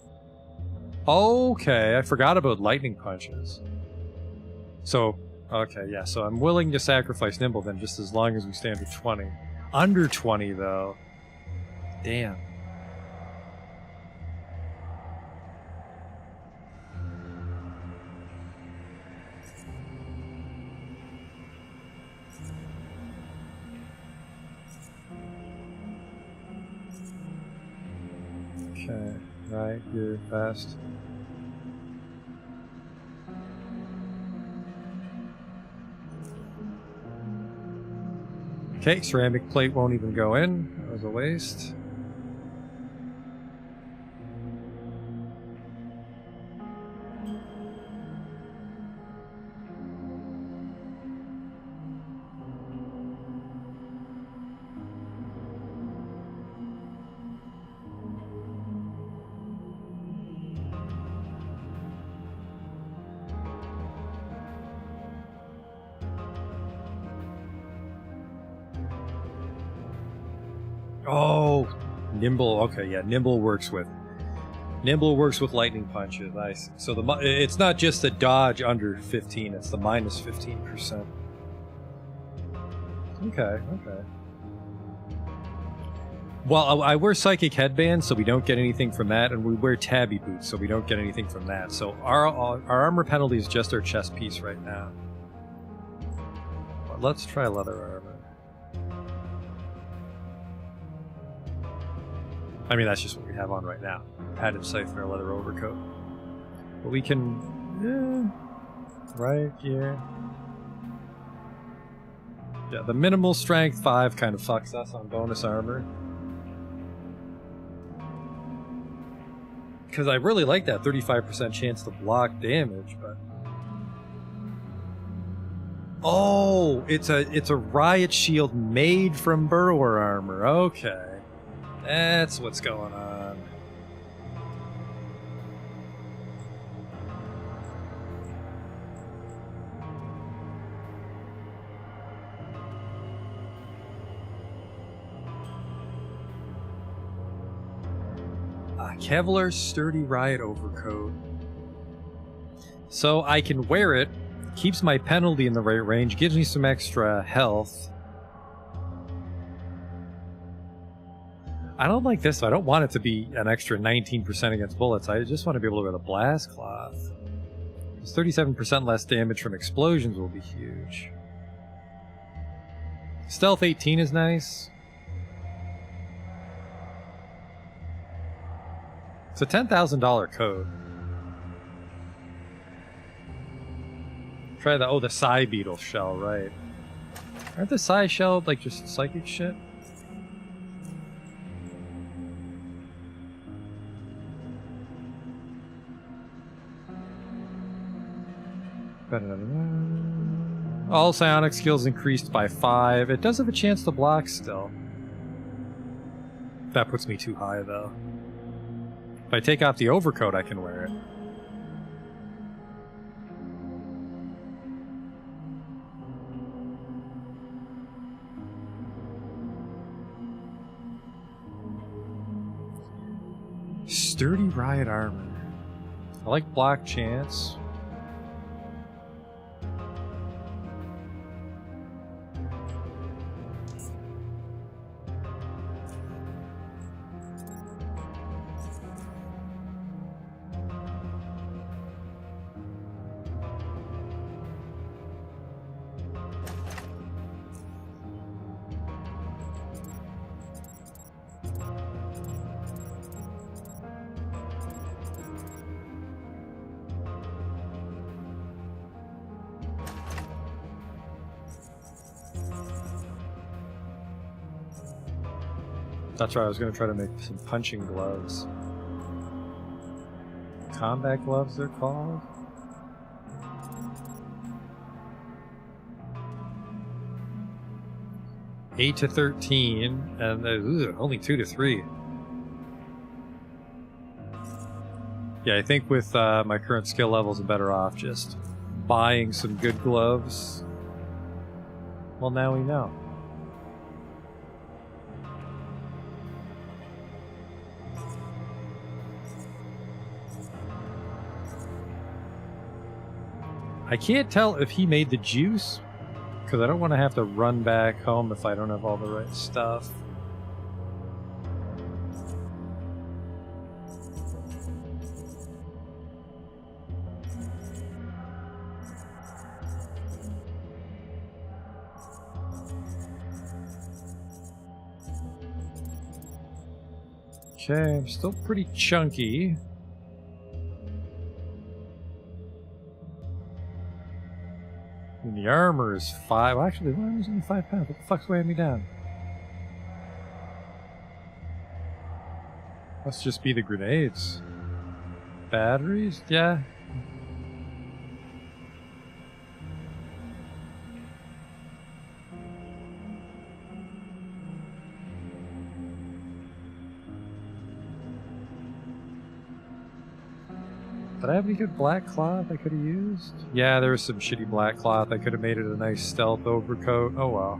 Okay, I forgot about lightning punches. So, okay, yeah, so I'm willing to sacrifice Nimble then, just as long as we stay under 20. Under 20, though. Damn. Okay, right, you're fast. Okay, ceramic plate won't even go in. That was a waste. Oh, Nimble. Okay, yeah, Nimble works with lightning punches. I see. So it's not just the dodge under 15; it's the minus 15%. Okay. Well, I wear psychic headbands, so we don't get anything from that, and we wear tabby boots, so we don't get anything from that. So our armor penalty is just our chest piece right now. But let's try leather armor. I mean, that's just what we have on right now. Padded scythe or leather overcoat. But we can... right here. Yeah, the minimal strength 5 kind of fucks us on bonus armor. Because I really like that 35% chance to block damage, but... Oh! It's a riot shield made from Burrower armor. Okay. That's what's going on. Kevlar sturdy riot overcoat. So I can wear it, keeps my penalty in the right range, gives me some extra health. I don't like this. I don't want it to be an extra 19% against bullets. I just want to be able to wear the blast cloth. Because 37% less damage from explosions will be huge. Stealth 18 is nice. It's a $10,000 code. Try the the Psy Beetle shell, right? Aren't the Psy shell like just psychic shit? All psionic skills increased by 5. It does have a chance to block still. That puts me too high though. If I take off the overcoat, I can wear it. Sturdy riot armor. I like block chance. That's right, I was going to try to make some punching gloves. Combat gloves, they're called? Eight to 13, and only 2 to 3. Yeah, I think with my current skill levels, I'm better off just buying some good gloves. Well, now we know. I can't tell if he made the juice, because I don't want to have to run back home if I don't have all the right stuff. Okay, I'm still pretty chunky. And the armor is 5. Well, actually, the armor's only 5 pounds. What the fuck's weighing me down? Must just be the grenades. Batteries? Yeah. Did I have any good black cloth I could have used? Yeah, there was some shitty black cloth. I could have made it a nice stealth overcoat. Oh well.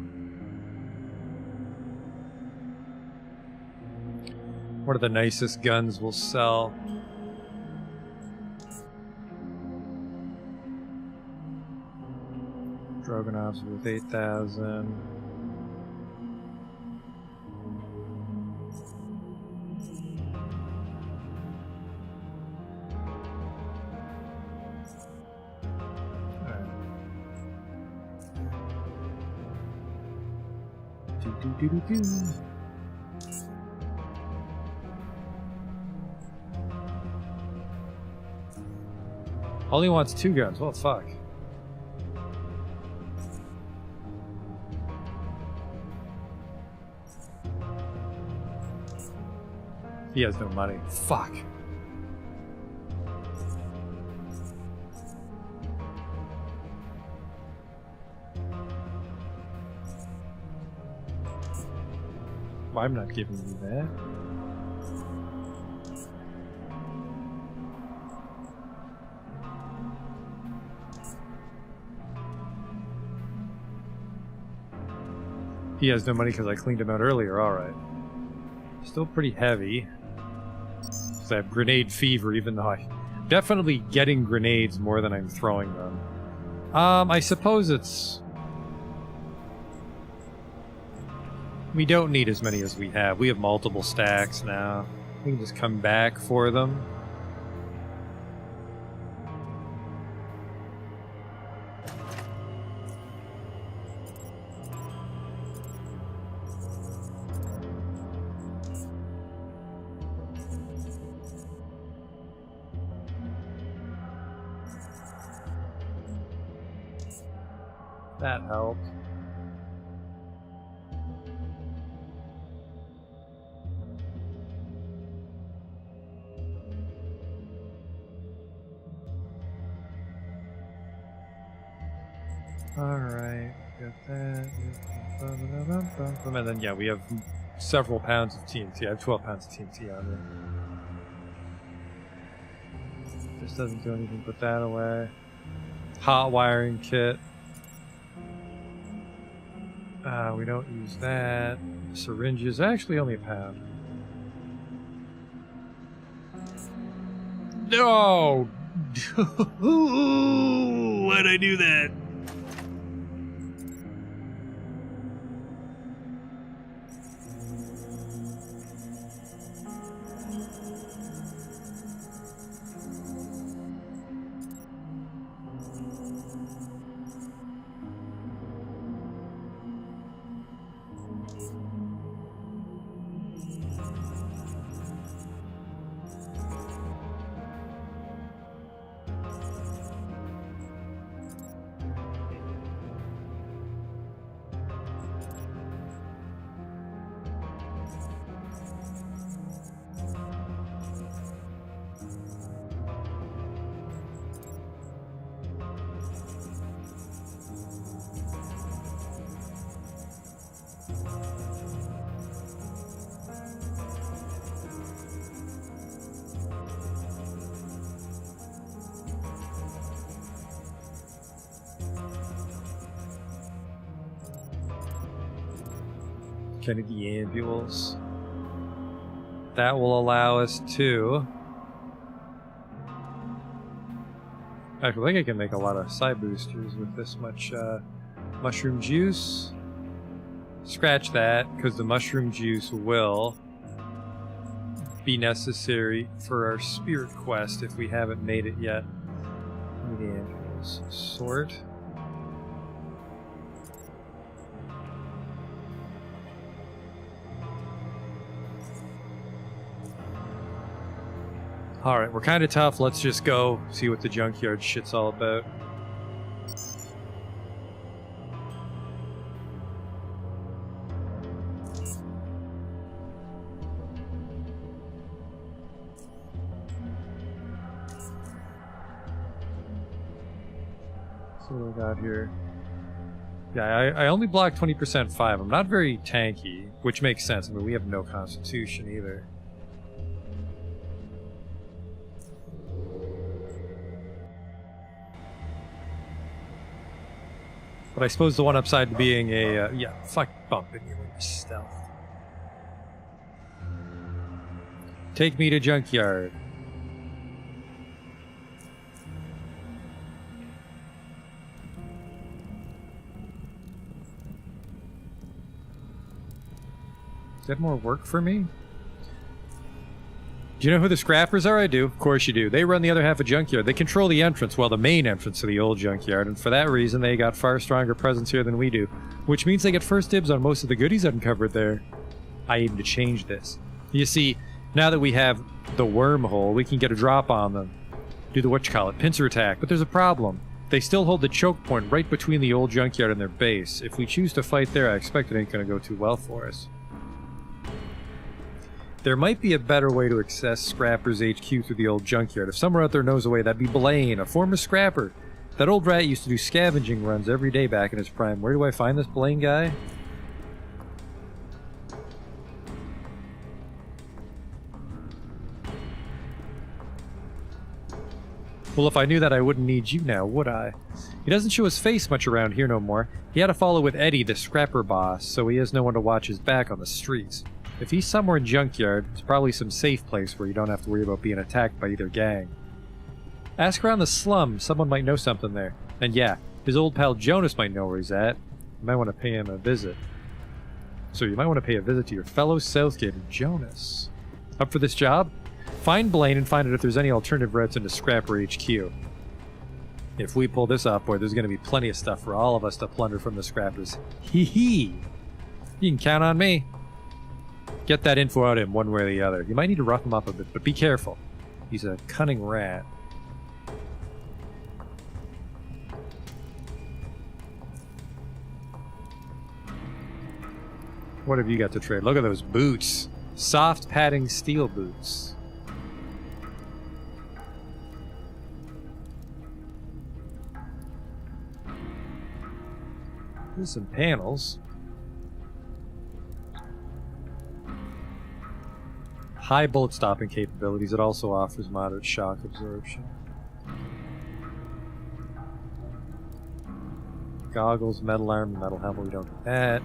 What are the nicest guns we'll sell? Drogonov's worth 8,000. Only wants 2 guns. Well, fuck. He has no money. Fuck. Well, I'm not giving you that. He has no money because I cleaned him out earlier. Alright. Still pretty heavy. Because I have grenade fever, even though I'm definitely getting grenades more than I'm throwing them. I suppose it's... We don't need as many as we have. We have multiple stacks now. We can just come back for them. That helped. Alright, got that. And then, yeah, we have several pounds of TNT. I have 12 pounds of TNT on me. This doesn't do anything, put that away. Hot wiring kit. We don't use that. Syringes, actually only a pound. No! Why'd I do that? Kind of the ambules. That will allow us to... I feel like I can make a lot of side boosters with this much mushroom juice. Scratch that, because the mushroom juice will be necessary for our spirit quest if we haven't made it yet. Angels. Sort. Alright, we're kind of tough. Let's just go see what the junkyard shit's all about. So what I got here? Yeah, I only block 20% 5. I'm not very tanky, which makes sense. I mean, we have no constitution either. But I suppose the one upside to being a, yeah, fuck bumping you with stealth. Take me to Junkyard. Is that more work for me? Do you know who the Scrappers are? I do. Of course you do. They run the other half of Junkyard. They control the entrance, well, the main entrance to the old Junkyard, and for that reason, they got far stronger presence here than we do. Which means they get first dibs on most of the goodies uncovered there. I aim to change this. You see, now that we have the wormhole, we can get a drop on them. Do the whatchamacallit, pincer attack, but there's a problem. They still hold the choke point right between the old Junkyard and their base. If we choose to fight there, I expect it ain't gonna go too well for us. There might be a better way to access Scrapper's HQ through the old Junkyard. If someone out there knows a way, that'd be Blaine, a former Scrapper. That old rat used to do scavenging runs every day back in his prime. Where do I find this Blaine guy? Well, if I knew that, I wouldn't need you now, would I? He doesn't show his face much around here no more. He had to follow with Eddie, the Scrapper boss, so he has no one to watch his back on the streets. If he's somewhere in Junkyard, it's probably some safe place where you don't have to worry about being attacked by either gang. Ask around the slum, someone might know something there. And yeah, his old pal Jonas might know where he's at. You might want to pay him a visit. So you might want to pay a visit to your fellow Southgater, Jonas. Up for this job? Find Blaine and find out if there's any alternative routes into Scrapper HQ. If we pull this off, boy, there's going to be plenty of stuff for all of us to plunder from the Scrappers. Hee hee! You can count on me. Get that info out of him one way or the other. You might need to rough him up a bit, but be careful. He's a cunning rat. What have you got to trade? Look at those boots. Soft padding steel boots. There's some panels. High bullet stopping capabilities. It also offers moderate shock absorption. Goggles, metal arm, metal helmet. We don't do that.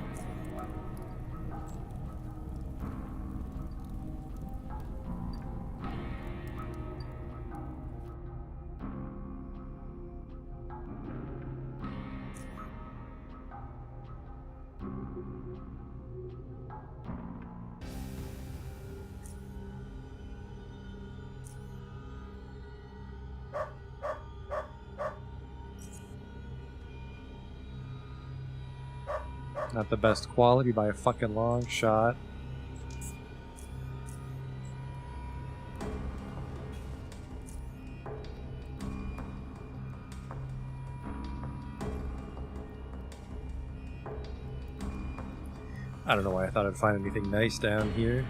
Not the best quality by a fucking long shot. I don't know why I thought I'd find anything nice down here.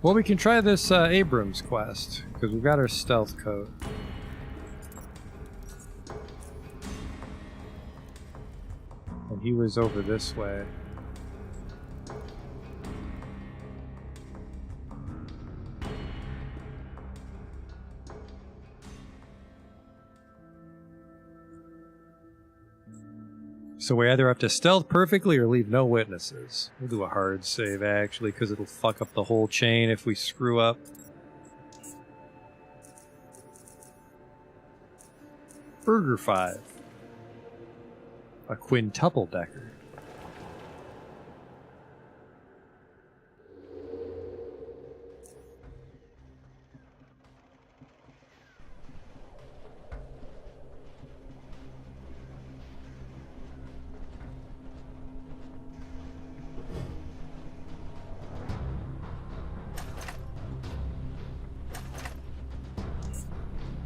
Well, we can try this Abrams quest, because we've got our stealth coat. And he was over this way. So we either have to stealth perfectly or leave no witnesses. We'll do a hard save, actually, because it'll fuck up the whole chain if we screw up. Burger 5. A quintuple decker.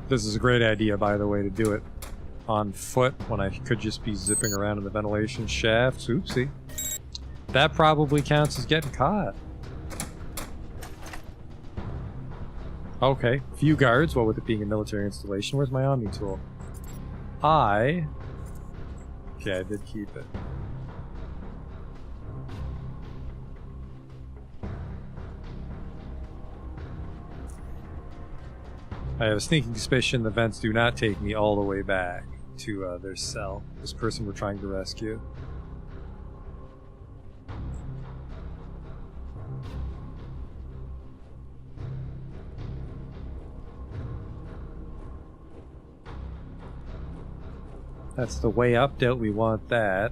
This is a great idea, by the way, to do it on foot when I could just be zipping around in the ventilation shafts. Oopsie. That probably counts as getting caught. Okay, few guards, what with it being a military installation. Where's my Omni tool? Okay, I did keep it. I have a sneaking suspicion the vents do not take me all the way back to their cell. This person we're trying to rescue. That's the way up, don't we want that?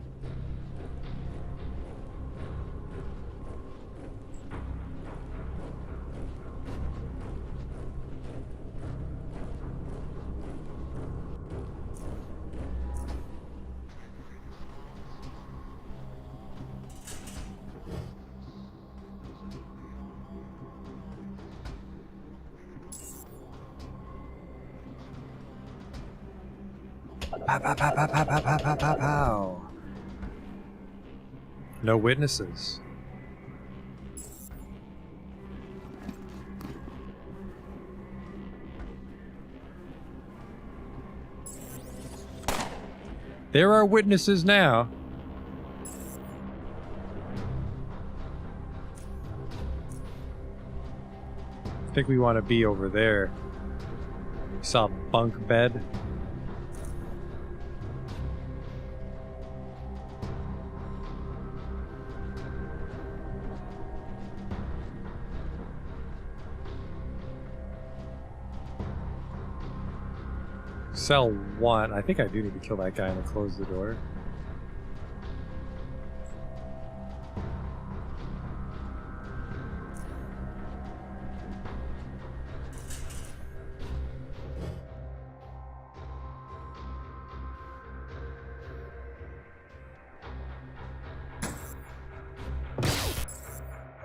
Pow, pow, pow, pow, pow, pow, pow, pow, pow, pow. No witnesses. There are witnesses now. I think we want to be over there. Saw a bunk bed. Cell 1. I think I do need to kill that guy and close the door.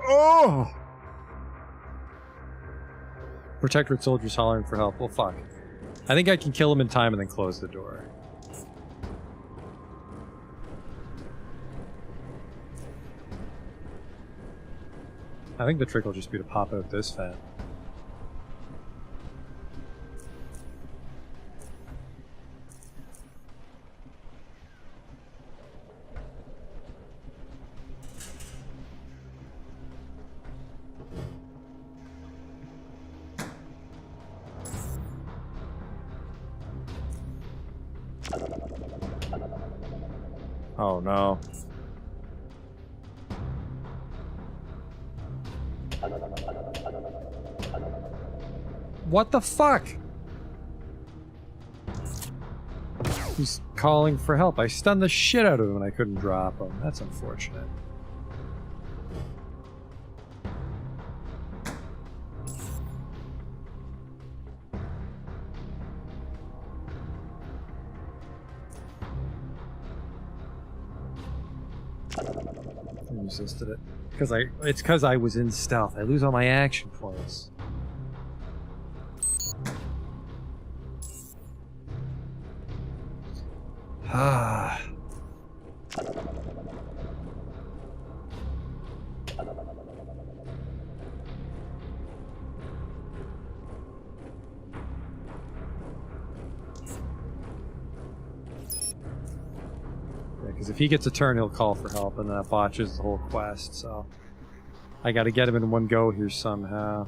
Oh! Protectorate soldiers hollering for help. Well, fuck. I think I can kill him in time and then close the door. I think the trick will just be to pop out this vent. Oh no. What the fuck? He's calling for help. I stunned the shit out of him and I couldn't drop him. That's unfortunate. I resisted it. It's because I was in stealth. I lose all my action points. Ah. Because if he gets a turn, he'll call for help, and that botches the whole quest, so... I gotta get him in one go here somehow.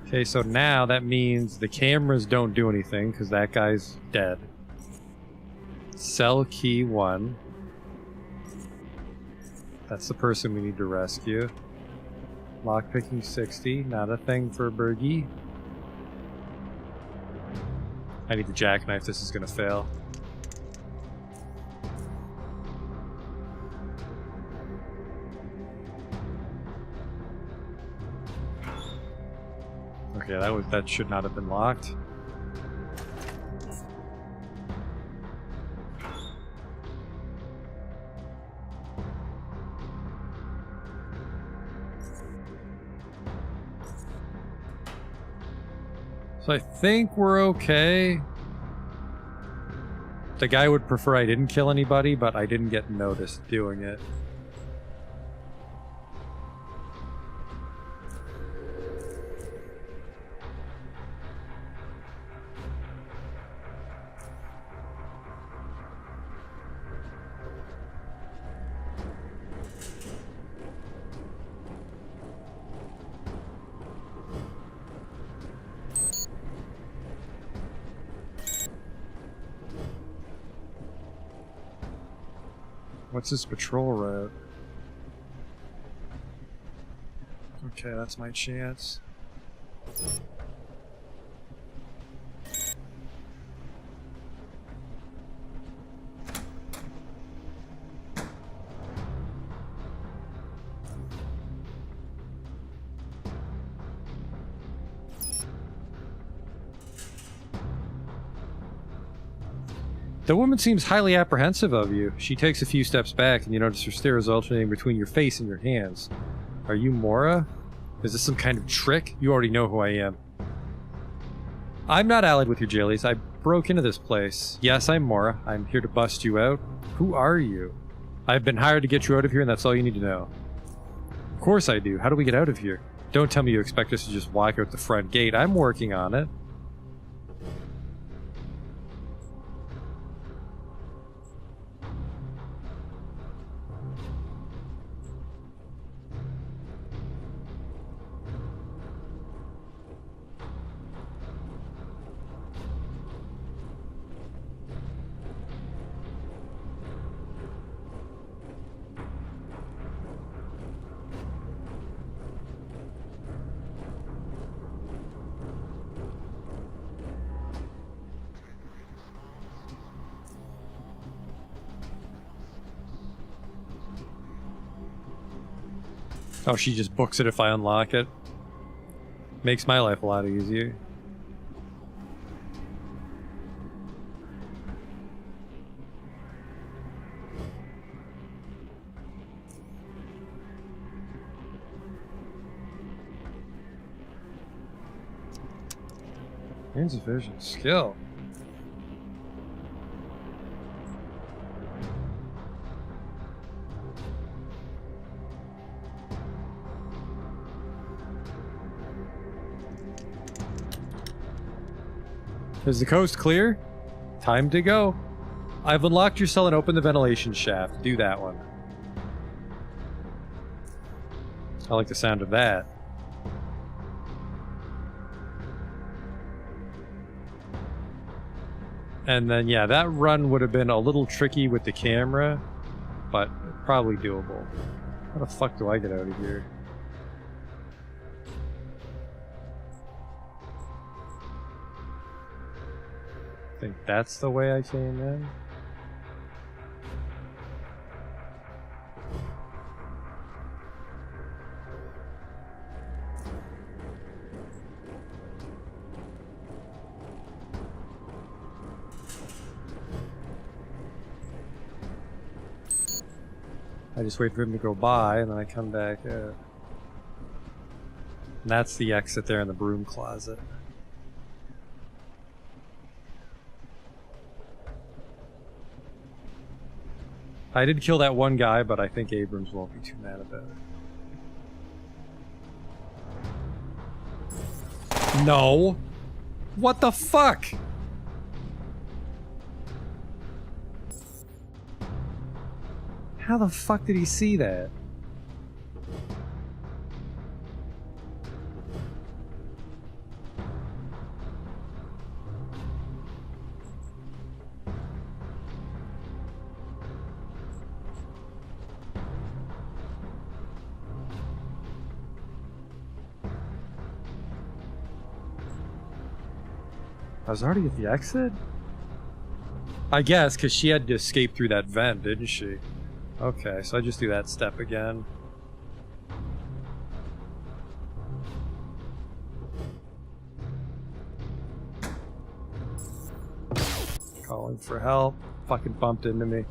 Okay, so now that means the cameras don't do anything because that guy's dead. Cell key 1. That's the person we need to rescue. Lockpicking 60, not a thing for Bergie. I need the jackknife, this is gonna fail. Okay, that should not have been locked. So I think we're okay. The guy would prefer I didn't kill anybody, but I didn't get noticed doing it. What's this patrol route? Okay, that's my chance. The woman seems highly apprehensive of you. She takes a few steps back and you notice her stare is alternating between your face and your hands. Are you Mora? Is this some kind of trick? You already know who I am. I'm not allied with your jailies. I broke into this place. Yes, I'm Mora. I'm here to bust you out. Who are you? I've been hired to get you out of here and that's all you need to know. Of course I do. How do we get out of here? Don't tell me you expect us to just walk out the front gate. I'm working on it. Oh, she just books it if I unlock it. Makes my life a lot easier. Insufficient skill. Is the coast clear? Time to go. I've unlocked your cell and opened the ventilation shaft. Do that one. I like the sound of that. And then, yeah, that run would have been a little tricky with the camera, but probably doable. How the fuck do I get out of here? I think that's the way I came in. I just wait for him to go by and then I come back out. And that's the exit there in the broom closet. I did kill that one guy, but I think Abrams won't be too mad about it. No! What the fuck? How the fuck did he see that? I was already at the exit? I guess, because she had to escape through that vent, didn't she? Okay, so I just do that step again. Calling for help. Fucking bumped into me.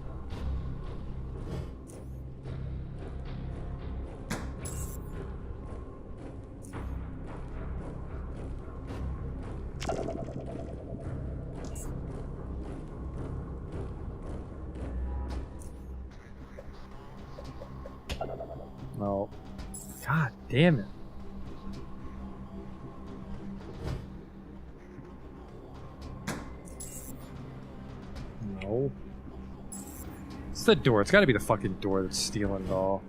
No. God damn it. No. It's the door. It's gotta be the fucking door that's stealing it all.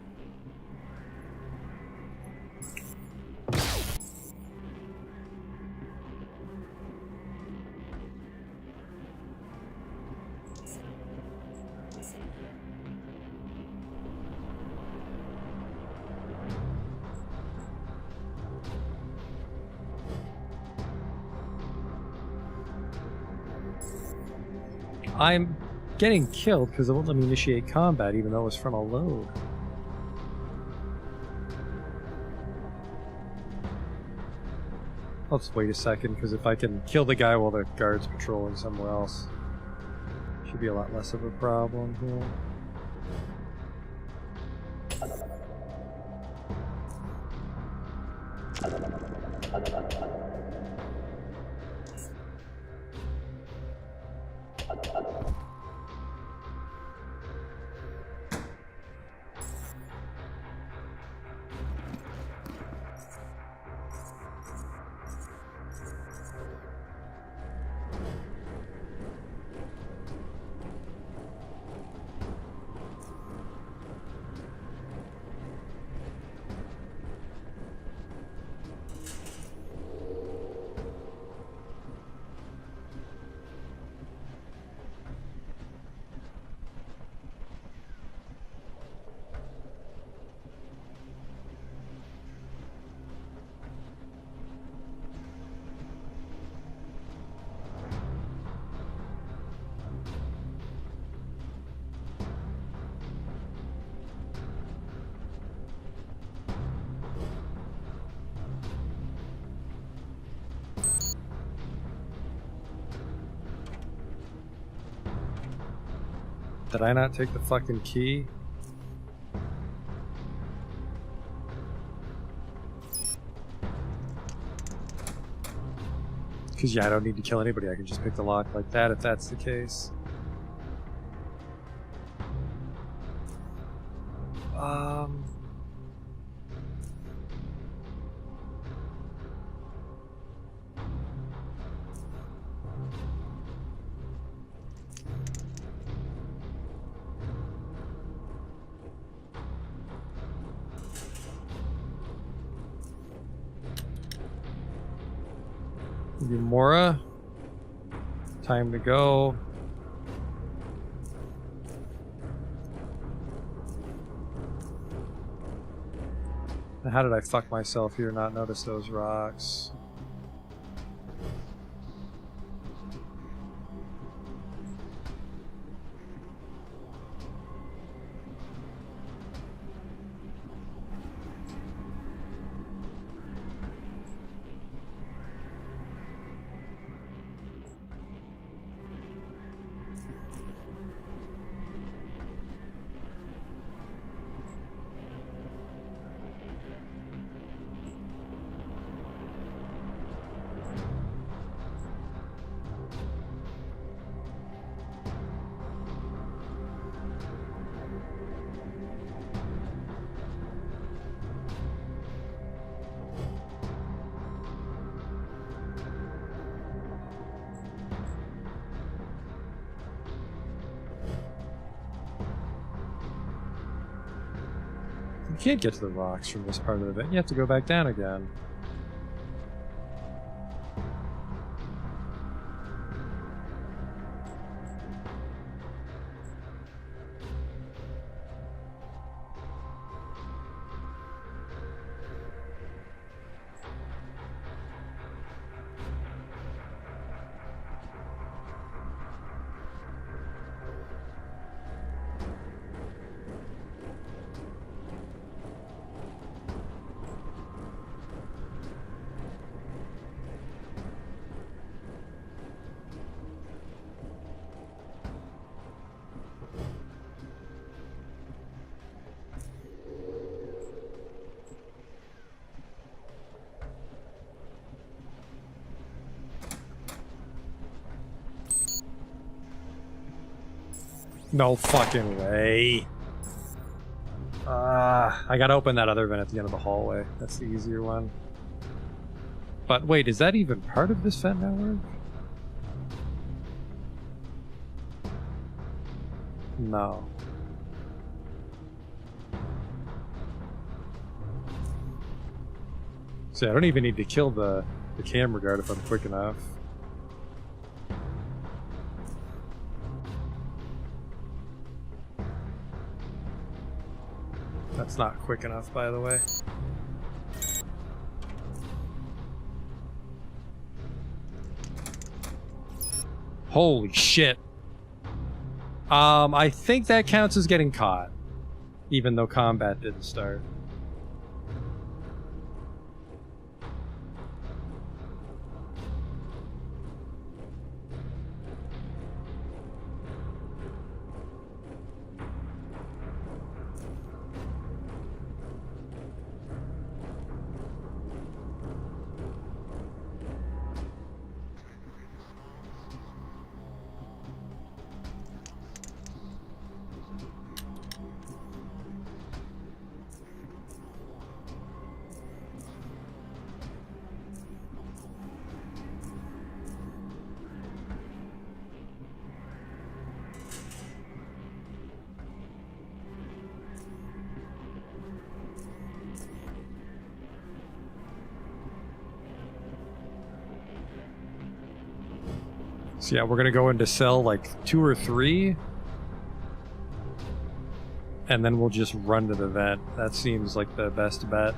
I'm getting killed because it won't let me initiate combat even though it was from a load. Let's wait a second because if I can kill the guy while the guard's patrolling somewhere else, should be a lot less of a problem here. Did I not take the fucking key? Because yeah, I don't need to kill anybody. I can just pick the lock like that if that's the case. Yumura, time to go. How did I fuck myself here, not notice those rocks? You can't get to the rocks from this part of the event. You have to go back down again. No fucking way. I gotta open that other vent at the end of the hallway. That's the easier one. But wait, is that even part of this vent network? No. See, I don't even need to kill the camera guard if I'm quick enough. That's not quick enough, by the way. Holy shit. I think that counts as getting caught, even though combat didn't start. So yeah, we're gonna go into cell like 2 or 3. And then we'll just run to the vent. That seems like the best bet.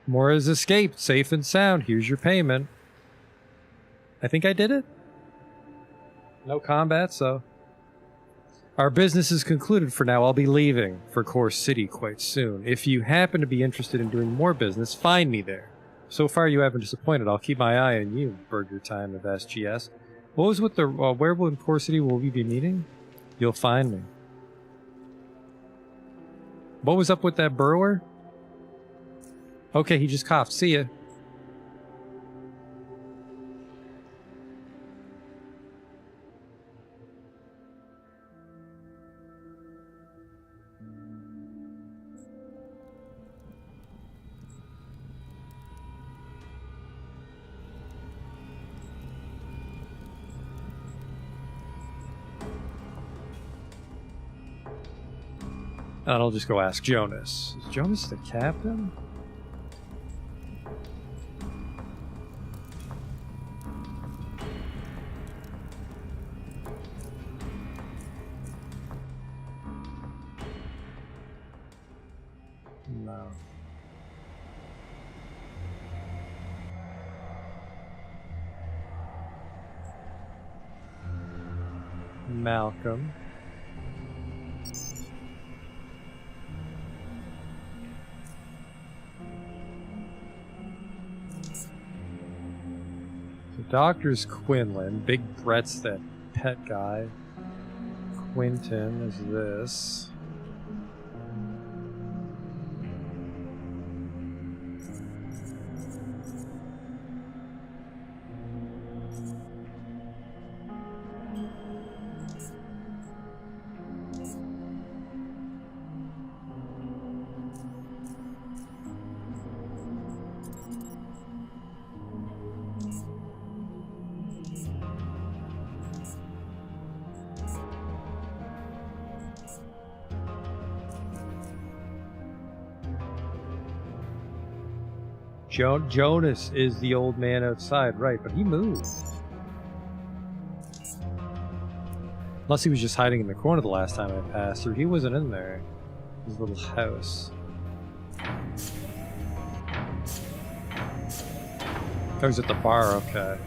Mora's escaped, safe and sound. Here's your payment. I think I did it. No combat, so... Our business is concluded for now. I'll be leaving for Core City quite soon. If you happen to be interested in doing more business, find me there. So far you haven't disappointed. I'll keep my eye on you, Burger Time of SGS. What was with the... where in Core City will we be meeting? You'll find me. What was up with that Burrower? Okay, he just coughed. See ya. And I'll just go ask Jonas. Is Jonas the captain? No. Malcolm. The doctor's Quinlan. Big Brett's that pet guy. Quentin is this. Jonas is the old man outside, right, but he moved. Unless he was just hiding in the corner the last time I passed through. He wasn't in there. His little house. I was at the bar, okay.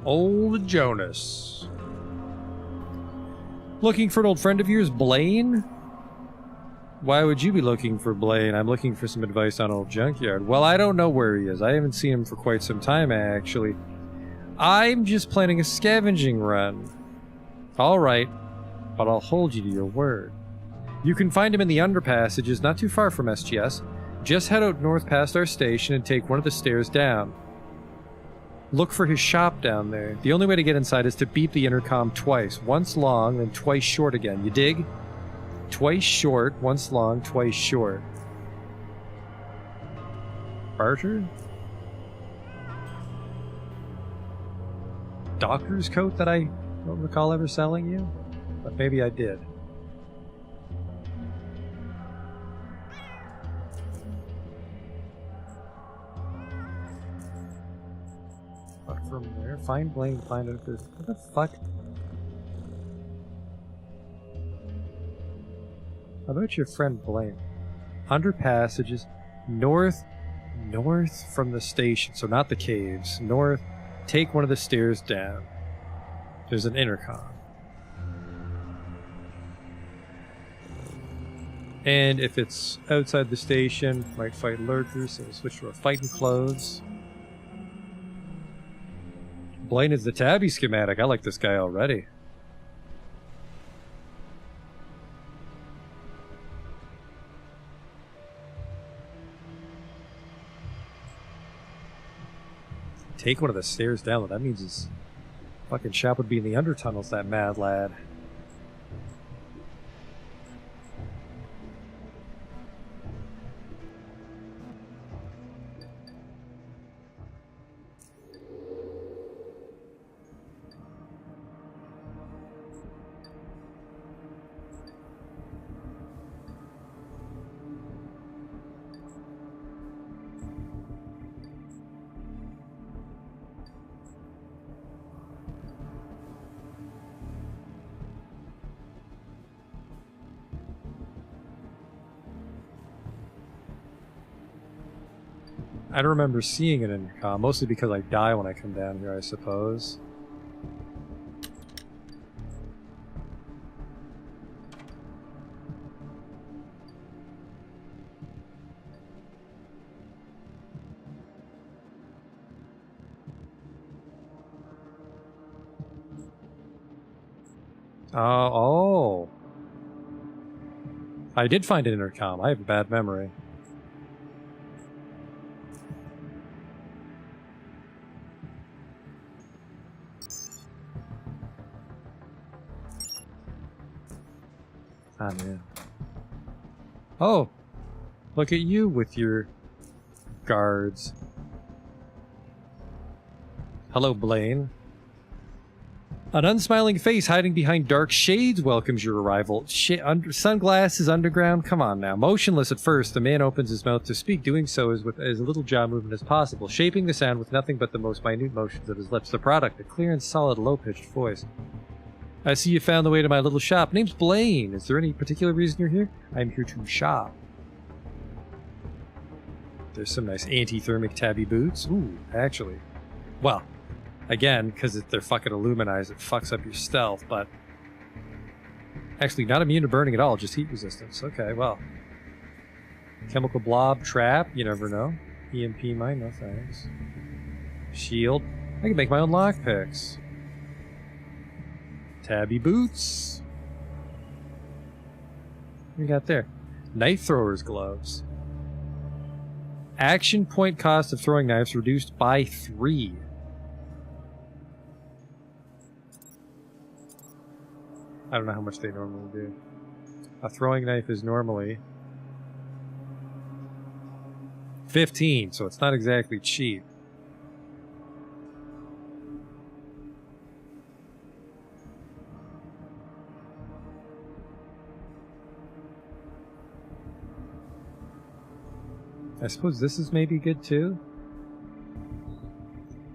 Old Jonas. Looking for an old friend of yours, Blaine? Why would you be looking for Blaine? I'm looking for some advice on old Junkyard. Well, I don't know where he is. I haven't seen him for quite some time, actually. I'm just planning a scavenging run. Alright, but I'll hold you to your word. You can find him in the underpassages not too far from SGS. Just head out north past our station and take one of the stairs down. Look for his shop down there. The only way to get inside is to beep the intercom twice. Once long, then twice short again. You dig? Twice short, once long, twice short. Barter? Doctor's coat that I don't recall ever selling you? But maybe I did. But from where? Find Blaine, find out if there's... What the fuck? How about your friend Blaine? Under passages, north from the station, so not the caves. North, take one of the stairs down. There's an intercom. And if it's outside the station, might fight lurkers, so we'll switch to our fighting clothes. Blaine is the tabby schematic. I like this guy already. Take one of the stairs down. That means his fucking shop would be in the undertunnels, that mad lad. I don't remember seeing an intercom, mostly because I die when I come down here, I suppose. Oh. I did find an intercom. I have a bad memory. Ah, man. Oh! Look at you with your guards. Hello, Blaine. An unsmiling face hiding behind dark shades welcomes your arrival. Sunglasses underground? Come on now. Motionless at first, the man opens his mouth to speak, doing so as with as little jaw movement as possible, shaping the sound with nothing but the most minute motions of his lips. The product, a clear and solid, low-pitched voice. I see you found the way to my little shop. Name's Blaine. Is there any particular reason you're here? I'm here to shop. There's some nice anti-thermic tabby boots. Ooh, actually. Well, again, because they're fucking aluminized, it fucks up your stealth, but... Actually, not immune to burning at all, just heat resistance. Okay, well. Chemical blob trap, you never know. EMP mine, no thanks. Shield. I can make my own lockpicks. Tabby boots. What we got there? Knife thrower's gloves. Action point cost of throwing knives reduced by 3. I don't know how much they normally do. A throwing knife is normally 15, so it's not exactly cheap. I suppose this is maybe good too.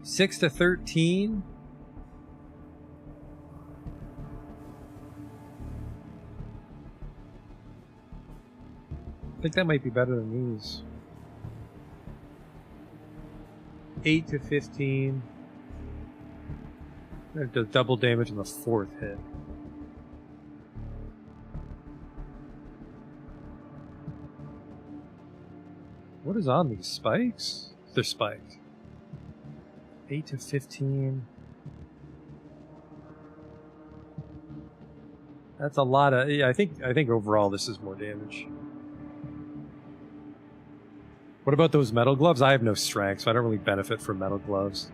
6 to 13. I think that might be better than these. 8 to 15. It does double damage on the 4th hit. What is on these spikes? They're spiked. 8 to 15. That's a lot of. Yeah, I think overall this is more damage. What about those metal gloves? I have no strength, so I don't really benefit from metal gloves.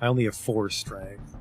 I only have 4 strength.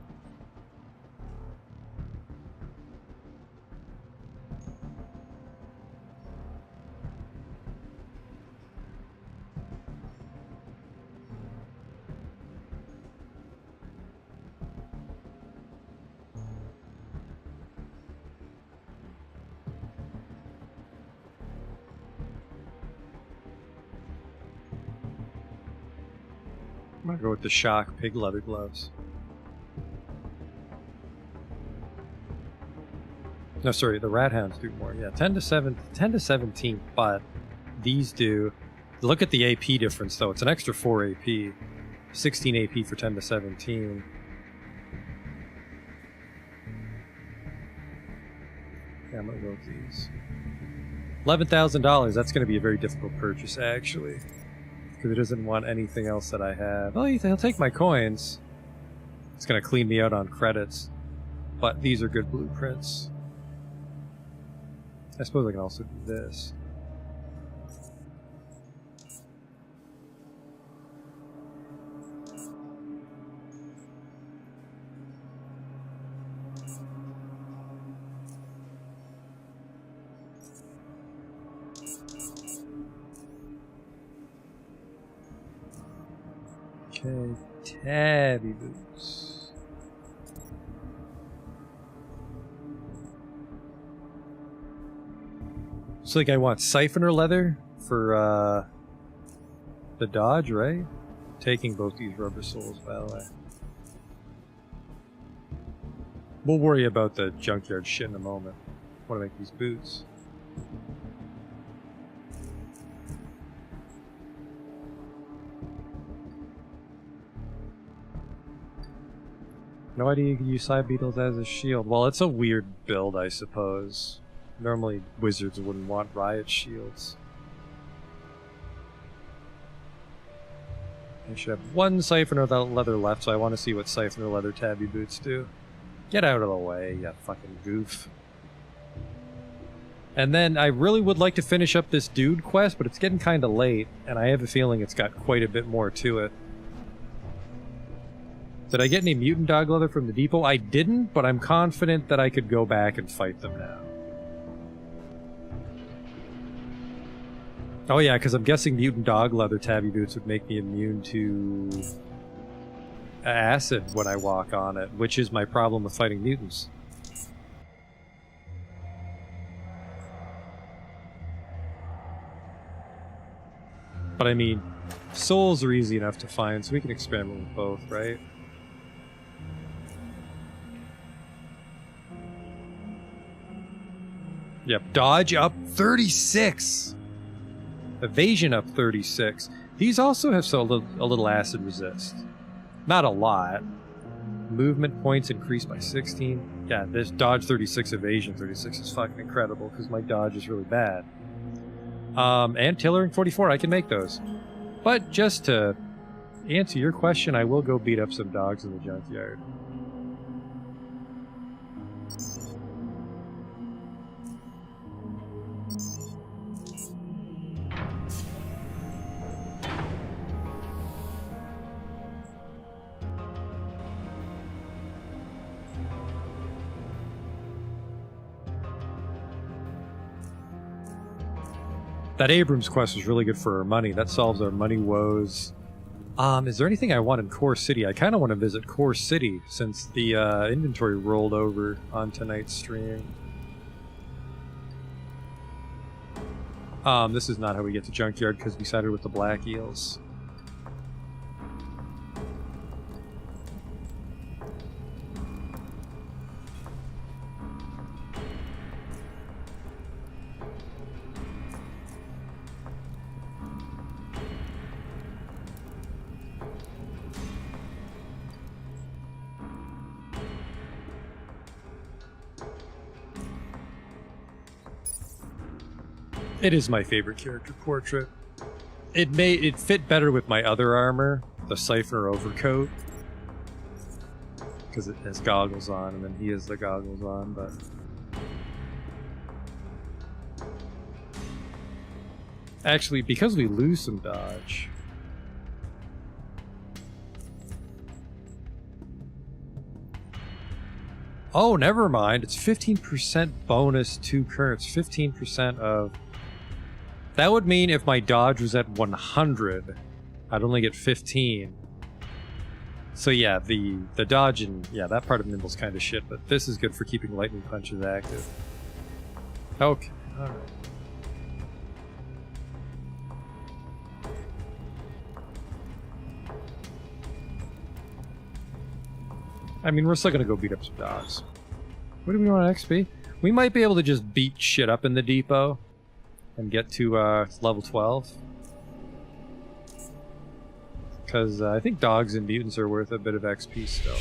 I'm gonna go with the shock pig leather gloves. No, sorry, the rat hounds do more. Yeah, 10 to 17, but these do. Look at the AP difference though. It's an extra 4 AP. 16 AP for 10 to 17. Yeah, I'm gonna go with these. $11,000. That's gonna be a very difficult purchase actually. Because it doesn't want anything else that I have. Oh, he'll take my coins. It's going to clean me out on credits. But these are good blueprints. I suppose I can also do this. Okay, tabby boots. Looks like I want siphoner leather for the dodge, right? Taking both these rubber soles, by the way. We'll worry about the junkyard shit in a moment. I want to make these boots. No idea you could use side beetles as a shield. Well, it's a weird build, I suppose. Normally, wizards wouldn't want riot shields. I should have 1 siphoner leather left, so I want to see what siphoner leather tabby boots do. Get out of the way, you fucking goof. And then I really would like to finish up this dude quest, but it's getting kind of late, and I have a feeling it's got quite a bit more to it. Did I get any mutant dog leather from the depot? I didn't, but I'm confident that I could go back and fight them now. Oh yeah, because I'm guessing mutant dog leather tabby boots would make me immune to acid when I walk on it, which is my problem with fighting mutants. But I mean, souls are easy enough to find, so we can experiment with both, right? Yep, dodge up 36. Evasion up 36. These also have a little acid resist. Not a lot. Movement points increased by 16. Yeah, this dodge 36, evasion 36 is fucking incredible because my dodge is really bad. And tailoring 44, I can make those. But just to answer your question, I will go beat up some dogs in the junkyard. That Abrams quest was really good for our money. That solves our money woes. Is there anything I want in Core City? I kind of want to visit Core City since the inventory rolled over on tonight's stream. This is not how we get to Junkyard because we sided with the Black Eels. It is my favorite character portrait. It fit better with my other armor, the Siphoner overcoat, because it has goggles on, and then he has the goggles on, but... Actually, because we lose some dodge... Oh, never mind. It's 15% bonus to currents. 15% of... That would mean if my dodge was at 100, I'd only get 15. So yeah, the dodge and... Yeah, that part of Nimble's kind of shit, but this is good for keeping lightning punches active. Okay, alright. I mean, we're still gonna go beat up some dogs. What do we want XP? We might be able to just beat shit up in the depot and get to level 12. Because I think dogs and mutants are worth a bit of XP still.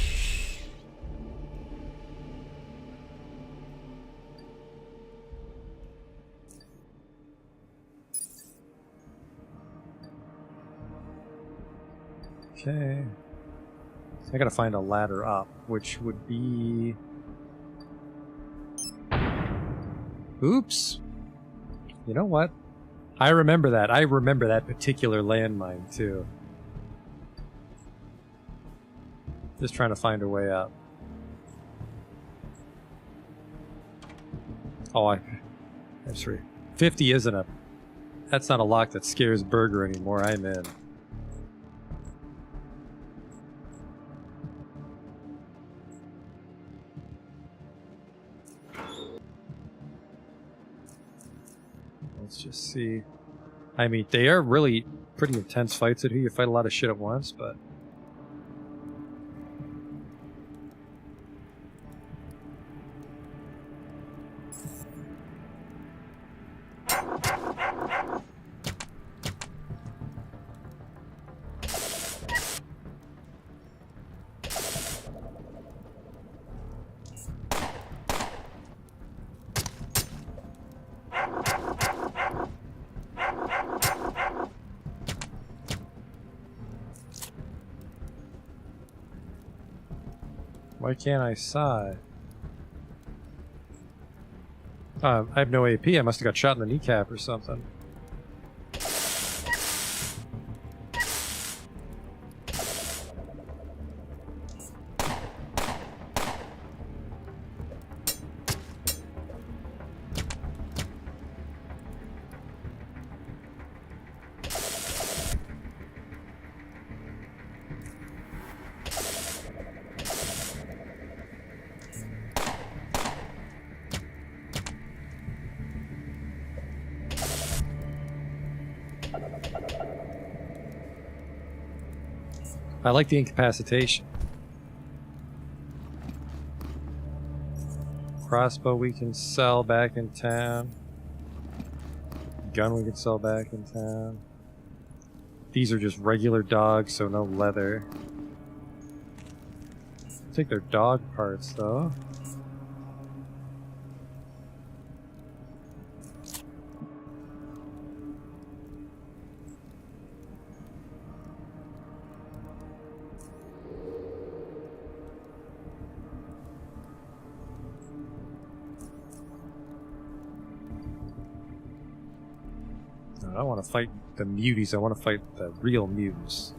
Okay. I gotta find a ladder up, which would be... Oops! You know what? I remember that. I remember that particular landmine, too. Just trying to find a way up. Oh, that's right. 50 isn't a... That's not a lock that scares Burger anymore. I'm in. Let's just see. I mean, they are really pretty intense fights at here. You fight a lot of shit at once, but... Why can't I sigh? I have no AP. I must have got shot in the kneecap or something. I like the incapacitation. Crossbow we can sell back in town. Gun we can sell back in town. These are just regular dogs, so no leather. I'll take their dog parts though. I don't want to fight the muties, I want to fight the real mutants.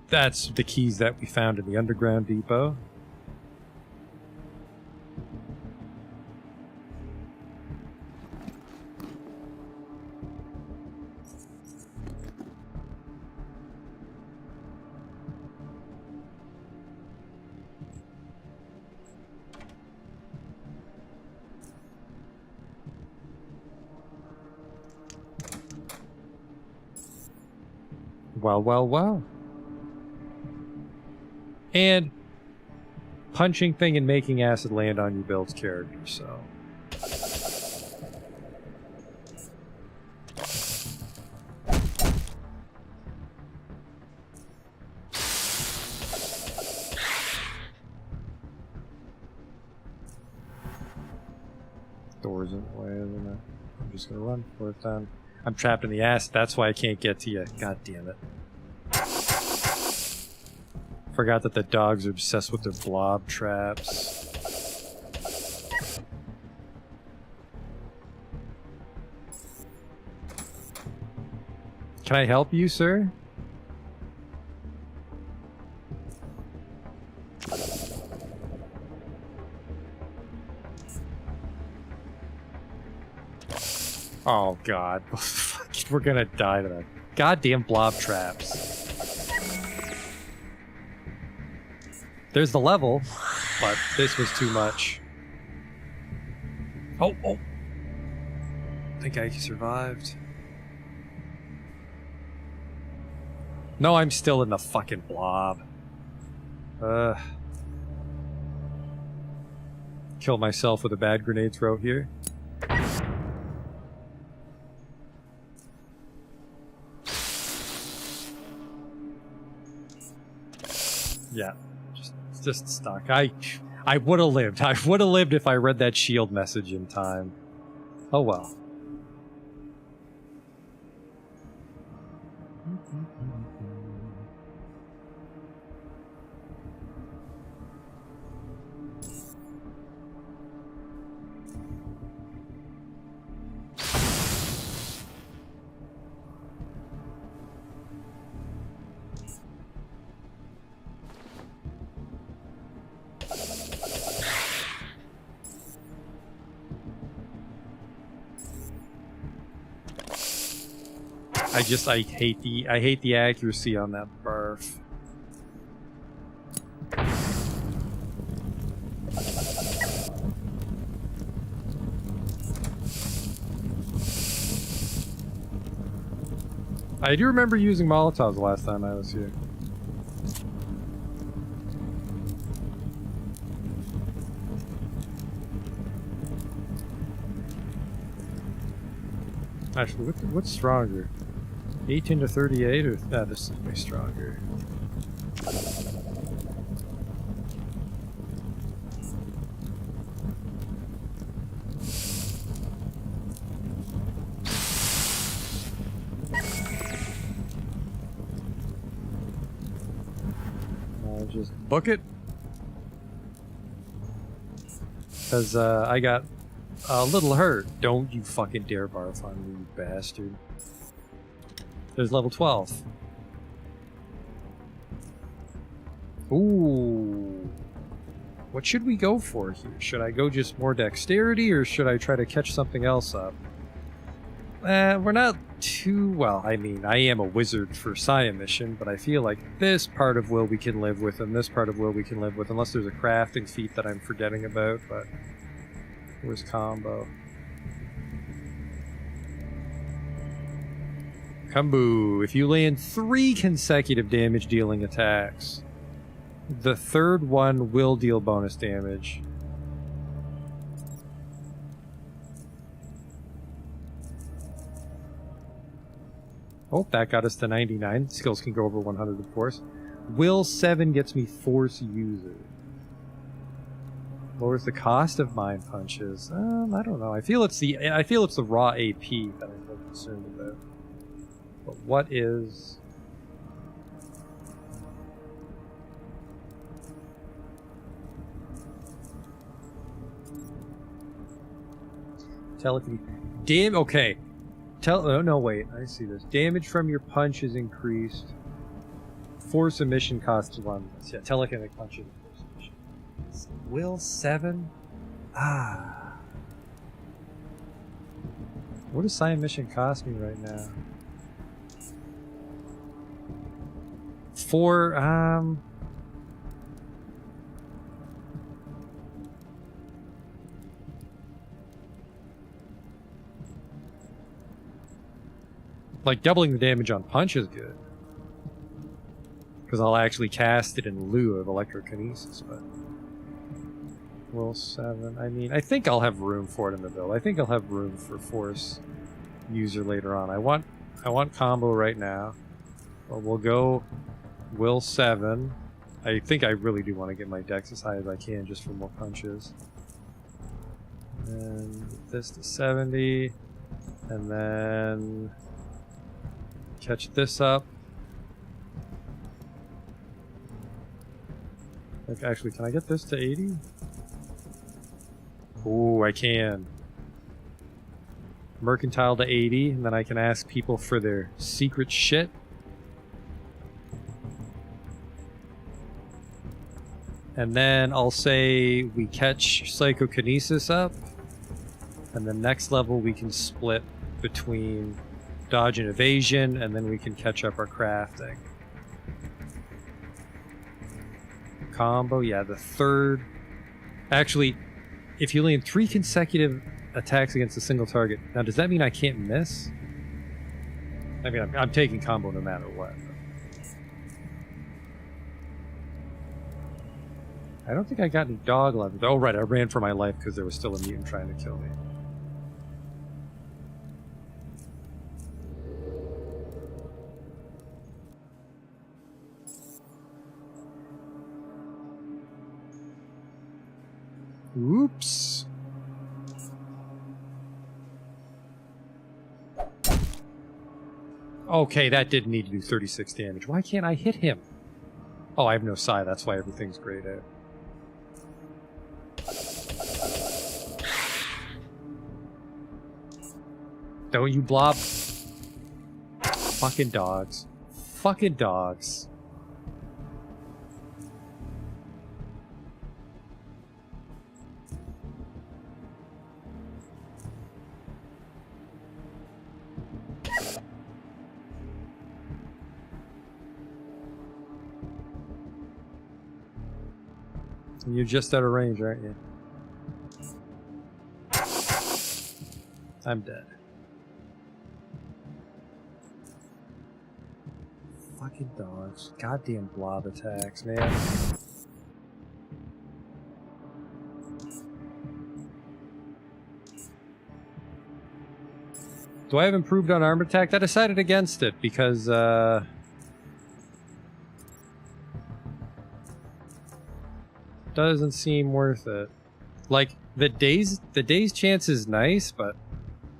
That's the keys that we found in the underground depot. Well, well, well. And punching thing and making acid land on you builds character, so... isn't the way, isn't it? I'm just gonna run for it then. I'm trapped in the acid, that's why I can't get to you. God damn it. Forgot that the dogs are obsessed with their blob traps. Can I help you, sir? Oh god. We're gonna die to that. Goddamn blob traps. There's the level, but this was too much. Oh, oh. I think I survived. No, I'm still in the fucking blob. Kill myself with a bad grenade throw here. Yeah, just stuck. I would have lived. I would have lived if I read that shield message in time. Oh well. I hate the accuracy on that barf. I do remember using Molotovs the last time I was here. Actually, what's stronger? 18 to 38, or this is way stronger. I'll just book it, because I got a little hurt. Don't you fucking dare barf on me, you bastard. There's level 12. Ooh. What should we go for here? Should I go just more dexterity, or should I try to catch something else up? We're not too... Well, I mean, I am a wizard for Psi mission, but I feel like this part of will we can live with, and this part of will we can live with, unless there's a crafting feat that I'm forgetting about, but... Where's combo? Kumbu, if you land 3 consecutive damage dealing attacks, the third one will deal bonus damage. Oh, that got us to 99. Skills can go over 100, of course. Will 7 gets me Force User. Lowers the cost of Mind Punches. I don't know. I feel it's the raw AP that I'm more concerned about. But what is... Telepathy. Damn. Okay. Oh no, wait. I see this. Damage from your punch is increased. Force emission costs 1. Yeah, telekinetic punches. Force emission. Will 7. Ah. What does Psi mission cost me right now? 4. Like, doubling the damage on punch is good. Because I'll actually cast it in lieu of electrokinesis, but... Will 7... I mean, I think I'll have room for it in the build. I think I'll have room for Force User later on. I want combo right now. Well, we'll go Will 7. I think I really do want to get my dex as high as I can just for more punches. And this to 70. And then catch this up. Like, actually, can I get this to 80? Ooh, I can. Mercantile to 80, and then I can ask people for their secret shit. And then I'll say we catch psychokinesis up, and the next level we can split between dodge and evasion, and then we can catch up our crafting. Combo, yeah, the third. Actually, if you land 3 consecutive attacks against a single target, now does that mean I can't miss? I mean, I'm taking combo no matter what. I don't think I got any dog levels. Oh, right, I ran for my life because there was still a mutant trying to kill me. Oops. Okay, that did need to do 36 damage. Why can't I hit him? Oh, I have no psi, that's why everything's grayed out. Don't you blob? Fucking dogs. Fucking dogs. And you're just out of range, aren't you? I'm dead. Fucking dogs. Goddamn blob attacks, man. Do I have improved on armor attack? I decided against it because, doesn't seem worth it. Like, the daze chance is nice, but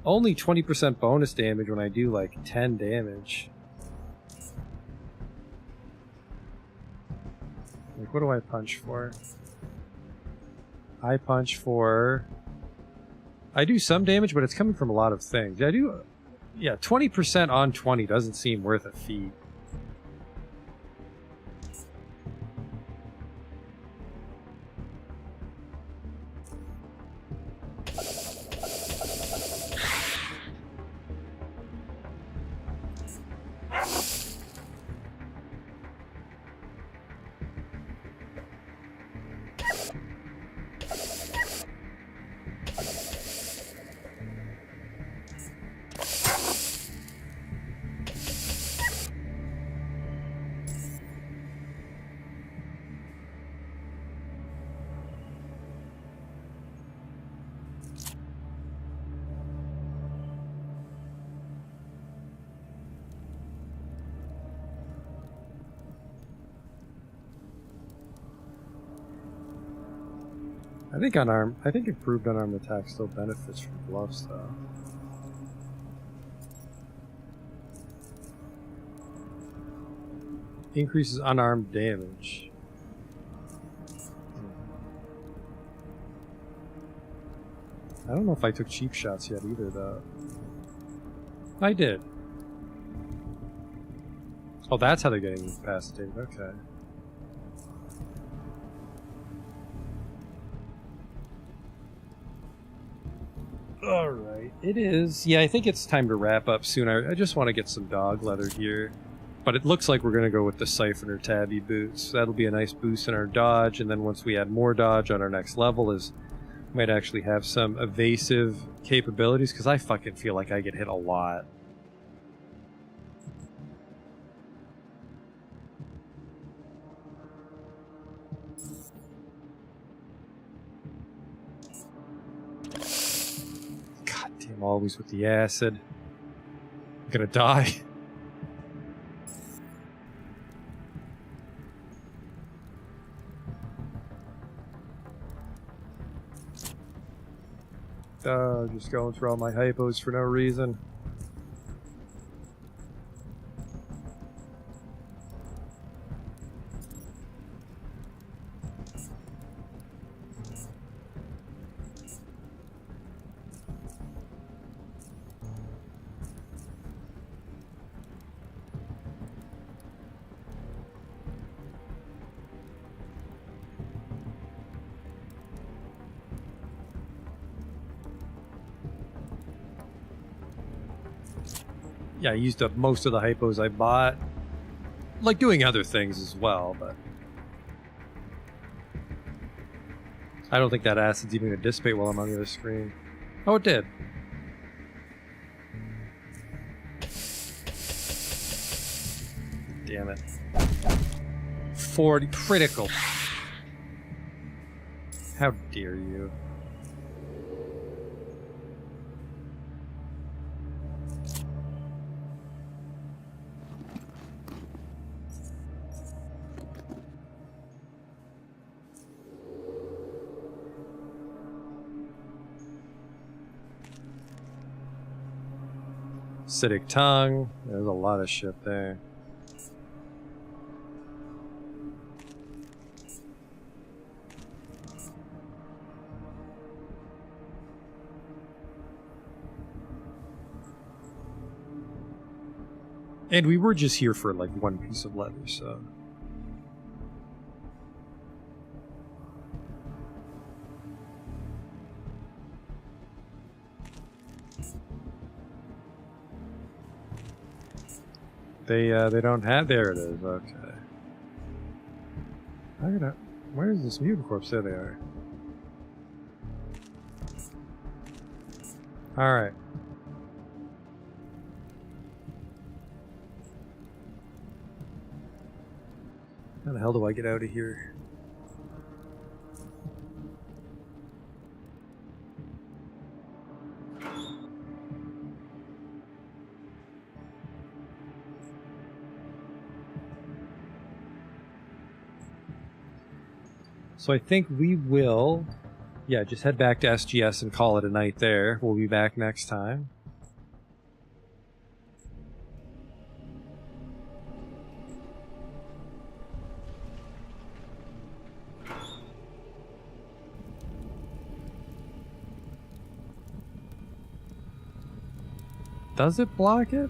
only 20% bonus damage when I do, like, 10 damage. Like, what do I punch for? I punch for... I do some damage, but it's coming from a lot of things. I do... Yeah, 20% on 20 doesn't seem worth a feat. I think improved unarmed attack still benefits from gloves though. Increases unarmed damage. I don't know if I took cheap shots yet either though. I did. Oh, that's how they're getting incapacitated, okay. Alright, it is. Yeah, I think it's time to wrap up soon. I just want to get some dog leather here. But it looks like we're going to go with the Siphoner Tabby boots. That'll be a nice boost in our dodge, and then once we add more dodge on our next level is we might actually have some evasive capabilities, because I fucking feel like I get hit a lot. Always with the acid. I'm gonna die. Just going through all my hypos for no reason. Yeah, I used up most of the hypos I bought. Like doing other things as well, but I don't think that acid's even going to dissipate while I'm on the other screen. Oh, it did. Damn it. 40 critical. How dare you? Acidic tongue. There's a lot of shit there. And we were just here for like one piece of leather, so. They don't have. There it is. Okay. Where is this mutant corpse? There they are. All right. How the hell do I get out of here? So I think we will, yeah, just head back to SGS and call it a night there. We'll be back next time. Does it block it?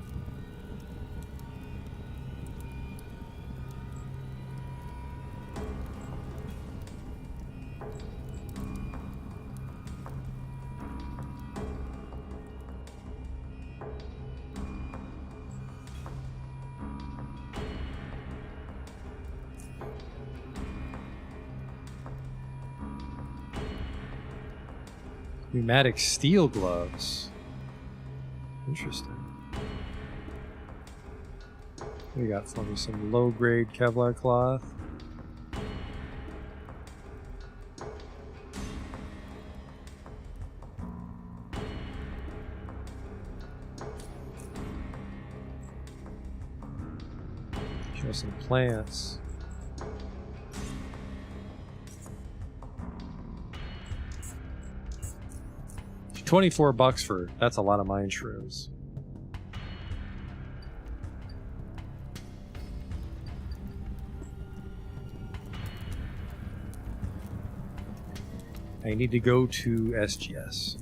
Pneumatic steel gloves. Interesting. What do you got for me? Some low-grade Kevlar cloth. Show some plants. 24 bucks for, that's a lot of mine shrooms. I need to go to SGS.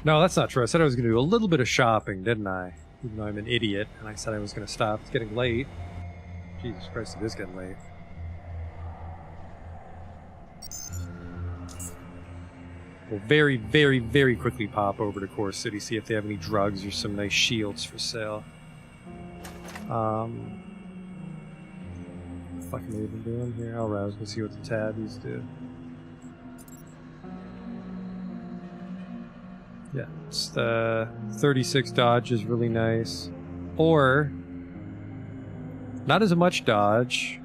No, that's not true. I said I was going to do a little bit of shopping, didn't I? Even though I'm an idiot, and I said I was going to stop. It's getting late. Jesus Christ, it is getting late. We'll very, very, very quickly pop over to Core City, see if they have any drugs or some nice shields for sale. What the fuck am I even doing here? Oh, right, I was going to see what the tabbies do. Yeah, it's the 36 dodge is really nice. Or, not as much dodge.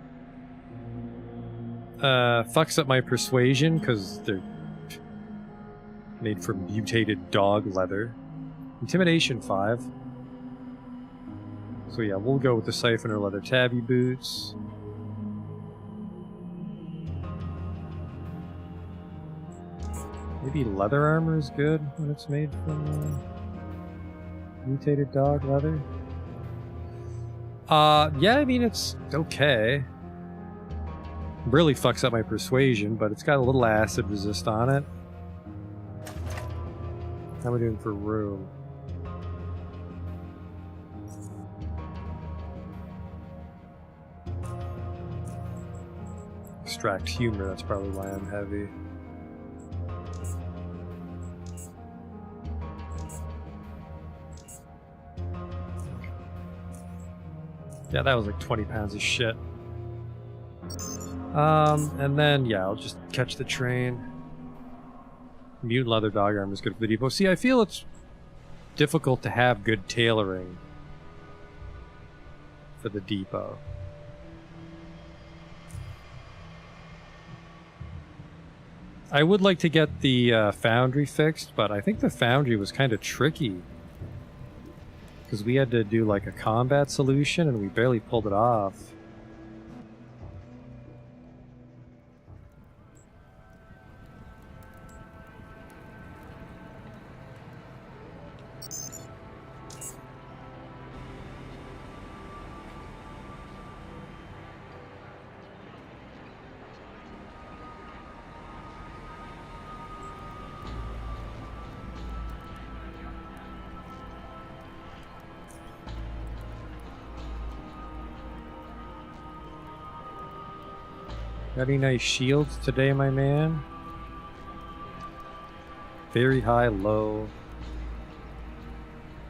Fucks up my persuasion, because they're made from mutated dog leather. Intimidation 5. So yeah, we'll go with the siphoner leather tabby boots. Maybe leather armor is good when it's made from mutated dog leather. Yeah, I mean, it's okay. Really fucks up my persuasion, but it's got a little acid resist on it. How am I doing for room? Extract humor, that's probably why I'm heavy. Yeah, that was like 20 pounds of shit. And then, yeah, I'll just catch the train. Mutant leather dog armor is good for the depot. See, I feel it's difficult to have good tailoring for the depot. I would like to get the foundry fixed, but I think the foundry was kind of tricky. Because we had to do like a combat solution and we barely pulled it off. Got any nice shields today, my man? Very high, low.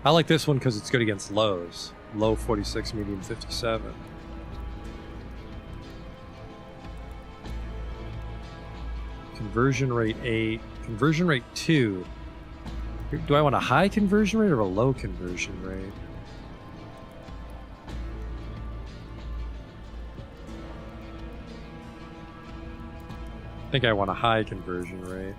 I like this one because it's good against lows. Low 46, medium 57. Conversion rate 8. Conversion rate 2. Do I want a high conversion rate or a low conversion rate? I think I want a high conversion rate.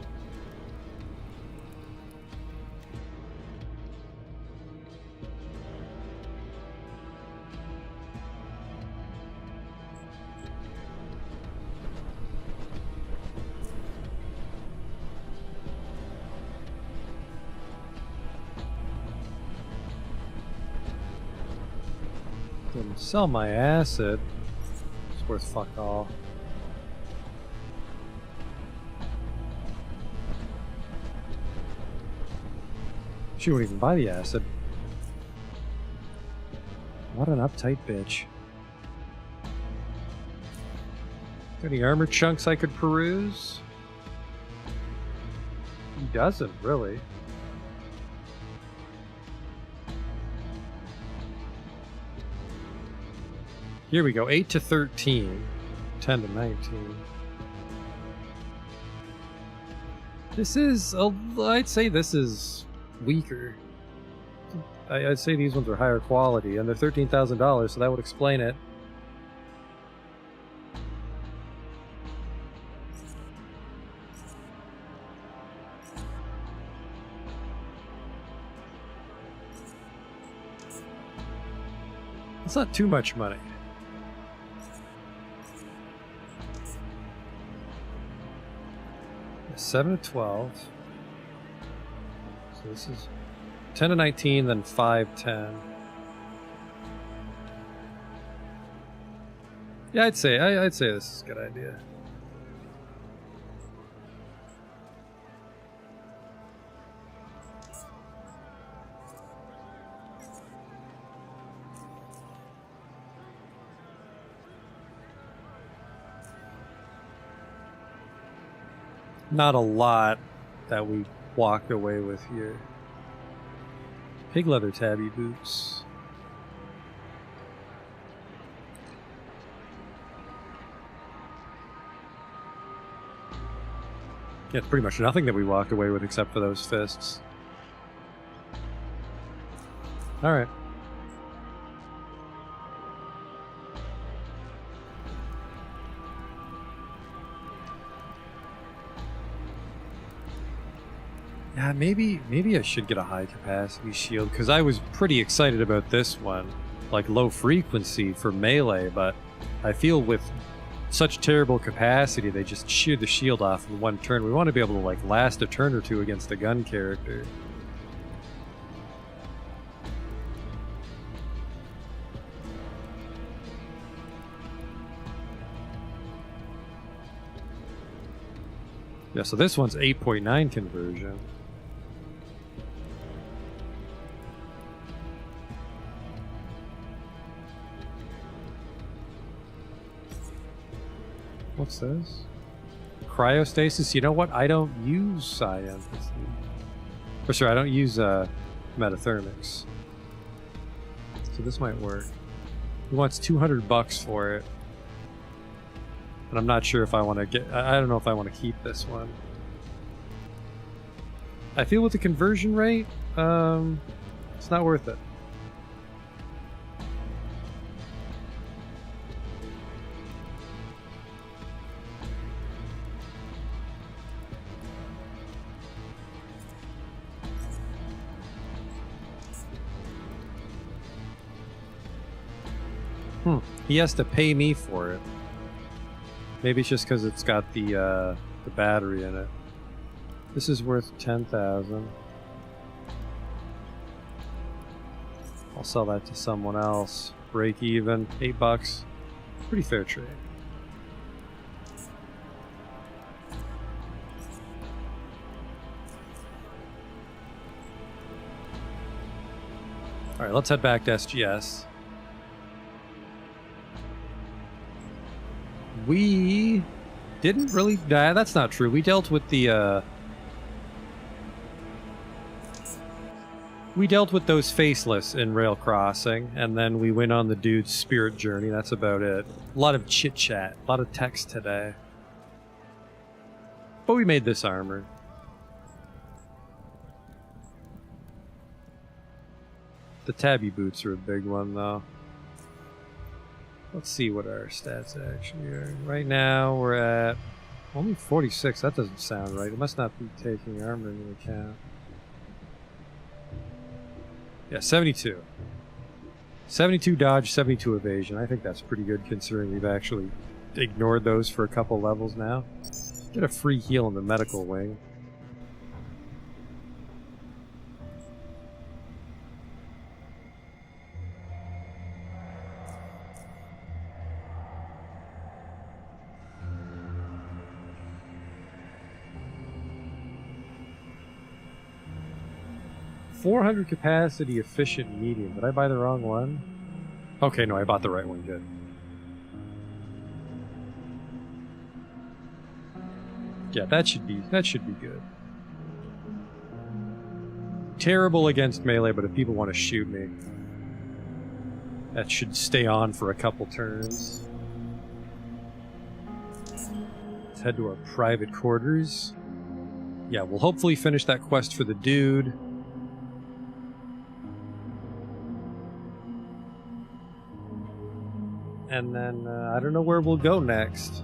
Didn't sell my acid. It's worth fuck all. She won't even buy the acid. What an uptight bitch. Got any armor chunks I could peruse? He doesn't, really. Here we go, 8 to 13. 10 to 19. This is, I'd say this is weaker. I'd say these ones are higher quality, and they're $13,000, so that would explain it. It's not too much money. $7 to 12. So this is 10 to 19, then 5, 10. Yeah, I'd say this is a good idea. Not a lot that we walked away with here. Pig leather tabby boots. Yeah, it's pretty much nothing that we walked away with except for those fists. Alright. Yeah, maybe I should get a high capacity shield, because I was pretty excited about this one. Like low frequency for melee, but I feel with such terrible capacity, they just sheared the shield off in one turn. We want to be able to like last a turn or two against a gun character. Yeah, so this one's 8.9 conversion. What's this? Cryostasis? You know what? I don't use science. For sure, I don't use metathermics. So this might work. He wants $200 for it. And I'm not sure if I want to get... I don't know if I want to keep this one. I feel with the conversion rate, it's not worth it. He has to pay me for it. Maybe it's just because it's got the battery in it. This is worth 10,000. I'll sell that to someone else. Break even, $8. Pretty fair trade. All right, let's head back to SGS. We didn't really... Nah, that's not true. We dealt with the... We dealt with those faceless in Rail Crossing, and then we went on the dude's spirit journey. That's about it. A lot of chit-chat. A lot of text today. But we made this armor. The tabby boots are a big one, though. Let's see what our stats actually are. Right now, we're at only 46. That doesn't sound right. It must not be taking armor into account. Yeah, 72. 72 dodge, 72 evasion. I think that's pretty good considering we've actually ignored those for a couple levels now. Get a free heal in the medical wing. $400 capacity efficient medium. Did I buy the wrong one? Okay, no, I bought the right one. Good. Yeah, that should be good. Terrible against melee, but if people want to shoot me, that should stay on for a couple turns. Let's head to our private quarters. Yeah, we'll hopefully finish that quest for the dude. And then, I don't know where we'll go next.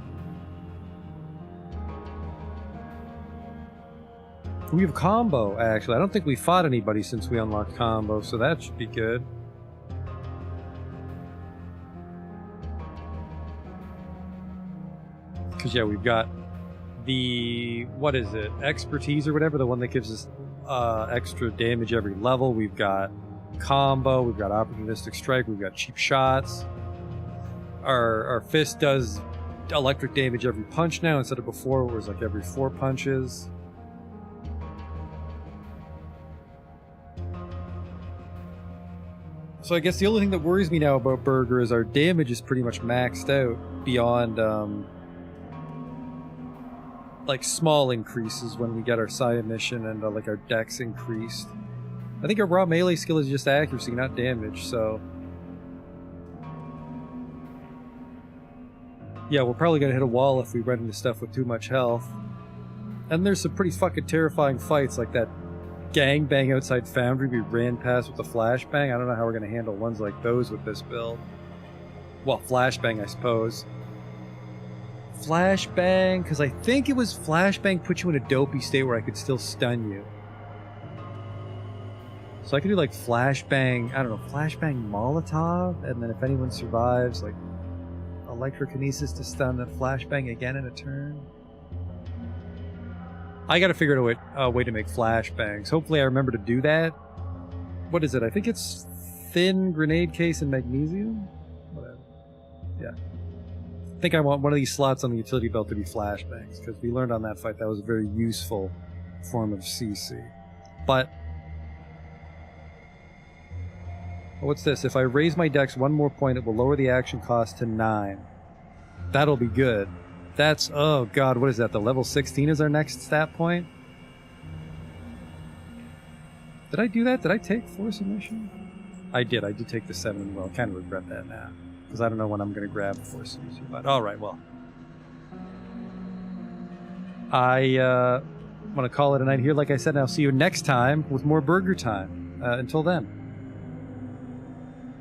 We have combo, actually. I don't think we fought anybody since we unlocked combo, so that should be good. Because, yeah, we've got the... what is it? Expertise or whatever, the one that gives us extra damage every level. We've got combo, we've got opportunistic strike, we've got cheap shots. Our fist does electric damage every punch now, instead of before it was like every 4 punches. So I guess the only thing that worries me now about Burger is our damage is pretty much maxed out beyond like small increases when we get our psi mission and like our dex increased. I think our raw melee skill is just accuracy, not damage, so... Yeah, we're probably gonna hit a wall if we run into stuff with too much health. And there's some pretty fucking terrifying fights, like that gangbang outside Foundry we ran past with the flashbang. I don't know how we're gonna handle ones like those with this build. Well, flashbang, I suppose. Flashbang, because I think it was flashbang put you in a dopey state where I could still stun you. So I could do like flashbang, I don't know, flashbang Molotov, and then if anyone survives, like... Electrokinesis to stun, then flashbang again in a turn. I gotta figure out a way to make flashbangs. Hopefully I remember to do that. What is it? I think it's thin grenade case and magnesium? Whatever. Yeah. I think I want one of these slots on the utility belt to be flashbangs, because we learned on that fight that was a very useful form of CC. But what's this? If I raise my dex one more point, it will lower the action cost to 9. That'll be good. That's, oh god, what is that? The level 16 is our next stat point? Did I do that? Did I take Force Emission? I did take the 7 well. I kind of regret that now, because I don't know when I'm going to grab Force Emission. But alright, well. I want to call it a night here. Like I said, I'll see you next time with more Burger Time. Until then.